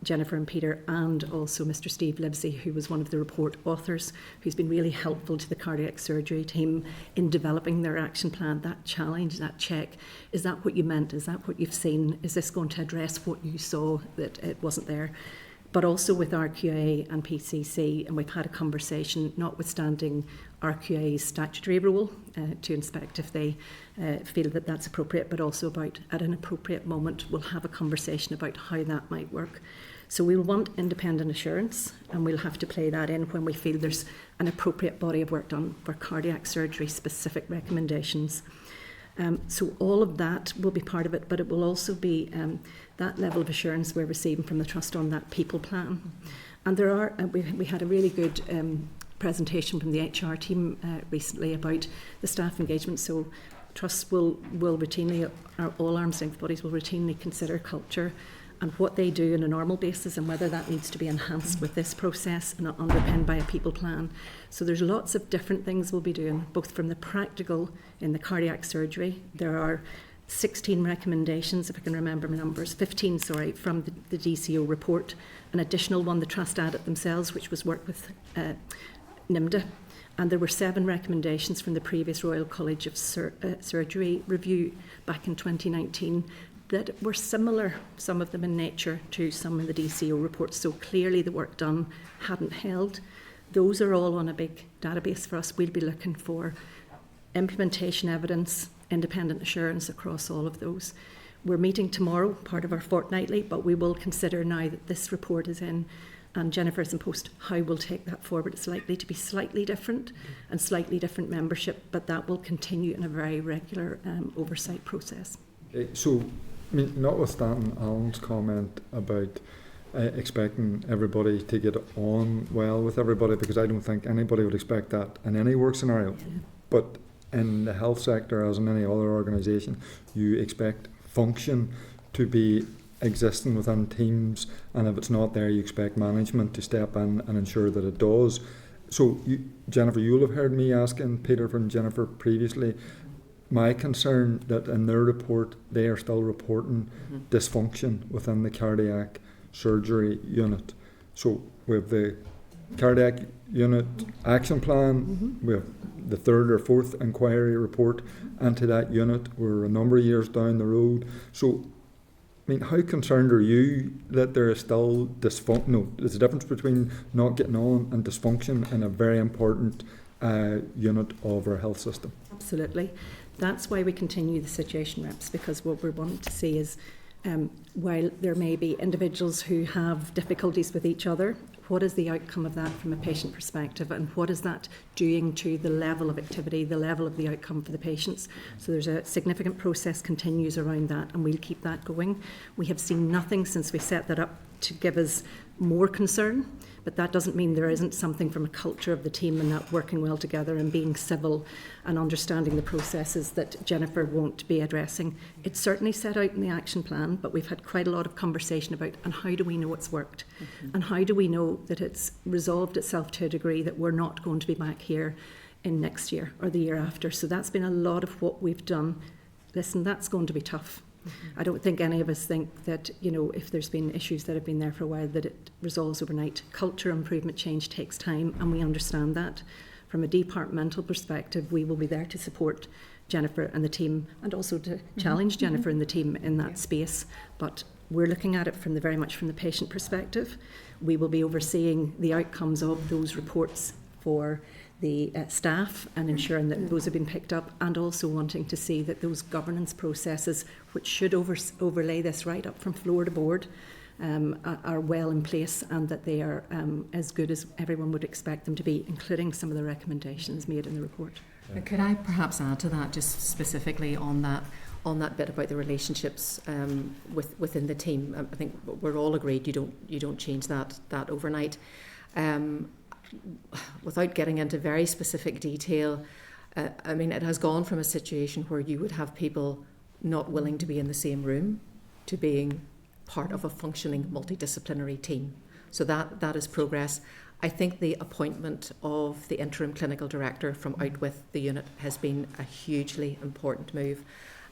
Jennifer and Peter, and also Mr. Steve Livesey, who was one of the report authors, who's been really helpful to the cardiac surgery team in developing their action plan, that challenge, that check. Is that what you meant? Is that what you've seen? Is this going to address what you saw that it wasn't there? But also with RQA and PCC, and we've had a conversation, notwithstanding RQA's statutory role to inspect if they feel that that's appropriate, but also about at an appropriate moment we'll have a conversation about how that might work. So we'll want independent assurance, and we'll have to play that in when we feel there's an appropriate body of work done for cardiac surgery specific recommendations. So all of that will be part of it, but it will also be that level of assurance we're receiving from the Trust on that people plan. And there are, we had a really good presentation from the HR team recently about the staff engagement. So Trusts will routinely, all arm's length bodies will routinely consider culture and what they do on a normal basis, and whether that needs to be enhanced with this process and underpinned by a people plan. So there's lots of different things we'll be doing, both from the practical in the cardiac surgery. There are 16 recommendations, if I can remember my numbers, 15, sorry, from the DCO report. An additional one the Trust added themselves, which was work with NIMDA. And there were 7 recommendations from the previous Royal College of Surgery review back in 2019 that were similar, some of them in nature, to some of the DCO reports. So clearly the work done hadn't held. Those are all on a big database for us. We'll be looking for implementation evidence, independent assurance across all of those. We're meeting tomorrow, part of our fortnightly, but we will consider now that this report is in and Jennifer is in post, how we'll take that forward. It's likely to be slightly different and slightly different membership, but that will continue in a very regular oversight process. So, I mean, notwithstanding Alan's comment about expecting everybody to get on well with everybody, because I don't think anybody would expect that in any work scenario, but in the health sector, as in any other organisation, you expect function to be existing within teams, and if it's not there, you expect management to step in and ensure that it does. So, Jennifer, you'll have heard me asking Peter and Jennifer previously, my concern that in their report they are still reporting dysfunction within the cardiac surgery unit. So we have the cardiac unit action plan, we have the 3rd or 4th inquiry report, and to that unit we're a number of years down the road. So I mean, how concerned are you that there is still dysfunction? No, there's a difference between not getting on and dysfunction in a very important unit of our health system. Absolutely. That's why we continue the situation reps, because what we're wanting to see is while there may be individuals who have difficulties with each other, what is the outcome of that from a patient perspective, and what is that doing to the level of activity, the level of the outcome for the patients? So there's a significant process continues around that, and we'll keep that going. We have seen nothing since we set that up to give us more concern, but that doesn't mean there isn't something from a culture of the team and that working well together and being civil and understanding the processes that Jennifer won't be addressing. It's certainly set out in the action plan, but we've had quite a lot of conversation about, and how do we know it's worked? And how do we know that it's resolved itself to a degree that we're not going to be back here in next year or the year after? So that's been a lot of what we've done. Listen, that's going to be tough. I don't think any of us think that, you know, if there's been issues that have been there for a while, that it resolves overnight. Culture improvement change takes time, and we understand that. From a departmental perspective, we will be there to support Jennifer and the team, and also to challenge Jennifer and the team in that space. But we're looking at it from very much from the patient perspective. We will be overseeing the outcomes of those reports for the staff and ensuring that those have been picked up, and also wanting to see that those governance processes, which should overlay this right up from floor to board, are well in place, and that they are as good as everyone would expect them to be, including some of the recommendations made in the report. Could I perhaps add to that, just specifically on that bit about the relationships within the team? I think we're all agreed you don't change that overnight. Without getting into very specific detail, I mean, it has gone from a situation where you would have people not willing to be in the same room to being part of a functioning multidisciplinary team. So that is progress. I think the appointment of the interim clinical director from out with the unit has been a hugely important move.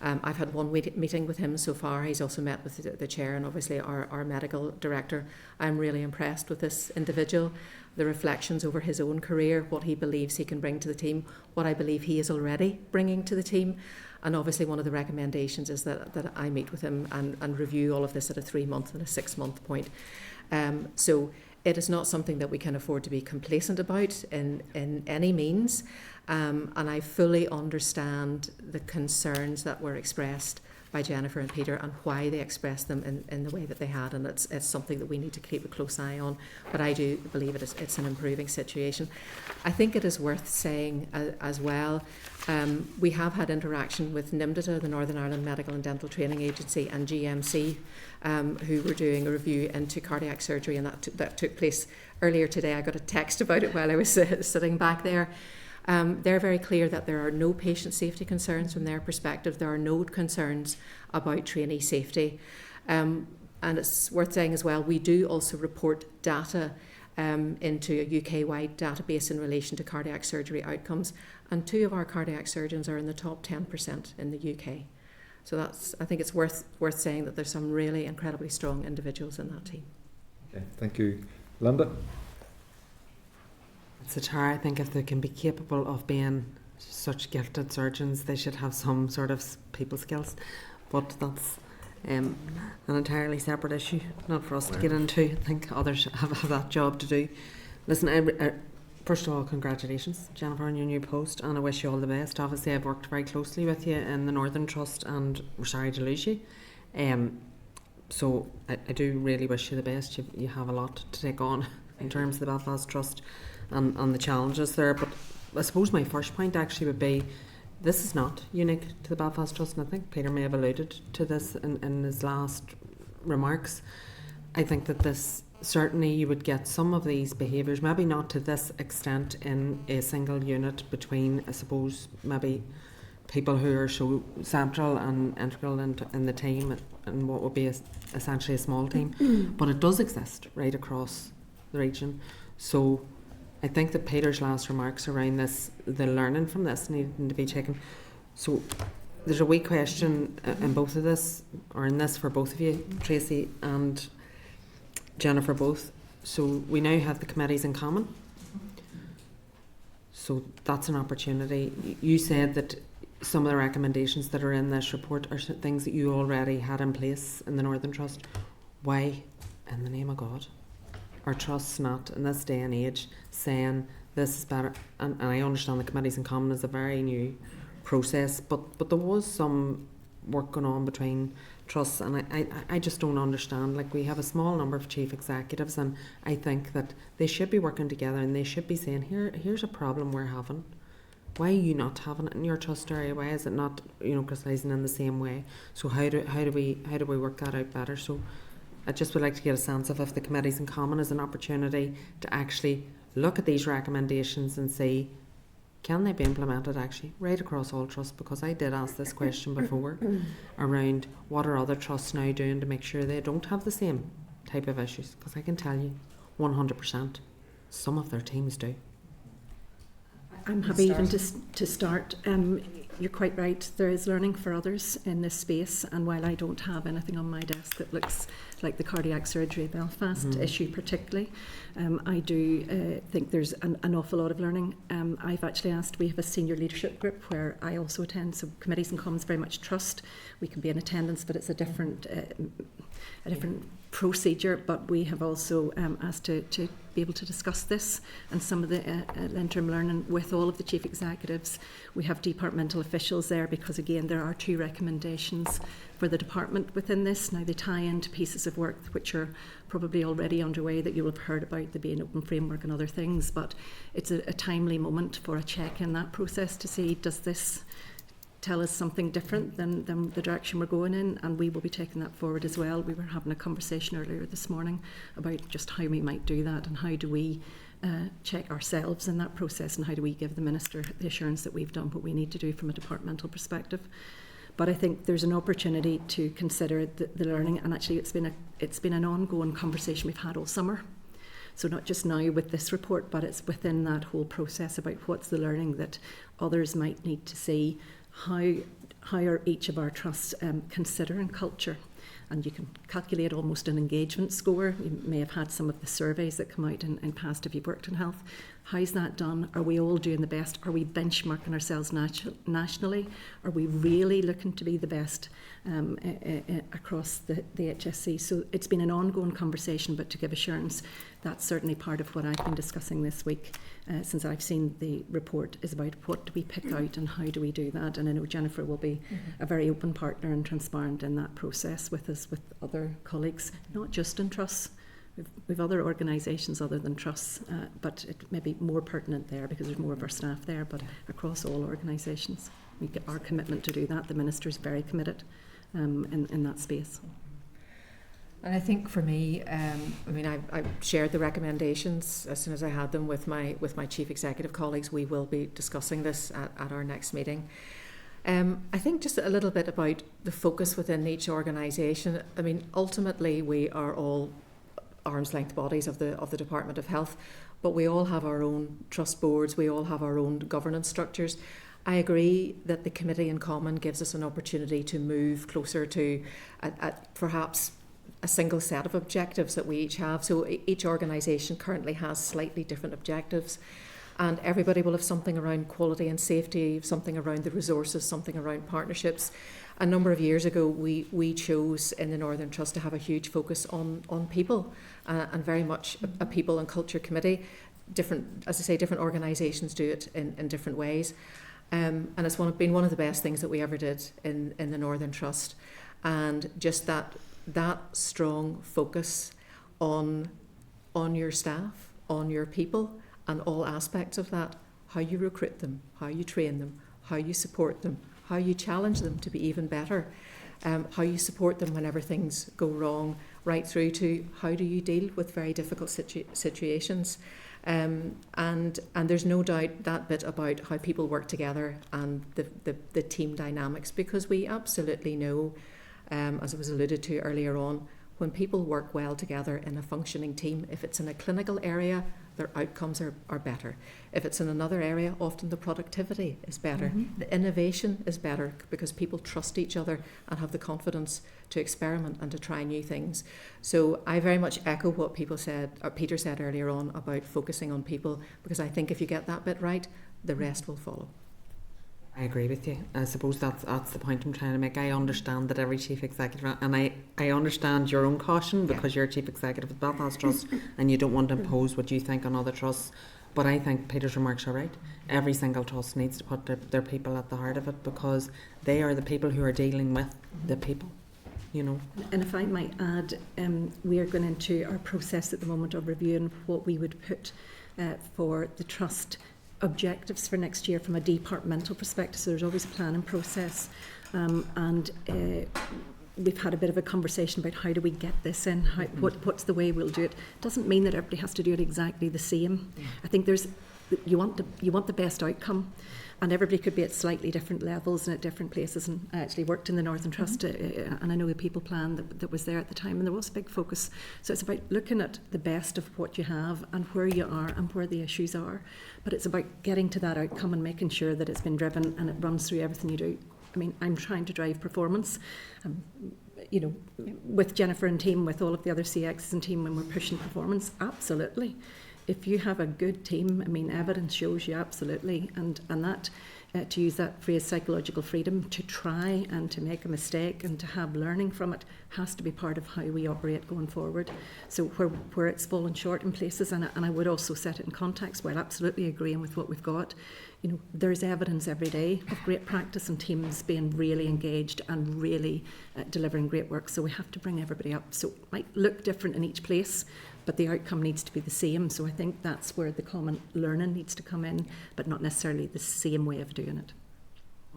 I've had one meeting with him so far. He's also met with the chair and obviously our medical director. I'm really impressed with this individual, the reflections over his own career, what he believes he can bring to the team, what I believe he is already bringing to the team. And obviously one of the recommendations is that I meet with him and review all of this at a 3-month and a 6-month point. So it is not something that we can afford to be complacent about in any means. And I fully understand the concerns that were expressed by Jennifer and Peter and why they expressed them in the way that they had, and it's something that we need to keep a close eye on. But I do believe it's an improving situation. I think it is worth saying as well, we have had interaction with NIMDTA, the Northern Ireland Medical and Dental Training Agency, and GMC, who were doing a review into cardiac surgery, and that took place earlier today. I got a text about it while I was sitting back there. They're very clear that there are no patient safety concerns from their perspective. There are no concerns about trainee safety. And it's worth saying as well, we do also report data into a UK-wide database in relation to cardiac surgery outcomes. And 2 of our cardiac surgeons are in the top 10% in the UK. So I think it's worth saying that there's some really incredibly strong individuals in that team. Okay, thank you. Linda? It's a tare. I think if they can be capable of being such gifted surgeons, they should have some sort of people skills. But that's an entirely separate issue, not for us to get into. I think others have that job to do. Listen, first of all, congratulations, Jennifer, on your new post, and I wish you all the best. Obviously, I've worked very closely with you in the Northern Trust, and we're sorry to lose you. So I do really wish you the best. You have a lot to take on in terms of the Belfast Trust and the challenges there. But I suppose my first point actually would be, this is not unique to the Belfast Trust, and I think Peter may have alluded to this in his last remarks. I think that this, certainly you would get some of these behaviours, maybe not to this extent in a single unit between, I suppose, maybe people who are so central and integral in the team and what would be essentially a small team, but it does exist right across the region. So I think that Peter's last remarks around this, the learning from this needing to be taken. So there's a wee question in both of this, or in this for both of you, Tracey and Jennifer both. So we now have the committees in common. So that's an opportunity. You said that some of the recommendations that are in this report are things that you already had in place in the Northern Trust. Why, in the name of God, are trusts not, in this day and age, saying this is better? And I understand the Committees in Common is a very new process, but there was some work going on between trusts, and I just don't understand. Like, we have a small number of chief executives, and I think that they should be working together, and they should be saying, here's a problem we're having. Why are you not having it in your trust area? Why is it not, crystallising in the same way? So how do we work that out better? So I just would like to get a sense of if the Committees in Common is an opportunity to actually look at these recommendations and see, can they be implemented actually right across all trusts? Because I did ask this question before around what are other trusts now doing to make sure they don't have the same type of issues. Because I can tell you 100% some of their teams do. I'm happy even to start. You're quite right, there is learning for others in this space, and while I don't have anything on my desk that looks like the cardiac surgery Belfast issue particularly, I do think there's an awful lot of learning. I've actually asked, we have a senior leadership group where I also attend, so Committees and Commons very much trust. We can be in attendance, but it's a different procedure, but we have also asked to be able to discuss this and some of the interim learning with all of the chief executives. We have departmental officials there because, again, there are 2 recommendations for the department within this. Now, they tie into pieces of work which are probably already underway that you will have heard about, the Being Open framework and other things, but it's a timely moment for a check in that process to see, does this tell us something different than the direction we're going in, and we will be taking that forward as well. We were having a conversation earlier this morning about just how we might do that and how do we check ourselves in that process, and how do we give the Minister the assurance that we've done what we need to do from a departmental perspective. But I think there's an opportunity to consider the learning, and actually it's been an ongoing conversation we've had all summer. So not just now with this report, but it's within that whole process about what's the learning that others might need to see. How are each of our trusts considering culture? And you can calculate almost an engagement score. You may have had some of the surveys that come out in past if you've worked in health. How's that done? Are we all doing the best? Are we benchmarking ourselves nationally? Are we really looking to be the best across the HSC? So it's been an ongoing conversation, but to give assurance, that's certainly part of what I've been discussing this week since I've seen the report, is about what do we pick out and how do we do that. And I know Jennifer will be a very open partner and transparent in that process with us, with other colleagues, not just in trusts. We've other organisations other than trusts, but it may be more pertinent there because there's more of our staff there, but across all organisations. We get our commitment to do that. The Minister is very committed in that space. And I think for me, I shared the recommendations as soon as I had them with my chief executive colleagues. We will be discussing this at our next meeting. I think just a little bit about the focus within each organisation. I mean, ultimately we are all arm's length bodies of the Department of Health, but we all have our own trust boards, we all have our own governance structures. I agree that the Committee in Common gives us an opportunity to move closer to perhaps a single set of objectives that we each have. So each organisation currently has slightly different objectives, and everybody will have something around quality and safety, something around the resources, something around partnerships. A number of years ago, we chose in the Northern Trust to have a huge focus on people and very much a people and culture committee. Different, as I say, different organisations do it in different ways. And it's been one of the best things that we ever did in the Northern Trust. And just that strong focus on your staff, on your people, and all aspects of that, how you recruit them, how you train them, how you support them, how you challenge them to be even better, how you support them whenever things go wrong, right through to how do you deal with very difficult situations. And there's no doubt that bit about how people work together and the team dynamics, because we absolutely know, as it was alluded to earlier on, when people work well together in a functioning team, if it's in a clinical area, their outcomes are better. If it's in another area, often the productivity is better. Mm-hmm. The innovation is better because people trust each other and have the confidence to experiment and to try new things. So I very much echo what Peter said earlier on about focusing on people, because I think if you get that bit right, the rest will follow. I agree with you. I suppose that's the point I'm trying to make. I understand that every chief executive, and I understand your own caution because you're chief executive of Belfast Trust and you don't want to impose what you think on other trusts. But I think Peter's remarks are right. Every single trust needs to put their people at the heart of it, because they are the people who are dealing with the people, you know. And if I might add, we are going into our process at the moment of reviewing what we would put for the trust objectives for next year from a departmental perspective. So there's always a planning process, and we've had a bit of a conversation about how do we get this in, what's the way we'll do it. Doesn't mean that everybody has to do it exactly the same. I think you want the best outcome, and everybody could be at slightly different levels and at different places. And I actually worked in the Northern Trust, and I know the people plan that was there at the time, and there was a big focus. So it's about looking at the best of what you have and where you are and where the issues are. But it's about getting to that outcome and making sure that it's been driven and it runs through everything you do. I mean, I'm trying to drive performance, you know, with Jennifer and team, with all of the other CXs and team, when we're pushing performance, absolutely. If you have a good team, I mean, evidence shows you absolutely, and that, to use that phrase, psychological freedom, to try and to make a mistake and to have learning from it has to be part of how we operate going forward. So where it's fallen short in places, and I would also set it in context, while absolutely agreeing with what we've got, you know, there's evidence every day of great practice and teams being really engaged and really delivering great work. So we have to bring everybody up. So it might look different in each place, but the outcome needs to be the same. So I think that's where the common learning needs to come in, but not necessarily the same way of doing it.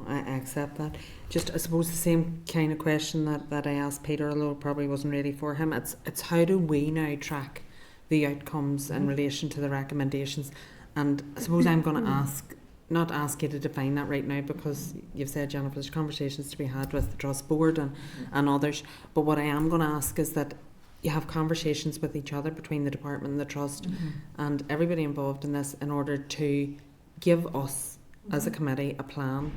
I accept that. Just, I suppose, the same kind of question that I asked Peter, although it probably wasn't really for him. It's how do we now track the outcomes in relation to the recommendations? And I suppose I'm going to not ask you to define that right now, because you've said, Jennifer, there's conversations to be had with the Trust Board and others. But what I am going to ask is that you have conversations with each other between the department and the Trust and everybody involved in this, in order to give us as a committee a plan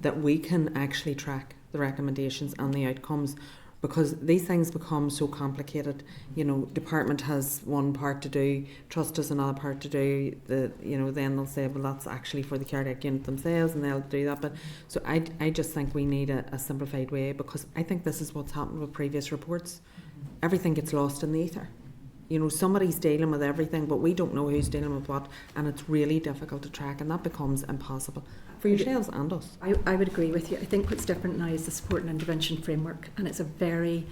that we can actually track the recommendations and the outcomes, because these things become so complicated. You know, department has one part to do, Trust has another part to do. Then they'll say, well, that's actually for the cardiac unit themselves, and they'll do that. But so I just think we need a simplified way, because I think this is what's happened with previous reports. Everything gets lost in the ether. You know, somebody's dealing with everything, but we don't know who's dealing with what, and it's really difficult to track, and that becomes impossible for yourselves and us. I would agree with you. I think what's different now is the support and intervention framework, and it's a very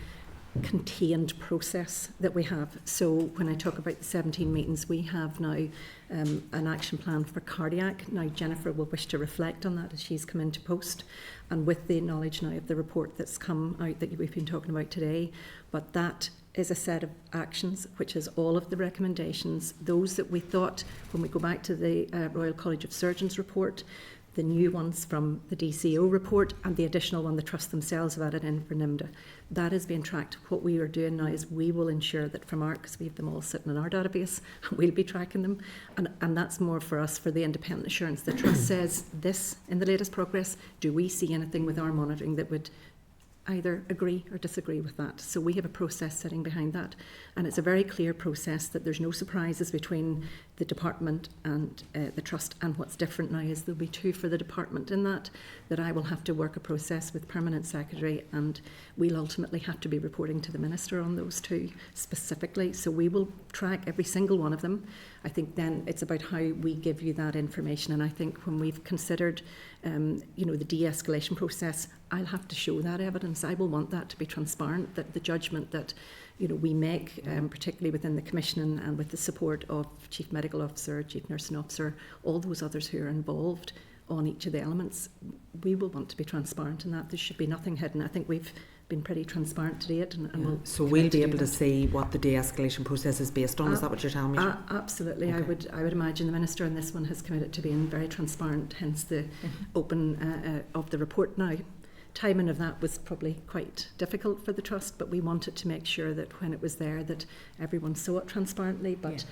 contained process that we have. So when I talk about the 17 meetings, we have now an action plan for cardiac. Now Jennifer will wish to reflect on that as she's come into post, and with the knowledge now of the report that's come out that we've been talking about today. But that is a set of actions which is all of the recommendations, those that we thought when we go back to the Royal College of Surgeons report, the new ones from the DCO report, and the additional one the Trust themselves have added in for NIMDA. That is being tracked. What we are doing now is we will ensure that from because we have them all sitting in our database, and we'll be tracking them, and that's more for us, for the independent assurance. The Trust says this in the latest progress. Do we see anything with our monitoring that would either agree or disagree with that? So we have a process sitting behind that, and it's a very clear process that there's no surprises between the department and the Trust. And what's different now is there'll be two for the department in that I will have to work a process with Permanent Secretary, and we'll ultimately have to be reporting to the Minister on those two specifically. So we will track every single one of them. I think then it's about how we give you that information, and I think when we've considered the de-escalation process, I'll have to show that evidence. I will want that to be transparent, that the judgment that we make, particularly within the Commission and with the support of Chief Medical Officer, Chief Nursing Officer, all those others who are involved on each of the elements, we will want to be transparent in that. There should be nothing hidden. I think we've been pretty transparent to date, and we'll be able to see what the de-escalation process is based on. Is that what you're telling me? Absolutely. Okay. I would imagine the Minister on this one has committed to being very transparent, hence the open of the report now. Timing of that was probably quite difficult for the Trust, but we wanted to make sure that when it was there that everyone saw it transparently. But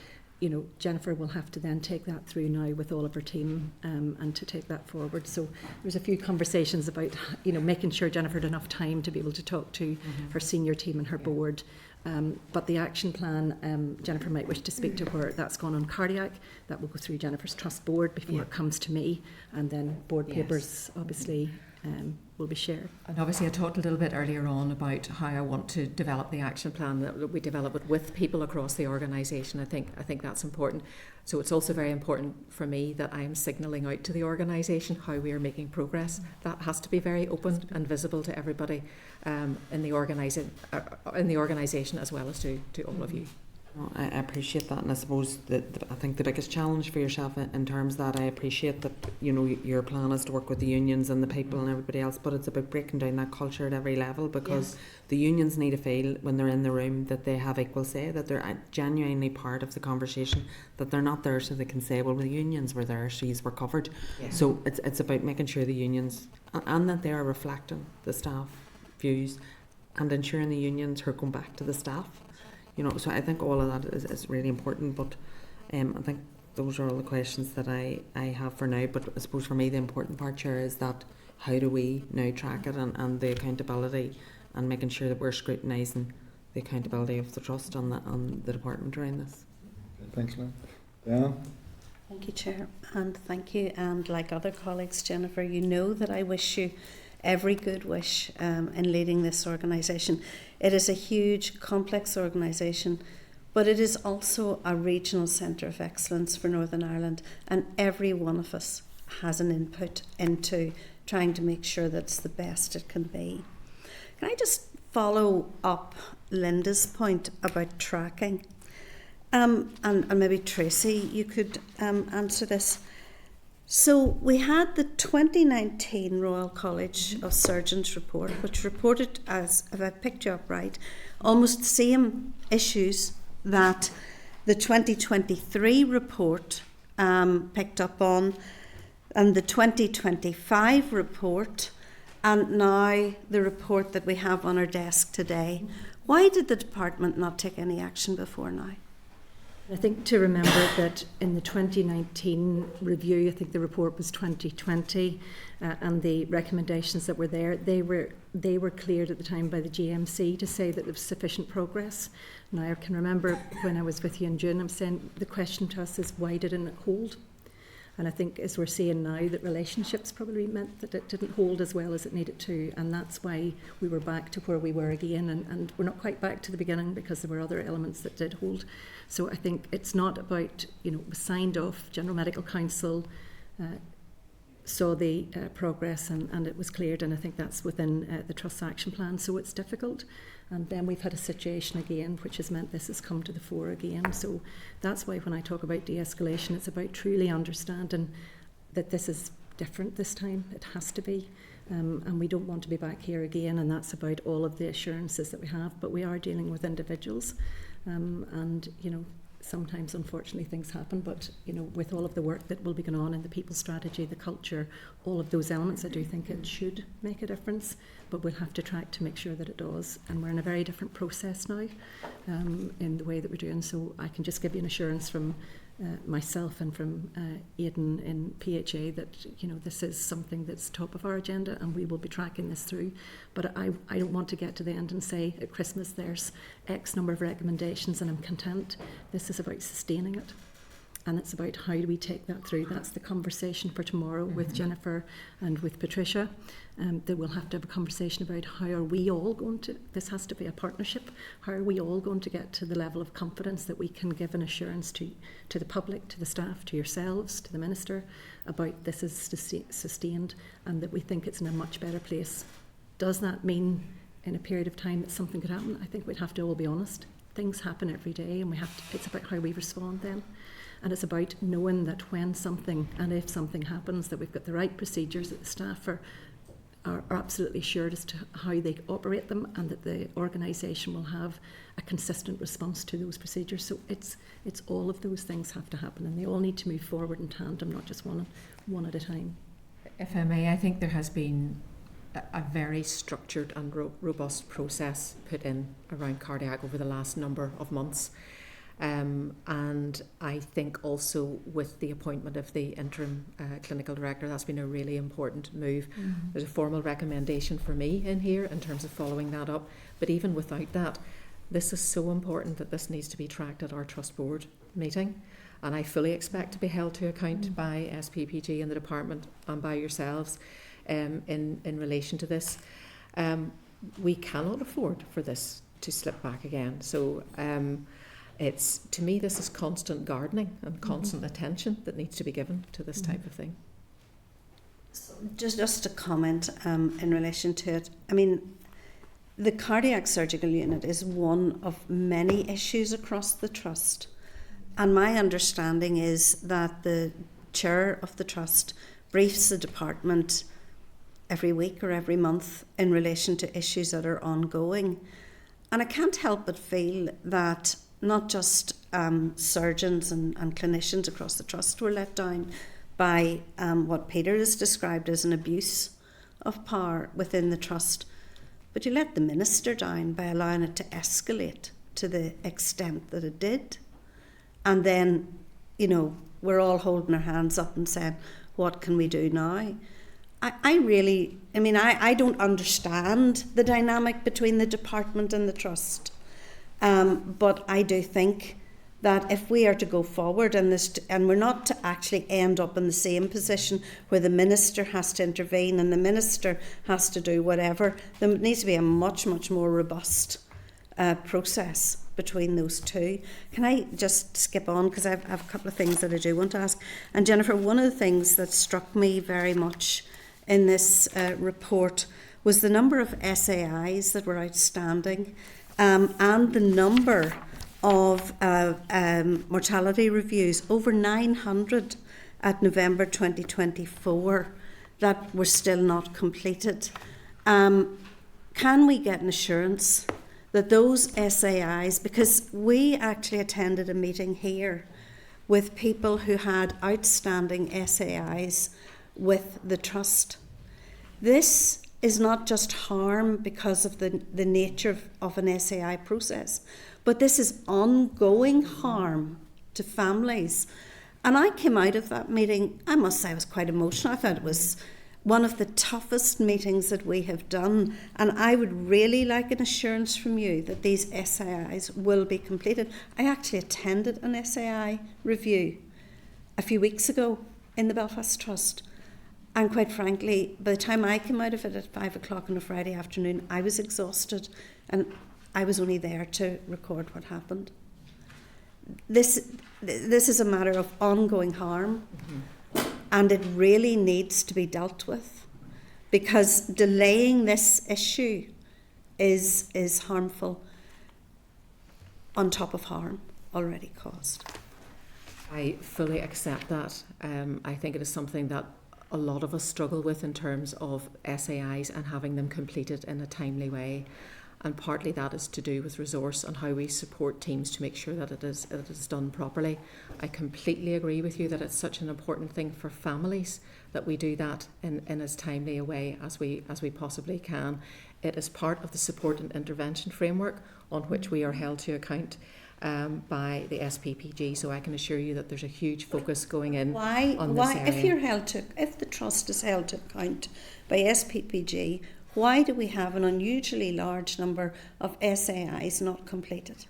Jennifer will have to then take that through now with all of her team and to take that forward. So there's a few conversations about making sure Jennifer had enough time to be able to talk to her senior team and her board But the action plan, Jennifer might wish to speak to where that's gone on cardiac. That will go through Jennifer's trust board before it comes to me, and then board papers obviously will be shared. And obviously I talked a little bit earlier on about how I want to develop the action plan, that we develop it with people across the organisation. I think that's important. So it's also very important for me that I am signalling out to the organisation how we are making progress. That has to be very open and visible to everybody in the organisation as well as to all of you. Well, I appreciate that, and I suppose that I think the biggest challenge for yourself in terms of that, I appreciate that, you know, your plan is to work with the unions and the people and everybody else, but it's about breaking down that culture at every level, because the unions need to feel when they're in the room that they have equal say, that they're genuinely part of the conversation, that they're not there so they can say, well, the unions were there, so we're covered. So it's about making sure the unions, and that they are reflecting the staff views and ensuring the unions are going back to the staff. You know, so I think all of that is really important, but I think those are all the questions that I have for now. But I suppose for me the important part here is that how do we now track it, and the accountability, and making sure that we're scrutinising the accountability of the trust on the department around this. Thanks, Lynn. Yeah. Thank you, Chair, and thank you. And like other colleagues, Jennifer, you know that I wish you every good wish in leading this organisation. It is a huge, complex organisation, but it is also a regional centre of excellence for Northern Ireland, and every one of us has an input into trying to make sure that it's the best it can be. Can I just follow up Linda's point about tracking? And maybe Tracey, you could answer this. So we had the 2019 Royal College of Surgeons report, which reported, as if I picked you up right, almost the same issues that the 2023 report picked up on, and the 2025 report, and now the report that we have on our desk today. Why did the department not take any action before now? I think to remember that in the 2019 review, I think the report was 2020, and the recommendations that were there, they were cleared at the time by the GMC to say that there was sufficient progress. Now I can remember when I was with you in June, I'm saying the question to us is why didn't it hold? And I think as we're seeing now that relationships probably meant that it didn't hold as well as it needed to, and that's why we were back to where we were again, and we're not quite back to the beginning because there were other elements that did hold. So I think it's not about, you know, it was signed off, General Medical Council saw the progress and it was cleared, and I think that's within the Trust's action plan. So it's difficult, and then we've had a situation again which has meant this has come to the fore again. So that's why when I talk about de-escalation, it's about truly understanding that this is different this time. It has to be, and we don't want to be back here again, and that's about all of the assurances that we have. But we are dealing with individuals, and you know, sometimes unfortunately things happen, but you know, with all of the work that will be going on in the people strategy, the culture, all of those elements, I do think it should make a difference, but we'll have to track to make sure that it does. And we're in a very different process now in the way that we're doing. So I can just give you an assurance from myself and from Aidan in PHA that, you know, this is something that's top of our agenda, and we will be tracking this through. But I don't want to get to the end and say at Christmas there's X number of recommendations and I'm content. This is about sustaining it, and it's about how do we take that through. That's the conversation for tomorrow with Jennifer and with Patricia. That we'll have to have a conversation about how are we all going to, this has to be a partnership, how are we all going to get to the level of confidence that we can give an assurance to the public, to the staff, to yourselves, to the Minister, about this is sustained and that we think it's in a much better place. Does that mean in a period of time that something could happen? I think we'd have to all be honest. Things happen every day, and it's about how we respond then. And it's about knowing that when something, and if something happens, that we've got the right procedures, that the staff are absolutely assured as to how they operate them, and that the organisation will have a consistent response to those procedures. So it's all of those things have to happen, and they all need to move forward in tandem, not just one at a time. If I may, I think there has been a very structured and robust process put in around cardiac over the last number of months. And I think also with the appointment of the interim clinical director, that's been a really important move. There's a formal recommendation for me in here in terms of following that up, but even without that, This is so important that this needs to be tracked at our trust board meeting, and I fully expect to be held to account by SPPG and the department and by yourselves in relation to this. We cannot afford for this to slip back again. So it's, to me, this is constant gardening and constant attention that needs to be given to this type of thing. So just a comment in relation to it. I mean, the cardiac surgical unit is one of many issues across the trust, and my understanding is that the chair of the trust briefs the department every week or every month in relation to issues that are ongoing. And I can't help but feel that not just surgeons and clinicians across the trust were let down by what Peter has described as an abuse of power within the trust, but you let the minister down by allowing it to escalate to the extent that it did. And then, you know, we're all holding our hands up and saying, what can we do now? I don't understand the dynamic between the department and the trust. But I do think that if we are to go forward in this, and we're not to actually end up in the same position where the minister has to intervene and the minister has to do whatever, there needs to be a much, much more robust process between those two. Can I just skip on, because I have a couple of things that I do want to ask. And Jennifer, one of the things that struck me very much in this report was the number of SAIs that were outstanding, and the number of mortality reviews, over 900 at November 2024, that were still not completed. Can we get an assurance that those SAIs, because we actually attended a meeting here with people who had outstanding SAIs with the trust. This is not just harm because of the nature of an SAI process, but this is ongoing harm to families. And I came out of that meeting, I must say I was quite emotional. I thought it was one of the toughest meetings that we have done, and I would really like an assurance from you that these SAIs will be completed. I actually attended an SAI review a few weeks ago in the Belfast Trust, and quite frankly, by the time I came out of it at 5 o'clock on a Friday afternoon, I was exhausted, and I was only there to record what happened. This is a matter of ongoing harm, and it really needs to be dealt with, because delaying this issue is harmful on top of harm already caused. I fully accept that. I think it is something that a lot of us struggle with in terms of SAIs and having them completed in a timely way. And partly that is to do with resource and how we support teams to make sure that it is done properly. I completely agree with you that it's such an important thing for families that we do that in as timely a way as we possibly can. It is part of the support and intervention framework on which we are held to account by the SPPG. So I can assure you that there's a huge focus going in on this area. If the trust is held to account by SPPG, why do we have an unusually large number of SAIs not completed?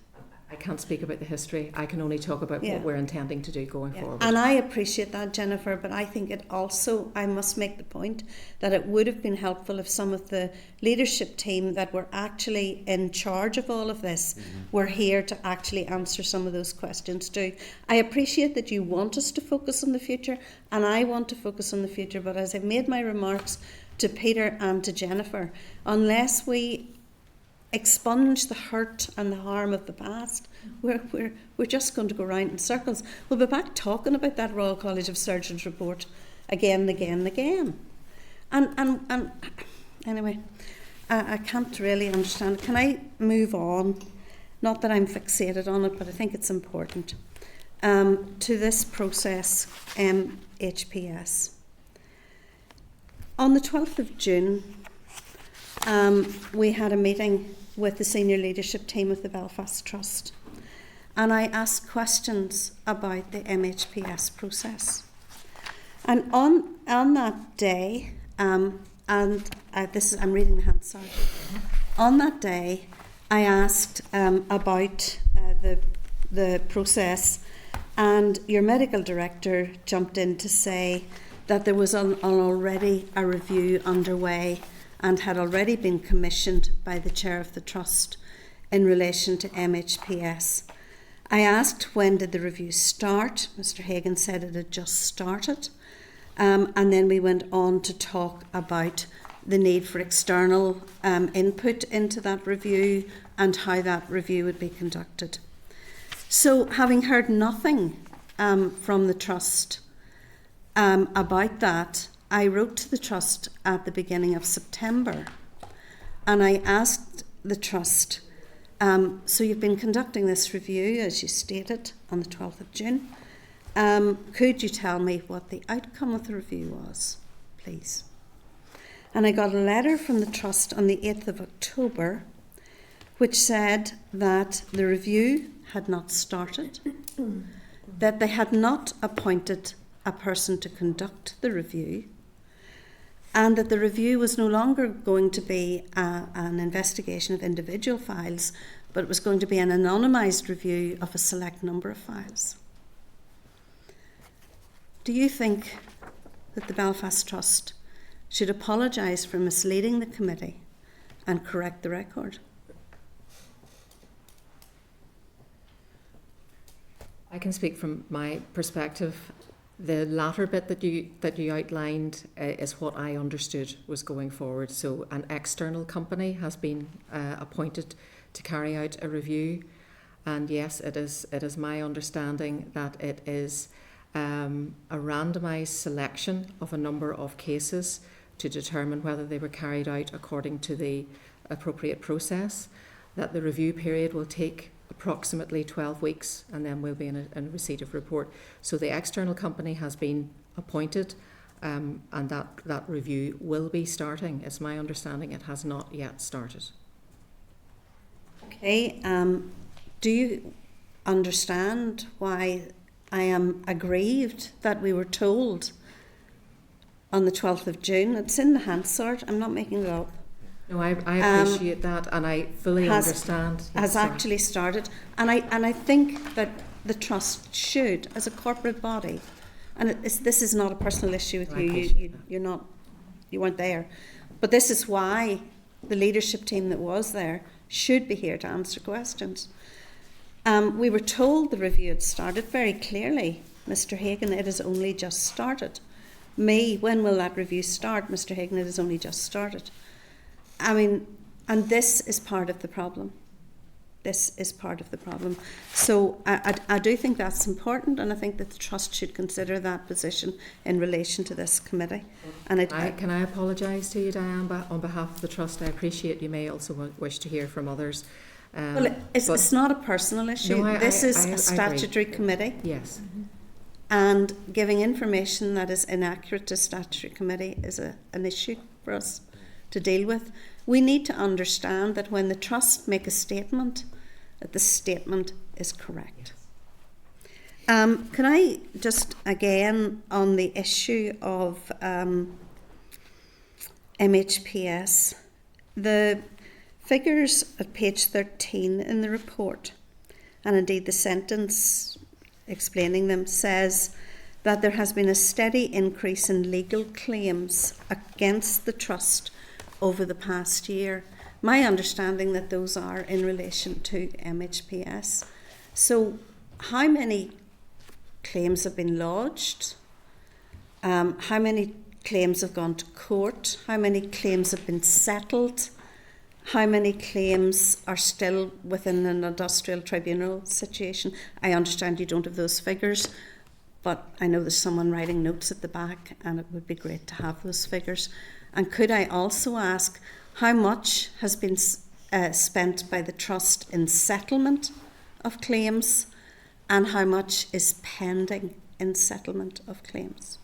I can't speak about the history. I can only talk about what we're intending to do going forward. And I appreciate that, Jennifer, but I think it also, I must make the point that it would have been helpful if some of the leadership team that were actually in charge of all of this were here to actually answer some of those questions too. I appreciate that you want us to focus on the future, and I want to focus on the future, but as I've made my remarks to Peter and to Jennifer, unless we expunge the hurt and the harm of the past, we're just going to go round in circles. We'll be back talking about that Royal College of Surgeons report again and again and again. And anyway, I can't really understand. Can I move on? Not that I'm fixated on it, but I think it's important. To this process, HPS. On the 12th of June, we had a meeting with the senior leadership team of the Belfast Trust, and I asked questions about the MHPS process. And on that day, I'm reading the Hansard. On that day, I asked about the process, and your medical director jumped in to say that there was already a review underway and had already been commissioned by the chair of the trust in relation to MHPS. I asked when did the review start. Mr. Hagan said it had just started, and then we went on to talk about the need for external input into that review and how that review would be conducted. So, having heard nothing from the trust about that, I wrote to the trust at the beginning of September, and I asked the trust, so you've been conducting this review, as you stated, on the 12th of June. Could you tell me what the outcome of the review was, please? And I got a letter from the trust on the 8th of October, which said that the review had not started, that they had not appointed a person to conduct the review, and that the review was no longer going to be an investigation of individual files, but it was going to be an anonymised review of a select number of files. Do you think that the Belfast Trust should apologise for misleading the committee and correct the record? I can speak from my perspective. The latter bit that you outlined is what I understood was going forward. So an external company has been appointed to carry out a review, and yes, it is my understanding that it is a randomised selection of a number of cases to determine whether they were carried out according to the appropriate process, that the review period will take approximately 12 weeks, and then we'll be in a receipt of report. So the external company has been appointed, and that review will be starting. It's my understanding it has not yet started. Okay, do you understand why I am aggrieved that we were told on the 12th of June, it's in the Hansard, I'm not making it up. No, I appreciate that, and I fully understand. Has actually started, and I think that the trust should, as a corporate body, and this is not a personal issue with you. You weren't there, but this is why the leadership team that was there should be here to answer questions. We were told the review had started very clearly, Mr. Hagan. It has only just started. When will that review start, Mr. Hagan? It has only just started. I mean, and this is part of the problem. This is part of the problem. So I do think that's important, and I think that the trust should consider that position in relation to this committee. And can I apologise to you, Diane, on behalf of the trust? I appreciate you may also wish to hear from others. Well, it's not a personal issue. No, this is a statutory committee. Yes. And giving information that is inaccurate to statutory committee is an issue for us to deal with. We need to understand that when the trust make a statement, that the statement is correct. Can I just, again, on the issue of MHPS, the figures at page 13 in the report, and indeed the sentence explaining them, says that there has been a steady increase in legal claims against the trust over the past year. My understanding that those are in relation to MHPS. So how many claims have been lodged? How many claims have gone to court? How many claims have been settled? How many claims are still within an industrial tribunal situation? I understand you don't have those figures, but I know there's someone writing notes at the back, and it would be great to have those figures. And could I also ask how much has been spent by the trust in settlement of claims, and how much is pending in settlement of claims?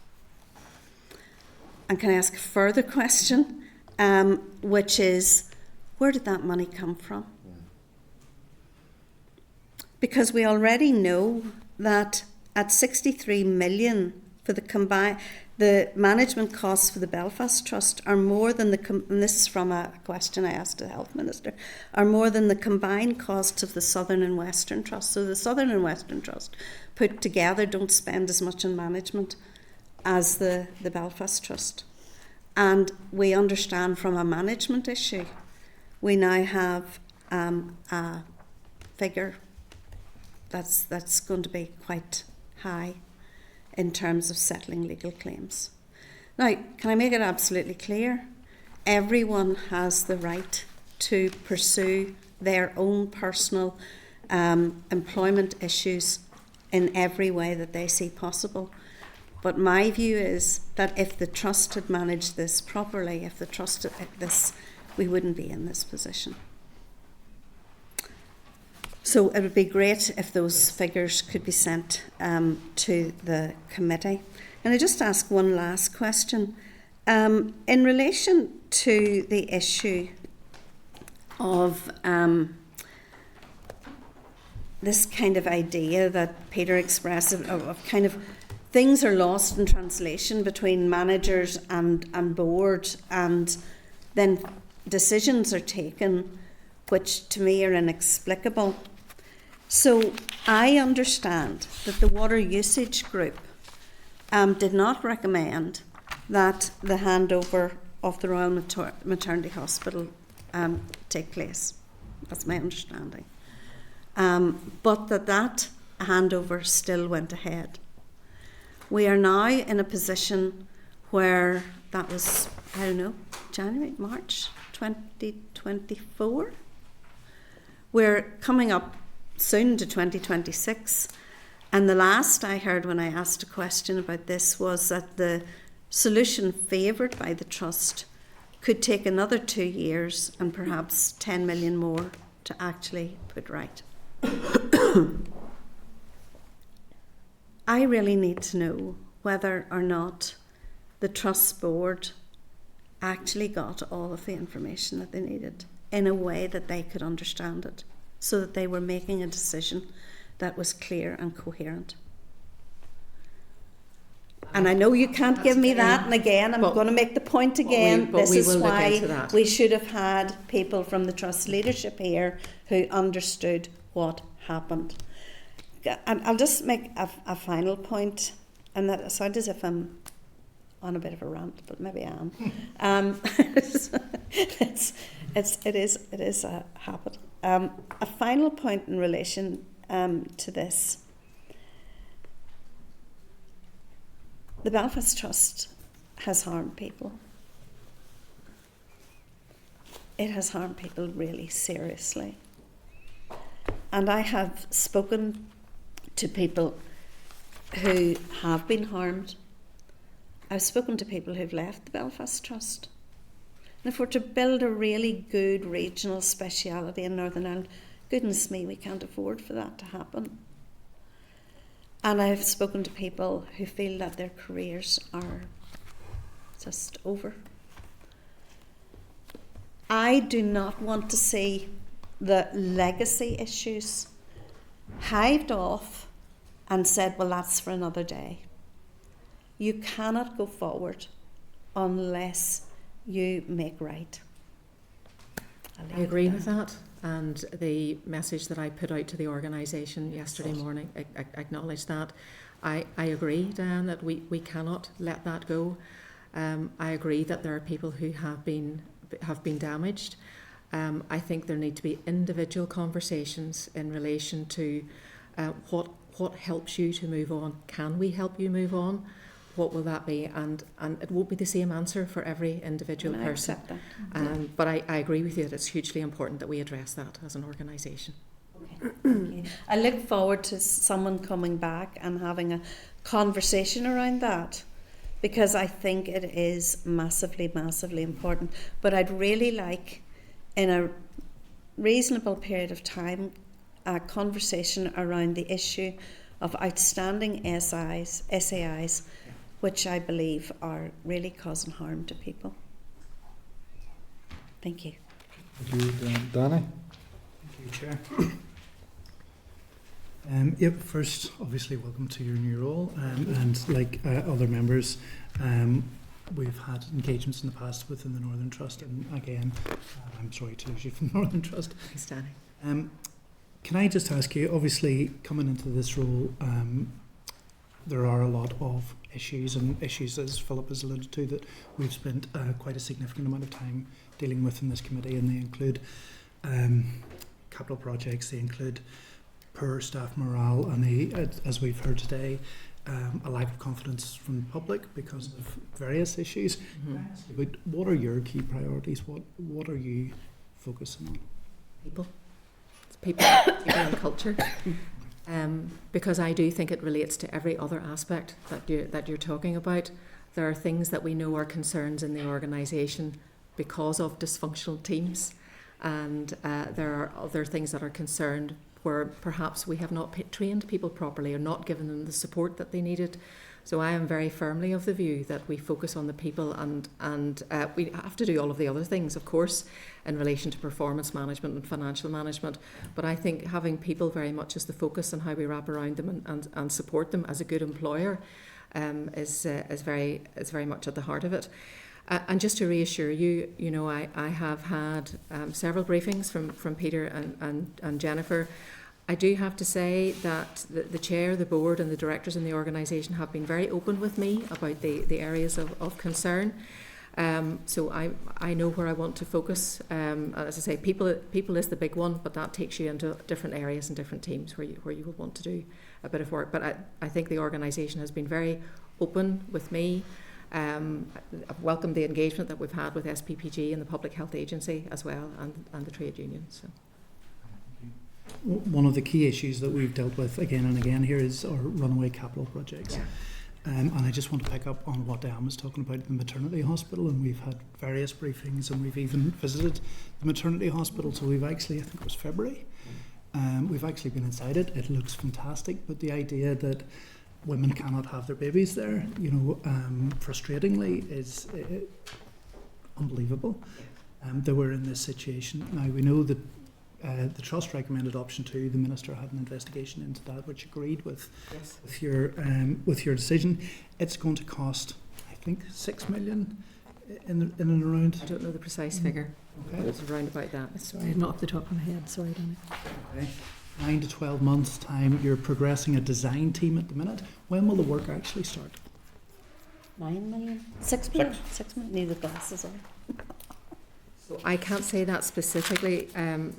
And can I ask a further question, which is, where did that money come from? Because we already know that at 63 million for the the management costs for the Belfast Trust are more than and this is from a question I asked the Health Minister, are more than the combined costs of the Southern and Western Trust. So the Southern and Western Trust put together don't spend as much on management as the Belfast Trust. And we understand from a management issue, we now have a figure that's going to be quite high in terms of settling legal claims. Now, can I make it absolutely clear? Everyone has the right to pursue their own personal employment issues in every way that they see possible. But my view is that if the Trust had managed this properly, if the Trust had this, we wouldn't be in this position. So it would be great if those figures could be sent to the committee. And I just ask one last question. In relation to the issue of this kind of idea that Peter expressed of kind of things are lost in translation between managers and board, and then decisions are taken which to me are inexplicable. So I understand that the Water Usage Group did not recommend that the handover of the Royal Maternity Hospital take place. That's my understanding. But that handover still went ahead. We are now in a position where that was, I don't know, January, March 2024. We're coming up soon to 2026, and the last I heard when I asked a question about this was that the solution favoured by the Trust could take another 2 years and perhaps 10 million more to actually put right. I really need to know whether or not the Trust board actually got all of the information that they needed in a way that they could understand it, so that they were making a decision that was clear and coherent. And I know you can't give me that, and again, I'm going to make the point again. This is why we should have had people from the Trust leadership here who understood what happened. And I'll just make a final point, and that it sounds as if I'm on a bit of a rant, but maybe I am. It is a habit. A final point in relation to this. The Belfast Trust has harmed people. It has harmed people really seriously. And I have spoken to people who have been harmed. I've spoken to people who've left the Belfast Trust. And if we're to build a really good regional speciality in Northern Ireland, goodness me, we can't afford for that to happen. And I've spoken to people who feel that their careers are just over. I do not want to see the legacy issues hived off and said, well, that's for another day. You cannot go forward unless you make right. I agree with that, and the message that I put out to the organisation yesterday morning, I acknowledge that. I agree, Dan, that we cannot let that go. I agree that there are people who have been damaged. I think there need to be individual conversations in relation to what helps you to move on. Can we help you move on? What will that be? And it won't be the same answer for every individual person. I accept that. But I agree with you that it's hugely important that we address that as an organisation. Okay. I look forward to someone coming back and having a conversation around that, because I think it is massively, massively important. But I'd really like, in a reasonable period of time, a conversation around the issue of outstanding SAIs, which I believe are really causing harm to people. Thank you. Thank you, Danny. Thank you, Chair. First, obviously, welcome to your new role, and like other members, we've had engagements in the past within the Northern Trust, and again, I'm sorry to lose you from the Northern Trust. Thanks, Danny. Can I just ask you, obviously, coming into this role, there are a lot of issues, as Philip has alluded to, that we've spent quite a significant amount of time dealing with in this committee, and they include capital projects, they include poor staff morale, and they, as we've heard today, a lack of confidence from the public because of various issues. But what are your key priorities? What are you focusing on? People. It's people and culture. Because I do think it relates to every other aspect that you're talking about. There are things that we know are concerns in the organisation because of dysfunctional teams, and there are other things that are concerned where perhaps we have not trained people properly or not given them the support that they needed. So I am very firmly of the view that we focus on the people, and we have to do all of the other things, of course, in relation to performance management and financial management. But I think having people very much as the focus and how we wrap around them and support them as a good employer is very much at the heart of it. And just to reassure you, I have had several briefings from Peter and Jennifer. I do have to say that the chair, the board and the directors in the organisation have been very open with me about the areas of concern. So I know where I want to focus. As I say, people is the big one, but that takes you into different areas and different teams where you will want to do a bit of work. But I think the organisation has been very open with me. I've welcomed the engagement that we've had with SPPG and the Public Health Agency as well, and the trade union. So. One of the key issues that we've dealt with again and again here is our runaway capital projects. Yeah. And I just want to pick up on what Diane was talking about, the maternity hospital, and we've had various briefings, and we've even visited the maternity hospital. So we've actually, I think it was February, we've actually been inside it. It looks fantastic, but the idea that women cannot have their babies there, frustratingly, is unbelievable. That we're in this situation. Now, we know that the Trust recommended option 2. The Minister had an investigation into that, which agreed with your decision. It's going to cost, I think, 6 million in and around. I don't know the precise figure, but it's around about that. Sorry, not off the top of my head. Sorry, Danny. Okay. 9 to 12 months' time. You're progressing a design team at the minute. When will the work actually start? 9 million? 6 million? 6 million. Need the glasses on. So I can't say that specifically,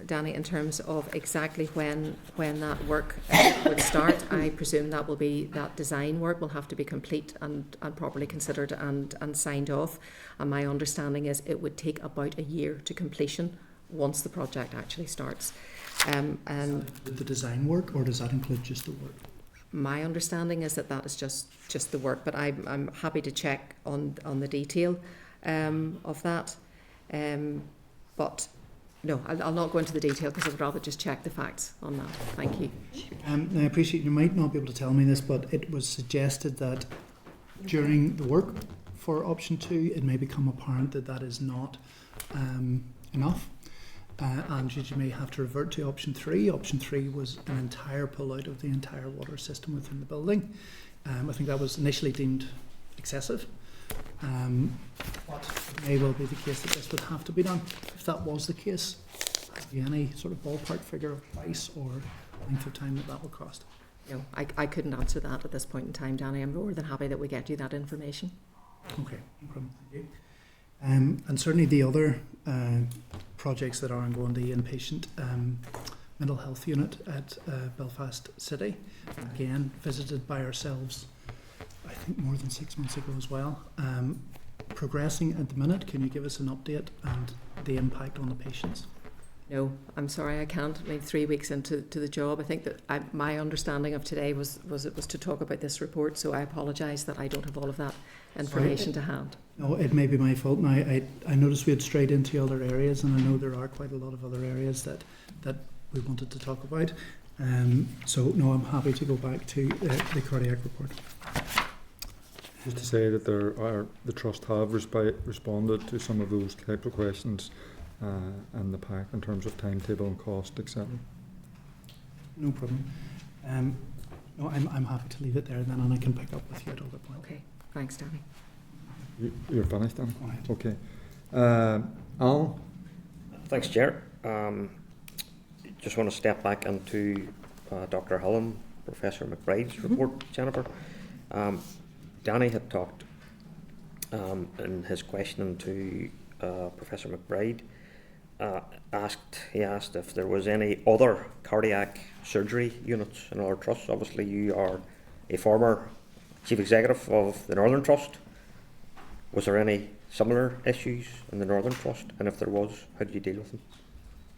Danny, in terms of exactly when that work would start. I presume that design work will have to be complete and properly considered and signed off. And my understanding is it would take about a year to completion once the project actually starts. And the design work, or does that include just the work? My understanding is that is just the work, but I'm happy to check on the detail of that. But no, I'll not go into the detail because I would rather just check the facts on that. Thank you. I appreciate you might not be able to tell me this, but it was suggested that during the work for option 2, it may become apparent that is not enough. And you may have to revert to option 3. Option 3 was an entire pull out of the entire water system within the building. I think that was initially deemed excessive. But it may well be the case that this would have to be done. If that was the case, could be any sort of ballpark figure of price or length of time that will cost? No, I couldn't answer that at this point in time, Danny. I'm more than happy that we get you that information. Okay, no problem. Thank you. And certainly the other projects that are ongoing, the inpatient mental health unit at Belfast City, again visited by ourselves, I think more than 6 months ago as well. Progressing at the minute. Can you give us an update and the impact on the patients? No, I'm sorry, I can't. I mean, 3 weeks into the job, I think that my understanding of today was to talk about this report, so I apologise that I don't have all of that information to hand. No, it may be my fault. Now, I noticed we had strayed into other areas, and I know there are quite a lot of other areas that we wanted to talk about. So, no, I'm happy to go back to the cardiac report. Just to say that the Trust have responded to some of those type of questions and the pack in terms of timetable and cost, etc. No problem. No, I'm happy to leave it there then, and I can pick up with you at other points. Okay, thanks, Danny. You're finished then? All right. Okay. Alan? Thanks, Chair. Just want to step back into Dr. Helen, Professor McBride's report, Jennifer. Danny had talked in his questioning to Professor McBride, he asked if there was any other cardiac surgery units in our trust. Obviously, you are a former Chief Executive of the Northern Trust. Was there any similar issues in the Northern Trust? And if there was, how did you deal with them?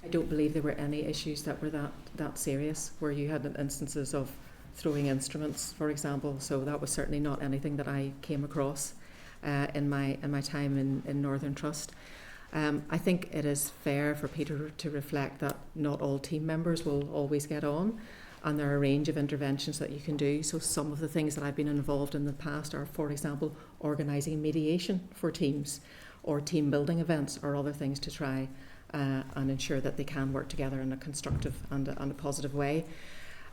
I don't believe there were any issues that were that serious, where you had instances of throwing instruments, for example. So that was certainly not anything that I came across in my time in Northern Trust. I think it is fair for Peter to reflect that not all team members will always get on, and there are a range of interventions that you can do. So some of the things that I've been involved in the past are, for example, organising mediation for teams, or team building events, or other things to try and ensure that they can work together in a constructive and a positive way.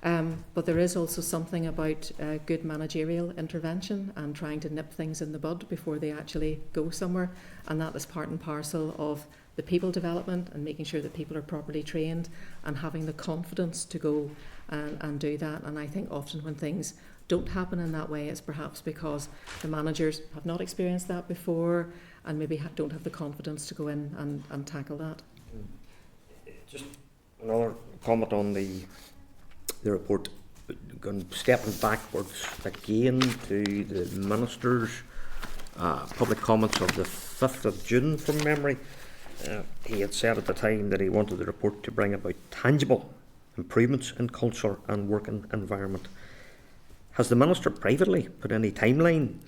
But there is also something about good managerial intervention and trying to nip things in the bud before they actually go somewhere, and that is part and parcel of the people development and making sure that people are properly trained and having the confidence to go and do that. And I think often when things don't happen in that way, it's perhaps because the managers have not experienced that before and maybe don't have the confidence to go in and tackle that. Just another comment on the report, stepping backwards again to the Minister's public comments of the 5th of June from memory. He had said at the time that he wanted the report to bring about tangible improvements in culture and working environment. Has the Minister privately put any timeline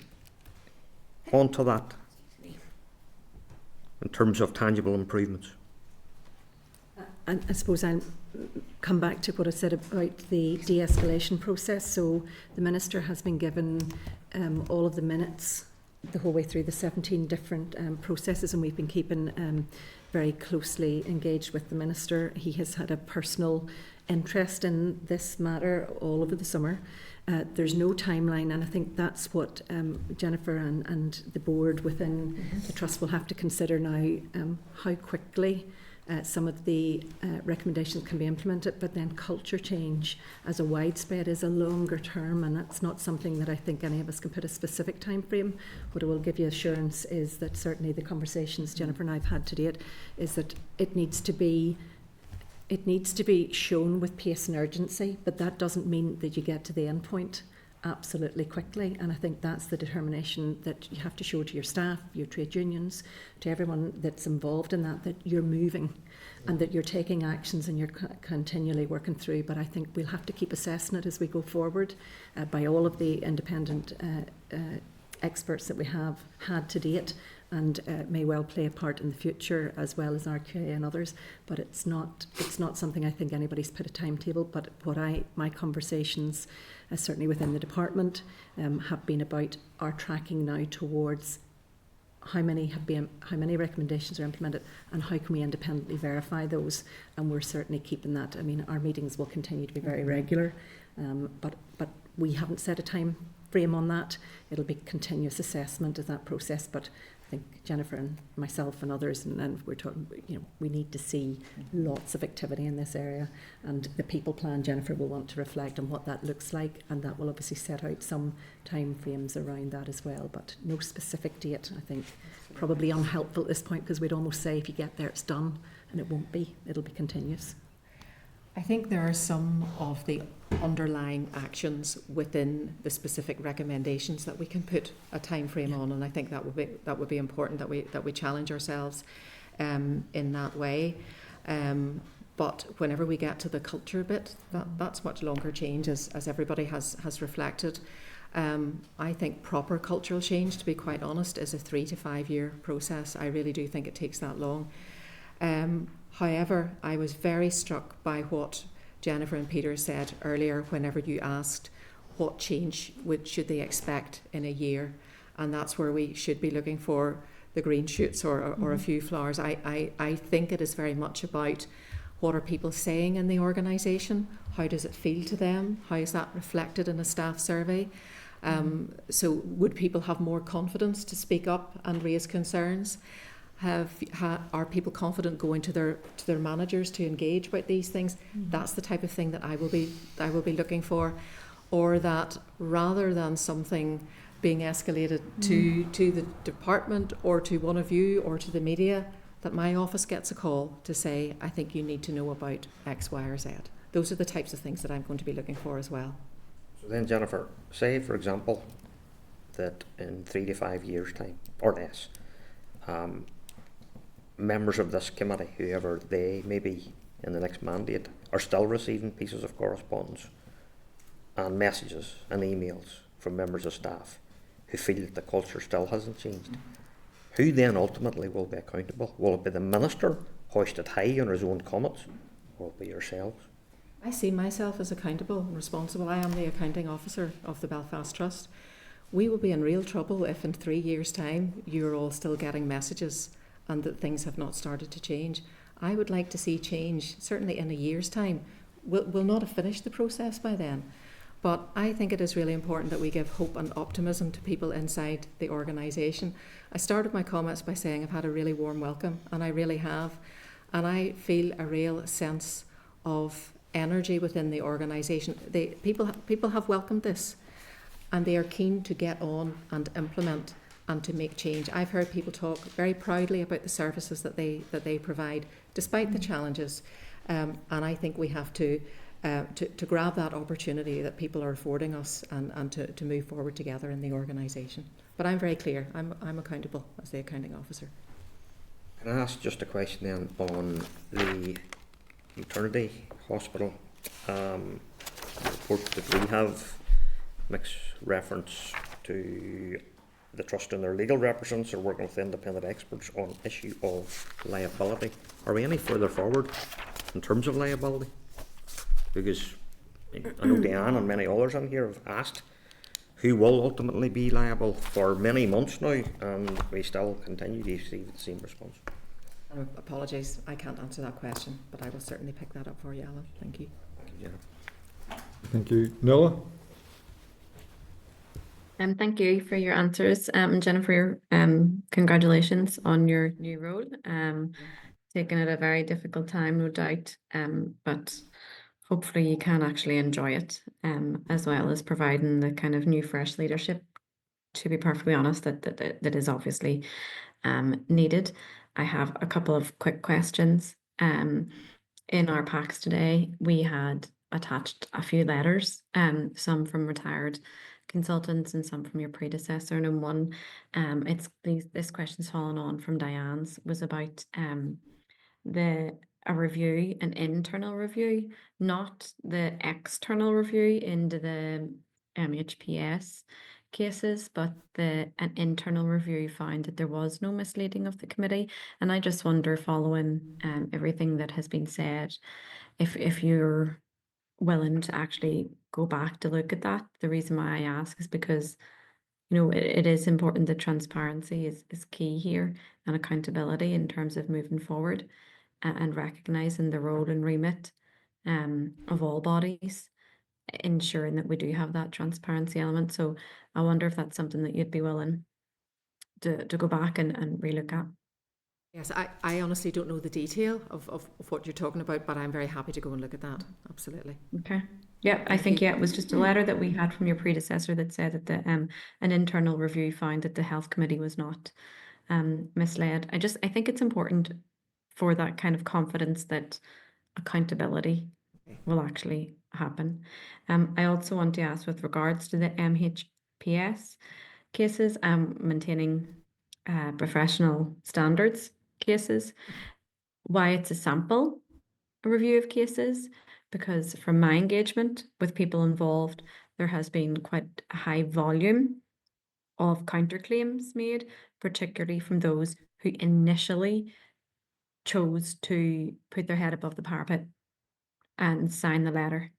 onto that in terms of tangible improvements? And I suppose I'll come back to what I said about the de-escalation process. So the Minister has been given all of the minutes the whole way through the 17 different processes, and we've been keeping very closely engaged with the Minister. He has had a personal interest in this matter all over the summer. There's no timeline, and I think that's what Jennifer and the board within the Trust will have to consider now, how quickly some of the recommendations can be implemented, but then culture change as a widespread is a longer term, and that's not something that I think any of us can put a specific time frame. What I will give you assurance is that certainly the conversations Jennifer and I have had to date is that it needs to be shown with pace and urgency, but that doesn't mean that you get to the end point absolutely quickly. And I think that's the determination that you have to show to your staff, your trade unions, to everyone that's involved in that you're moving and that you're taking actions and you're continually working through. But I think we'll have to keep assessing it as we go forward by all of the independent experts that we have had to date, and may well play a part in the future, as well as RQA and others. But it's not something I think anybody's put a timetable. But my conversations, certainly within the department, have been about our tracking now towards how many recommendations are implemented and how can we independently verify those. And we're certainly keeping that. I mean, our meetings will continue to be very regular, but we haven't set a time frame on that. It'll be continuous assessment of that process. But I think Jennifer and myself and others, and we're talking, we need to see lots of activity in this area, and the people plan, Jennifer will want to reflect on what that looks like, and that will obviously set out some time frames around that as well, but no specific date. I think probably unhelpful at this point, because we'd almost say if you get there it's done, and it won't be, it'll be continuous. I think there are some of the underlying actions within the specific recommendations that we can put a time frame on, and I think that would be important that we challenge ourselves in that way. But whenever we get to the culture bit, that's much longer change, as everybody has reflected. I think proper cultural change, to be quite honest, is a 3 to 5 year process. I really do think it takes that long. However, I was very struck by what Jennifer and Peter said earlier whenever you asked what change should they expect in a year, and that's where we should be looking for the green shoots or a few flowers. I think it is very much about what are people saying in the organisation? How does it feel to them? How is that reflected in a staff survey? So would people have more confidence to speak up and raise concerns? Are people confident going to their managers to engage about these things? That's the type of thing that I will be looking for. Or that rather than something being escalated to the department or to one of you or to the media, that my office gets a call to say, I think you need to know about X, Y, or Z. Those are the types of things that I'm going to be looking for as well. So then, Jennifer, say, for example, that in 3 to 5 years' time, or less, members of this committee, whoever they may be in the next mandate, are still receiving pieces of correspondence and messages and emails from members of staff who feel that the culture still hasn't changed. Who then ultimately will be accountable? Will it be the minister hoisted high on his own comments, or will it be yourselves? I see myself as accountable and responsible. I am the accounting officer of the Belfast Trust. We will be in real trouble if in 3 years' time you're all still getting messages and that things have not started to change. I would like to see change, certainly in a year's time. We'll not have finished the process by then. But I think it is really important that we give hope and optimism to people inside the organisation. I started my comments by saying I've had a really warm welcome, and I really have. And I feel a real sense of energy within the organisation. People have welcomed this, and they are keen to get on and implement and to make change. I've heard people talk very proudly about the services that they provide, despite the challenges. And I think we have to grab that opportunity that people are affording us and to move forward together in the organisation. But I'm very clear. I'm accountable as the accounting officer. Can I ask just a question then on the maternity hospital report that we have makes reference to the trust and their legal representatives are working with independent experts on issue of liability. Are we any further forward in terms of liability? Because I know Diane and many others in here have asked who will ultimately be liable for many months now, and we still continue to receive the same response. Apologies, I can't answer that question, but I will certainly pick that up for you, Alan. Thank you. Thank you, Jennifer. Thank you. Nola? Thank you for your answers. Jennifer, congratulations on your new role. Taken at a very difficult time, no doubt, but hopefully you can actually enjoy it, as well as providing the kind of new fresh leadership, to be perfectly honest, that is obviously needed. I have a couple of quick questions. In our packs today, we had attached a few letters, some from retired consultants and some from your predecessor. And in one, this question's fallen on from Diane's, was about a review, an internal review, not the external review into the MHPS cases, but an internal review found that there was no misleading of the committee. And I just wonder, following everything that has been said, if you're willing to actually go back to look at that. The reason why I ask is because, you know, it is important that transparency is key here, and accountability in terms of moving forward, and recognising the role and remit of all bodies, ensuring that we do have that transparency element. So I wonder if that's something that you'd be willing to go back and relook at. Yes, I honestly don't know the detail of what you're talking about, but I'm very happy to go and look at that. Absolutely. Okay. Yeah, I think it was just a letter that we had from your predecessor that said that an internal review found that the health committee was not misled. I think it's important for that kind of confidence that accountability will actually happen. I also want to ask, with regards to the MHPS cases, maintaining professional standards cases, why it's a sample review of cases, because from my engagement with people involved, there has been quite a high volume of counterclaims made, particularly from those who initially chose to put their head above the parapet and sign the letter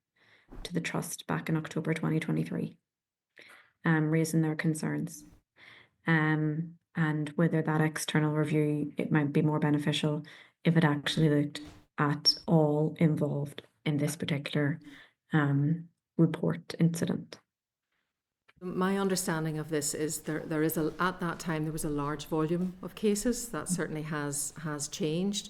to the trust back in October 2023, raising their concerns. And whether that external review, it might be more beneficial if it actually looked at all involved in this particular report incident? My understanding of this is there is at that time there was a large volume of cases. That certainly has changed.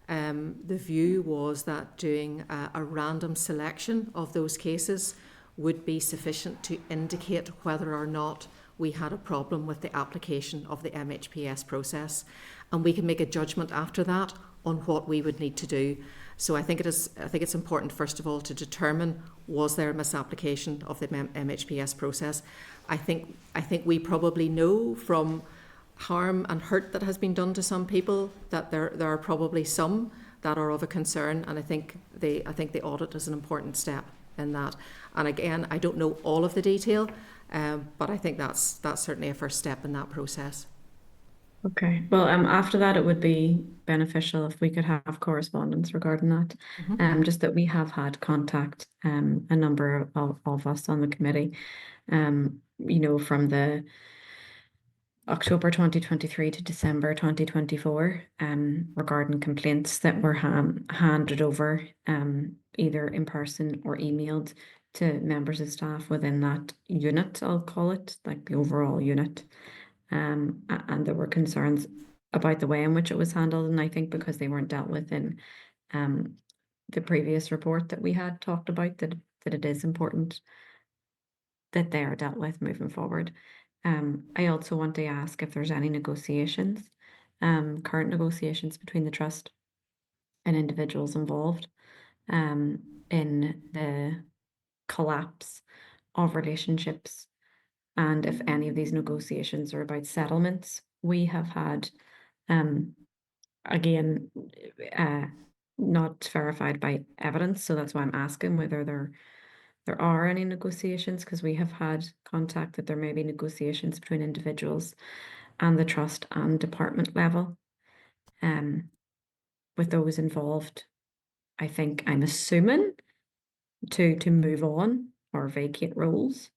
The view was that doing a random selection of those cases would be sufficient to indicate whether or not we had a problem with the application of the MHPS process, and we can make a judgment after that on what we would need to do. So I think it's important, first of all, to determine, was there a misapplication of the MHPS process. I think we probably know from harm and hurt that has been done to some people that there are probably some that are of a concern, and I think the audit is an important step in that. And again, I don't know all of the detail, but I think that's certainly a first step in that process. Okay. Well, after that, it would be beneficial if we could have correspondence regarding that. Just that we have had contact, a number of us on the committee, from the October 2023 to December 2024, regarding complaints that were handed over, either in person or emailed to members of staff within that unit, I'll call it, like the overall unit. And there were concerns about the way in which it was handled, and I think because they weren't dealt with in the previous report that we had talked about, that it is important that they are dealt with moving forward. I also want to ask if there's any negotiations, current negotiations between the trust and individuals involved in the collapse of relationships, and if any of these negotiations are about settlements. We have had, again, not verified by evidence, so that's why I'm asking whether there are any negotiations, because we have had contact that there may be negotiations between individuals and the trust and department level, with those involved, I'm assuming, to move on or vacate roles.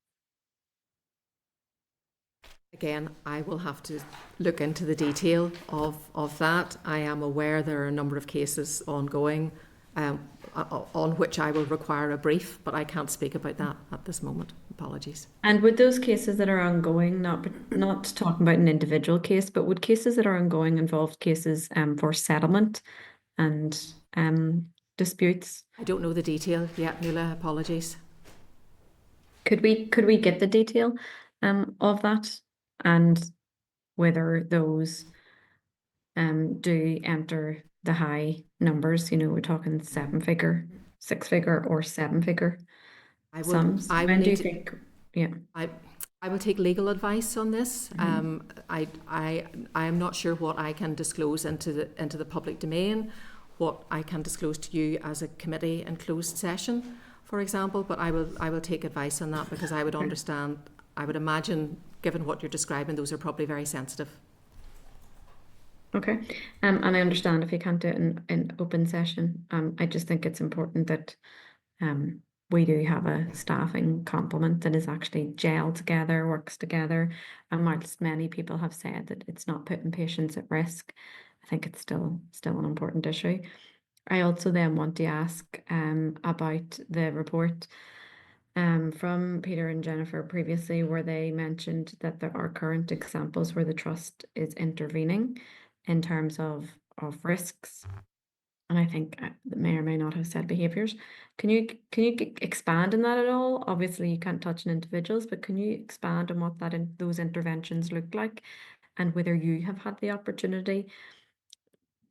Again, I will have to look into the detail of that. I am aware there are a number of cases ongoing, on which I will require a brief, but I can't speak about that at this moment. Apologies. And would those cases that are ongoing, not talking about an individual case, but would cases that are ongoing involve cases for settlement and disputes? I don't know the detail yet, Nuala. Apologies. Could we get the detail of that, and whether those do enter the high numbers? We're talking 7-figure, 6-figure, or 7-figure sums. When do you think? Yeah. I will take legal advice on this. I am not sure what I can disclose into the public domain, what I can disclose to you as a committee in closed session, for example. But I will take advice on that, because I would understand. I would imagine, given what you're describing, those are probably very sensitive. Okay, and I understand if you can't do it in open session. I just think it's important that we do have a staffing complement that is actually gelled together, works together, and whilst many people have said that it's not putting patients at risk, I think it's still an important issue. I also then want to ask about the report from Peter and Jennifer previously, where they mentioned that there are current examples where the trust is intervening in terms of risks, and I think that may or may not have said behaviours. Can you expand on that at all? Obviously, you can't touch on individuals, but can you expand on what those interventions look like, and whether you have had the opportunity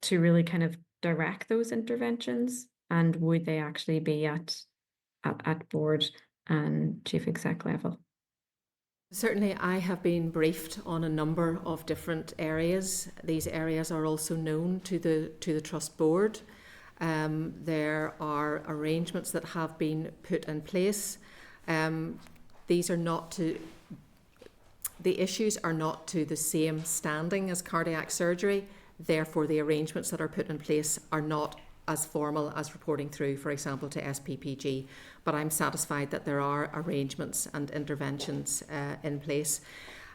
to really kind of direct those interventions, and would they actually be at board and chief exec level? Certainly, I have been briefed on a number of different areas. These areas are also known to the trust board. There are arrangements that have been put in place. These are not to. The issues are not to the same standing as cardiac surgery. Therefore, the arrangements that are put in place are not as formal as reporting through, for example, to SPPG. But I'm satisfied that there are arrangements and interventions in place.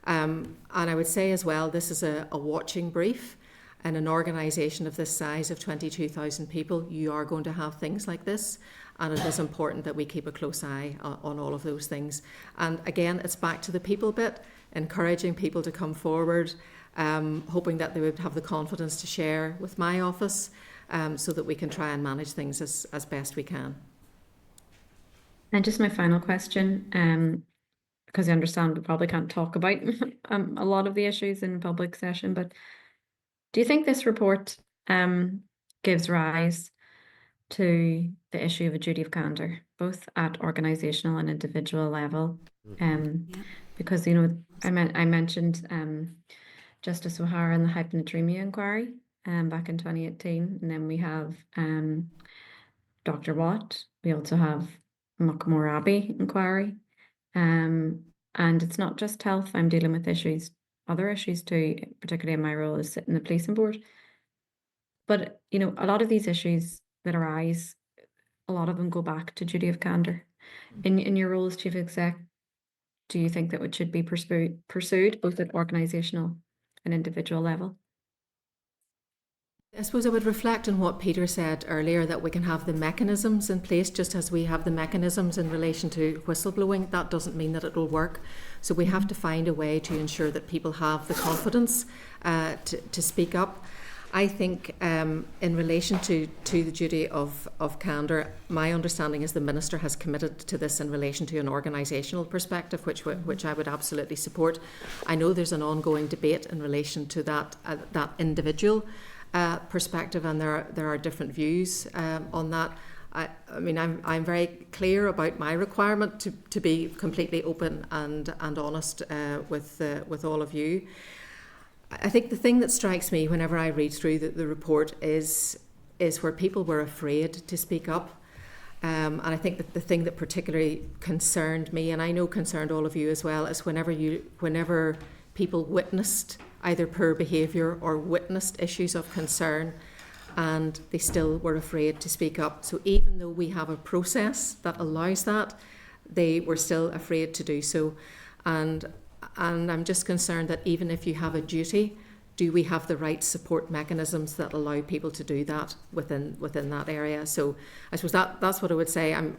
And I would say as well, this is a watching brief. in an organisation of this size of 22,000 people, you are going to have things like this. And it is important that we keep a close eye on all of those things. And again, it's back to the people bit, encouraging people to come forward, hoping that they would have the confidence to share with my office, so that we can try and manage things as best we can. And just my final question, because I understand we probably can't talk about a lot of the issues in public session, but do you think this report gives rise to the issue of a duty of candour, both at organisational and individual level? Because, you know, I mentioned Justice O'Hara and the hyponatremia inquiry back in 2018, and then we have Dr. Watt. We also have Muckmore Abbey inquiry, and it's not just health. I'm dealing with other issues too, particularly in my role as sitting in the policing board. But, you know, a lot of these issues that arise, a lot of them go back to duty of candour. In your role as Chief Exec, do you think that it should be pursued both at organisational and individual level? I suppose I would reflect on what Peter said earlier, that we can have the mechanisms in place just as we have the mechanisms in relation to whistleblowing. That doesn't mean that it will work. So we have to find a way to ensure that people have the confidence to speak up. I think in relation to the duty of candour, my understanding is the Minister has committed to this in relation to an organisational perspective, which I would absolutely support. I know there's an ongoing debate in relation to that individual perspective, and there are different views on that. I mean, I'm very clear about my requirement to be completely open and honest with all of you. I think the thing that strikes me whenever I read through the report is where people were afraid to speak up. And I think that the thing that particularly concerned me, and I know concerned all of you as well, is whenever people witnessed either poor behaviour or witnessed issues of concern, and they still were afraid to speak up. So even though we have a process that allows that, they were still afraid to do so. And I'm just concerned that even if you have a duty, do we have the right support mechanisms that allow people to do that within that area? So I suppose that's what I would say. I'm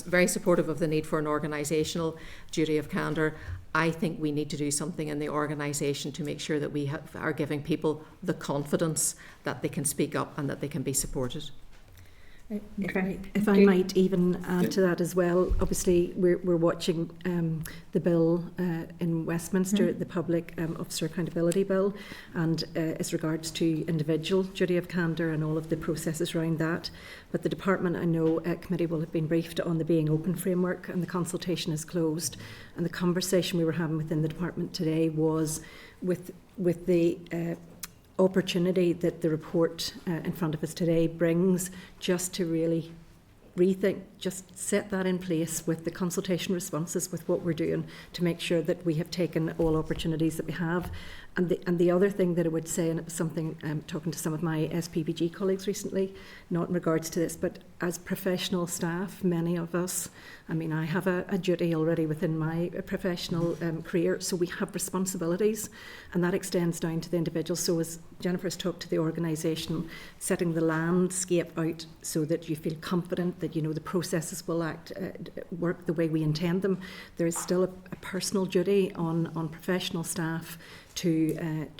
very supportive of the need for an organisational duty of candour. I think we need to do something in the organisation to make sure that we are giving people the confidence that they can speak up and that they can be supported. If I might even add to that as well, obviously we're watching the bill in Westminster, the Public Officer Accountability Bill, and as regards to individual duty of candour and all of the processes around that. But the department, I know, committee will have been briefed on the Being Open framework, and the consultation is closed. And the conversation we were having within the department today was with the opportunity that the report in front of us today brings, just to really rethink, just set that in place with the consultation responses, with what we're doing, to make sure that we have taken all opportunities that we have. And the other thing that I would say, and it was something talking to some of my SPPG colleagues recently, not in regards to this, but as professional staff, many of us, I mean, I have a duty already within my professional career, so we have responsibilities, and that extends down to the individual. So as Jennifer's talked to the organisation, setting the landscape out so that you feel confident that you know the processes will work the way we intend them. There is still a personal duty on professional staff to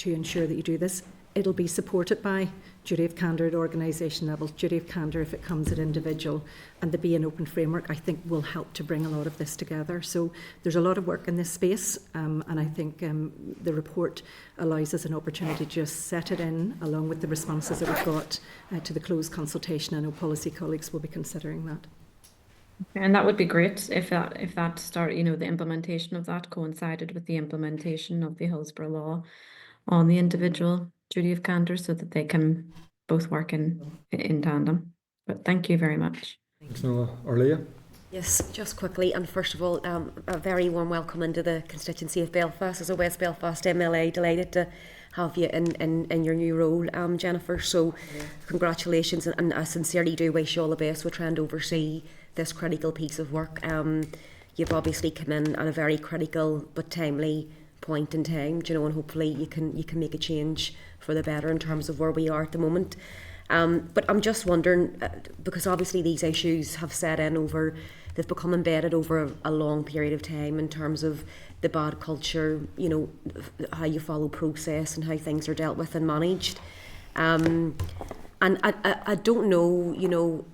ensure that you do this. It'll be supported by duty of candour at organisation level, duty of candour if it comes at individual, and the Being Open framework, I think, will help to bring a lot of this together. So there's a lot of work in this space, and I think the report allows us an opportunity to just set it in along with the responses that we've got to the closed consultation. I know policy colleagues will be considering that. And that would be great if that start, you know, the implementation of that coincided with the implementation of the Hillsborough law on the individual duty of candour, so that they can both work in tandem. But thank you very much. Thanks, Noah. Arlia? Yes, just quickly, and first of all, a very warm welcome into the constituency of Belfast. As a West Belfast MLA, delighted to have you in your new role, Jennifer. So congratulations, and I sincerely do wish you all the best with trying to oversee this critical piece of work. You've obviously come in at a very critical but timely point in time, you know, and hopefully you can make a change for the better in terms of where we are at the moment. But I'm just wondering, because obviously these issues have set in they've become embedded over a long period of time in terms of the bad culture, you know, how you follow process and how things are dealt with and managed. And I don't know, you know,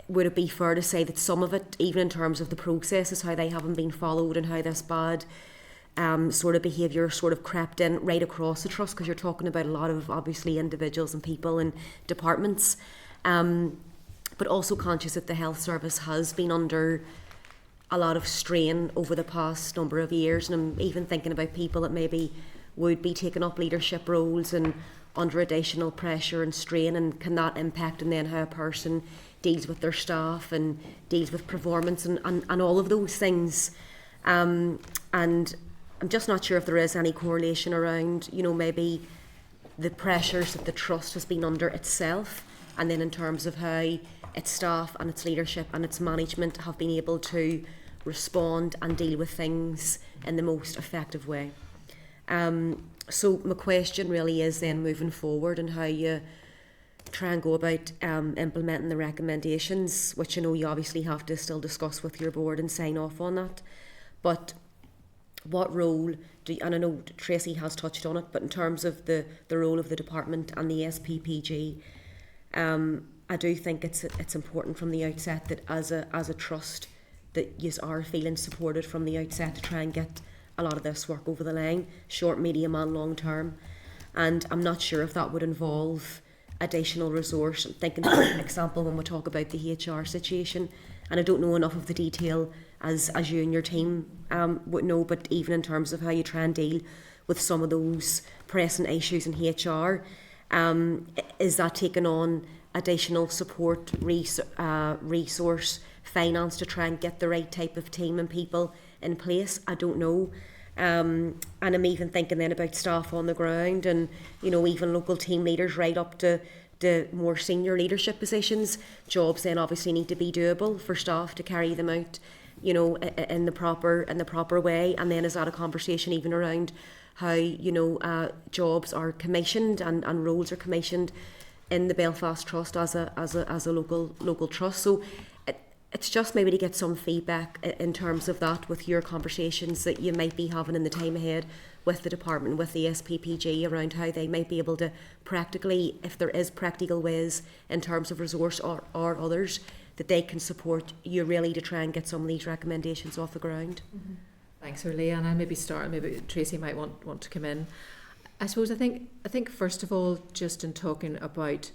would it be fair to say that some of it, even in terms of the processes, how they haven't been followed and how this bad sort of behaviour sort of crept in right across the trust, because you're talking about a lot of obviously individuals and people and departments, but also conscious that the health service has been under a lot of strain over the past number of years, and I'm even thinking about people that maybe would be taking up leadership roles and under additional pressure and strain, and can that impact and then how a person deals with their staff and deals with performance and all of those things. And I'm just not sure if there is any correlation around, you know, maybe the pressures that the trust has been under itself, and then in terms of how its staff and its leadership and its management have been able to respond and deal with things in the most effective way. So my question really is then moving forward and how you try and go about implementing the recommendations, which I know you obviously have to still discuss with your board and sign off on that. But what role do you, and I know Tracey has touched on it, but in terms of the role of the department and the SPPG, I do think it's important from the outset that as a trust that you are feeling supported from the outset to try and get a lot of this work over the line, short, medium and long term. And I'm not sure if that would involve additional resource. I'm thinking, for example, when we talk about the HR situation, and I don't know enough of the detail as you and your team would know, but even in terms of how you try and deal with some of those pressing issues in HR, is that taking on additional support, resource, finance to try and get the right type of team and people in place? I don't know. And I'm even thinking then about staff on the ground and, you know, even local team leaders right up to the more senior leadership positions. Jobs then obviously need to be doable for staff to carry them out, you know, in the proper way. And then is that a conversation even around how, you know, jobs are commissioned and roles are commissioned in the Belfast Trust as a local trust. So it's just maybe to get some feedback in terms of that with your conversations that you might be having in the time ahead with the department, with the SPPG, around how they might be able to practically, if there is practical ways in terms of resource or others, that they can support you really to try and get some of these recommendations off the ground. Mm-hmm. Thanks, Leanne. I'll maybe start, maybe Tracey might want to come in. I suppose I think first of all, just in talking about,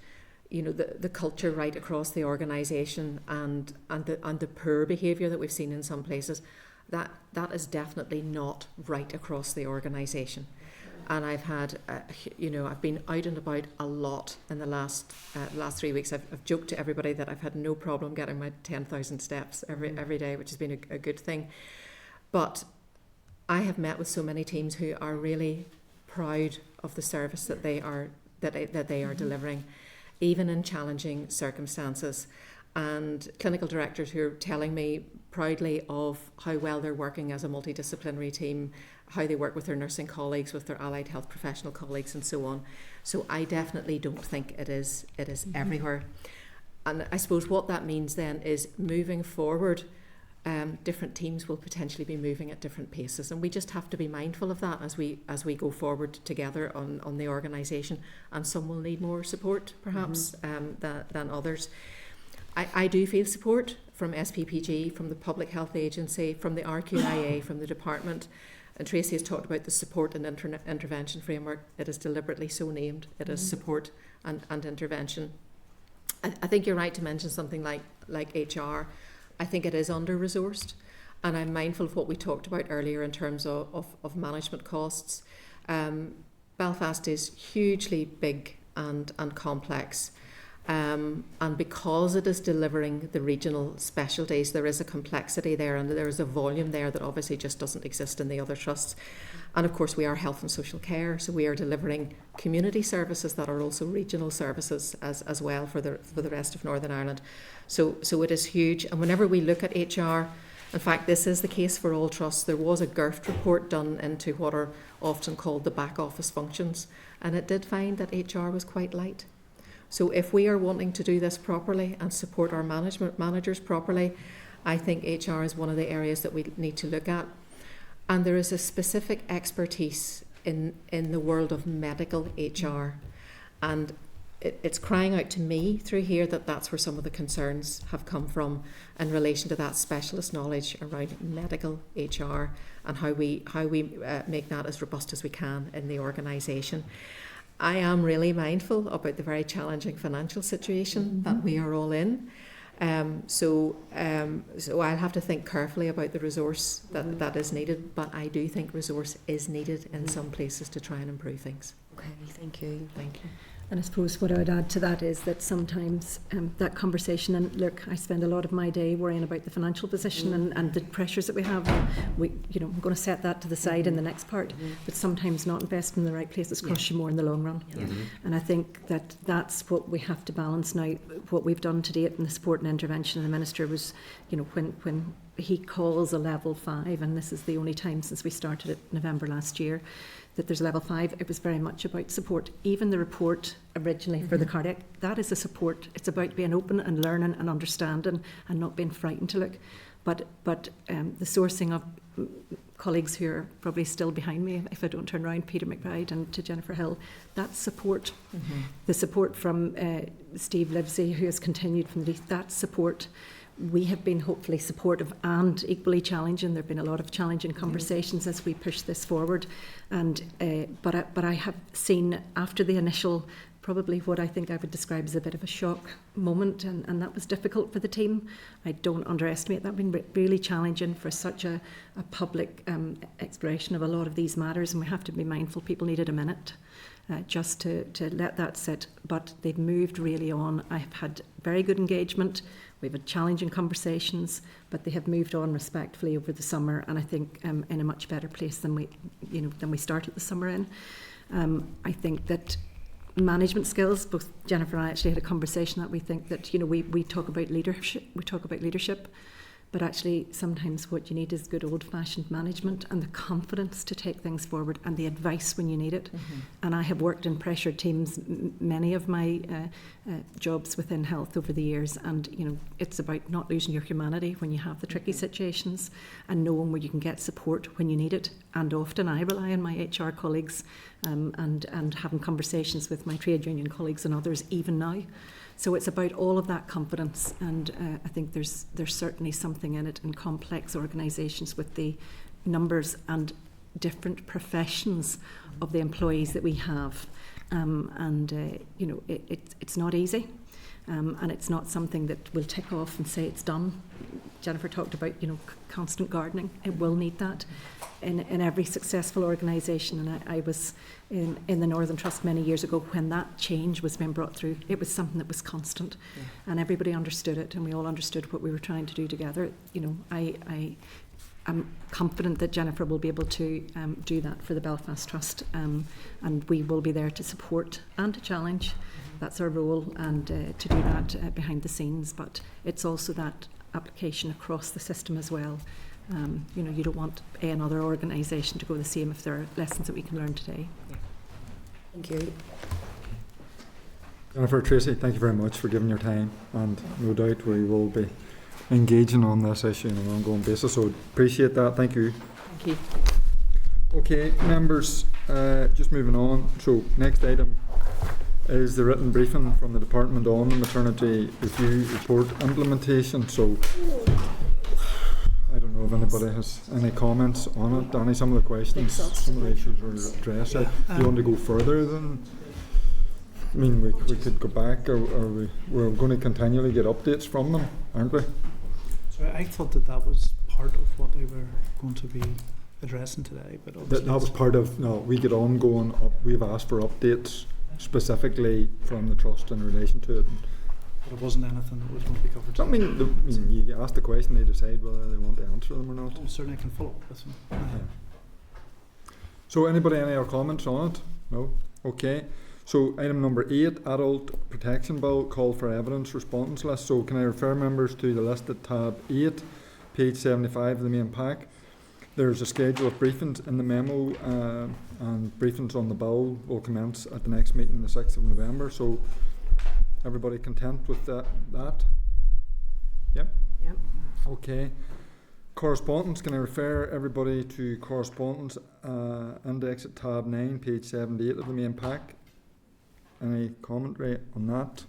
you know, the culture right across the organisation and the poor behaviour that we've seen in some places, that is definitely not right across the organisation. And I've had, you know, I've been out and about a lot in the last 3 weeks. I've joked to everybody that I've had no problem getting my 10,000 steps every day, which has been a good thing. But I have met with so many teams who are really proud of the service that they are delivering, even in challenging circumstances, and clinical directors who are telling me proudly of how well they're working as a multidisciplinary team, how they work with their nursing colleagues, with their allied health professional colleagues and so on. So I definitely don't think it is everywhere. And I suppose what that means then is moving forward, different teams will potentially be moving at different paces, and we just have to be mindful of that as we go forward together on the organisation. And some will need more support perhaps than others. I do feel support from SPPG, from the Public Health Agency, from the RQIA, from the department. And Tracey has talked about the support and intervention framework. It is deliberately so named. It is support and intervention. I think you're right to mention something like HR. I think it is under-resourced, and I'm mindful of what we talked about earlier in terms of management costs. Belfast is hugely big and complex, and because it is delivering the regional specialties, there is a complexity there, and there is a volume there that obviously just doesn't exist in the other trusts. And of course we are health and social care, so we are delivering community services that are also regional services as well for the rest of Northern Ireland. So it is huge. And whenever we look at HR, In fact, this is the case for all trusts. There was a GIRFT report done into what are often called the back office functions, and it did find that HR was quite light. So if we are wanting to do this properly and support our managers properly, I think HR is one of the areas that we need to look at. And there is a specific expertise in the world of medical HR. And it's crying out to me through here that that's where some of the concerns have come from in relation to that specialist knowledge around medical HR and how we make that as robust as we can in the organisation. I am really mindful about the very challenging financial situation that we are all in. So I'll have to think carefully about the resource that is needed, but I do think resource is needed in some places to try and improve things. Okay, thank you. Thank you. And I suppose what I would add to that is that sometimes that conversation, and look, I spend a lot of my day worrying about the financial position and the pressures that we have. And I'm going to set that to the side in the next part, but sometimes not investing in the right places costs you more in the long run. And I think that that's what we have to balance now. What we've done to date in the support and intervention, the Minister was, when he calls a level 5, and this is the only time since we started it November last year, that there's level 5, it was very much about support. Even the report originally for the cardiac, that is a support. It's about being open and learning and understanding and not being frightened to look. But the sourcing of colleagues who are probably still behind me, if I don't turn around, Peter McBride and to Jennifer Hill, that's support. The support from Steve Livesey, who has continued from that support. We have been hopefully supportive and equally challenging. There have been a lot of challenging conversations as we push this forward. And but I have seen after the initial, probably what I think I would describe as a bit of a shock moment, and that was difficult for the team. I don't underestimate that. Been really challenging for such a public exploration of a lot of these matters, and we have to be mindful people needed a minute. Just to let that sit, but they've moved really on. I've had very good engagement. We've had challenging conversations, but they have moved on respectfully over the summer, and I think in a much better place than we started the summer in. I think that management skills, both Jennifer and I actually had a conversation that we think that we talk about leadership. But actually, sometimes what you need is good old-fashioned management and the confidence to take things forward and the advice when you need it. And I have worked in pressure teams, many of my jobs within health over the years, and it's about not losing your humanity when you have the tricky situations and knowing where you can get support when you need it. And often I rely on my HR colleagues and having conversations with my trade union colleagues and others even now. So it's about all of that confidence, and I think there's certainly something in it in complex organisations with the numbers and different professions of the employees that we have, it's not easy, and it's not something that we'll tick off and say it's done. Jennifer talked about constant gardening. It will need that in every successful organisation, and I was in the Northern Trust many years ago when that change was being brought through. It was something that was constant, and everybody understood it, and we all understood what we were trying to do together. I'm confident that Jennifer will be able to do that for the Belfast Trust, and we will be there to support and to challenge. That's our role, and to do that behind the scenes, but it's also that application across the system as well. You don't want another organisation to go the same if there are lessons that we can learn today. Thank you. Jennifer, Tracey, thank you very much for giving your time, and no doubt we will be engaging on this issue on an ongoing basis, so appreciate that. Thank you. Thank you. Okay, members, just moving on. So next item is the written briefing from the Department on the Maternity Review Report implementation. So I don't know if anybody has any comments on it. Danny, some of the questions, some of the issues are addressed. Do you want to go further than... I mean, we could go back, or we're going to continually get updates from them, aren't we? So I thought that was part of what they were going to be addressing today, but that was part of... No, we get ongoing. We've asked for updates specifically from the Trust in relation to it. But it wasn't anything that was going to be covered. I mean, you ask the question, they decide whether they want to answer them or not. Oh, certainly I can follow up with them. Yeah. So anybody, any other comments on it? No? Okay. So item number 8, Adult Protection Bill, call for evidence response list. So can I refer members to the list at tab 8, page 75 of the main pack. There's a schedule of briefings in the memo, and briefings on the bill will commence at the next meeting, the 6th of November. So everybody content with that? Yep. Yep. Okay. Correspondence, can I refer everybody to correspondence index at tab 9, page 78 of the main pack? Any commentary on that?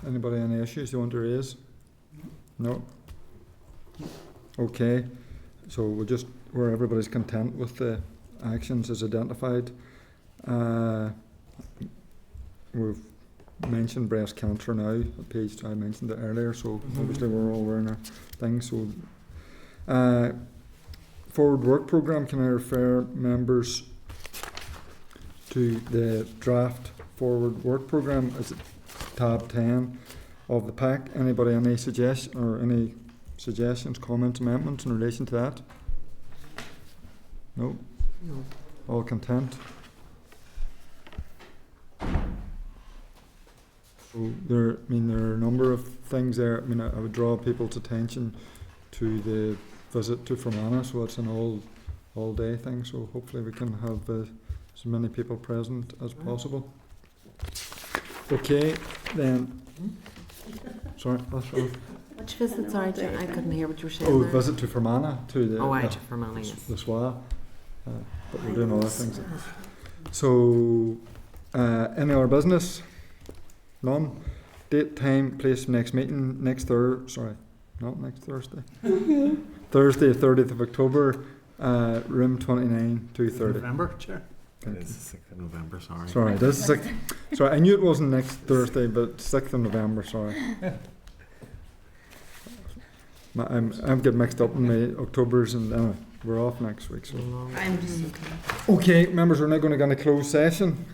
Anybody any issues you want to raise? No? Okay, so we'll just, where everybody's content with the actions as identified. We've mentioned breast cancer now, a page I mentioned it earlier, so obviously we're all wearing our things. So, forward work programme, can I refer members to the draft forward work programme as tab 10 of the pack? Anybody any suggestions, comments, amendments in relation to that? No? No. All content? So there are a number of things there. I would draw people's attention to the visit to Fermanagh, so it's an all day thing, so hopefully we can have as many people present as possible. Okay, then. Sorry, what's wrong? Which visit? Sorry, I couldn't hear what you were saying. Oh, there. visit to Fermanagh, to the to Fermanagh, yes. the SWA, but we're doing other things. So, any other business? None. Date, time, place of next meeting, Thursday, Thursday, 30th of October, room 29, 2:30. November, Chair. It is the 6th of November, sorry. Sorry, this is 6th. Sorry, I knew it wasn't next Thursday, but 6th of November, sorry. I'm getting mixed up in my Octobers, and we're off next week. So. I'm just okay. Okay, members, we're now going to go into closed session.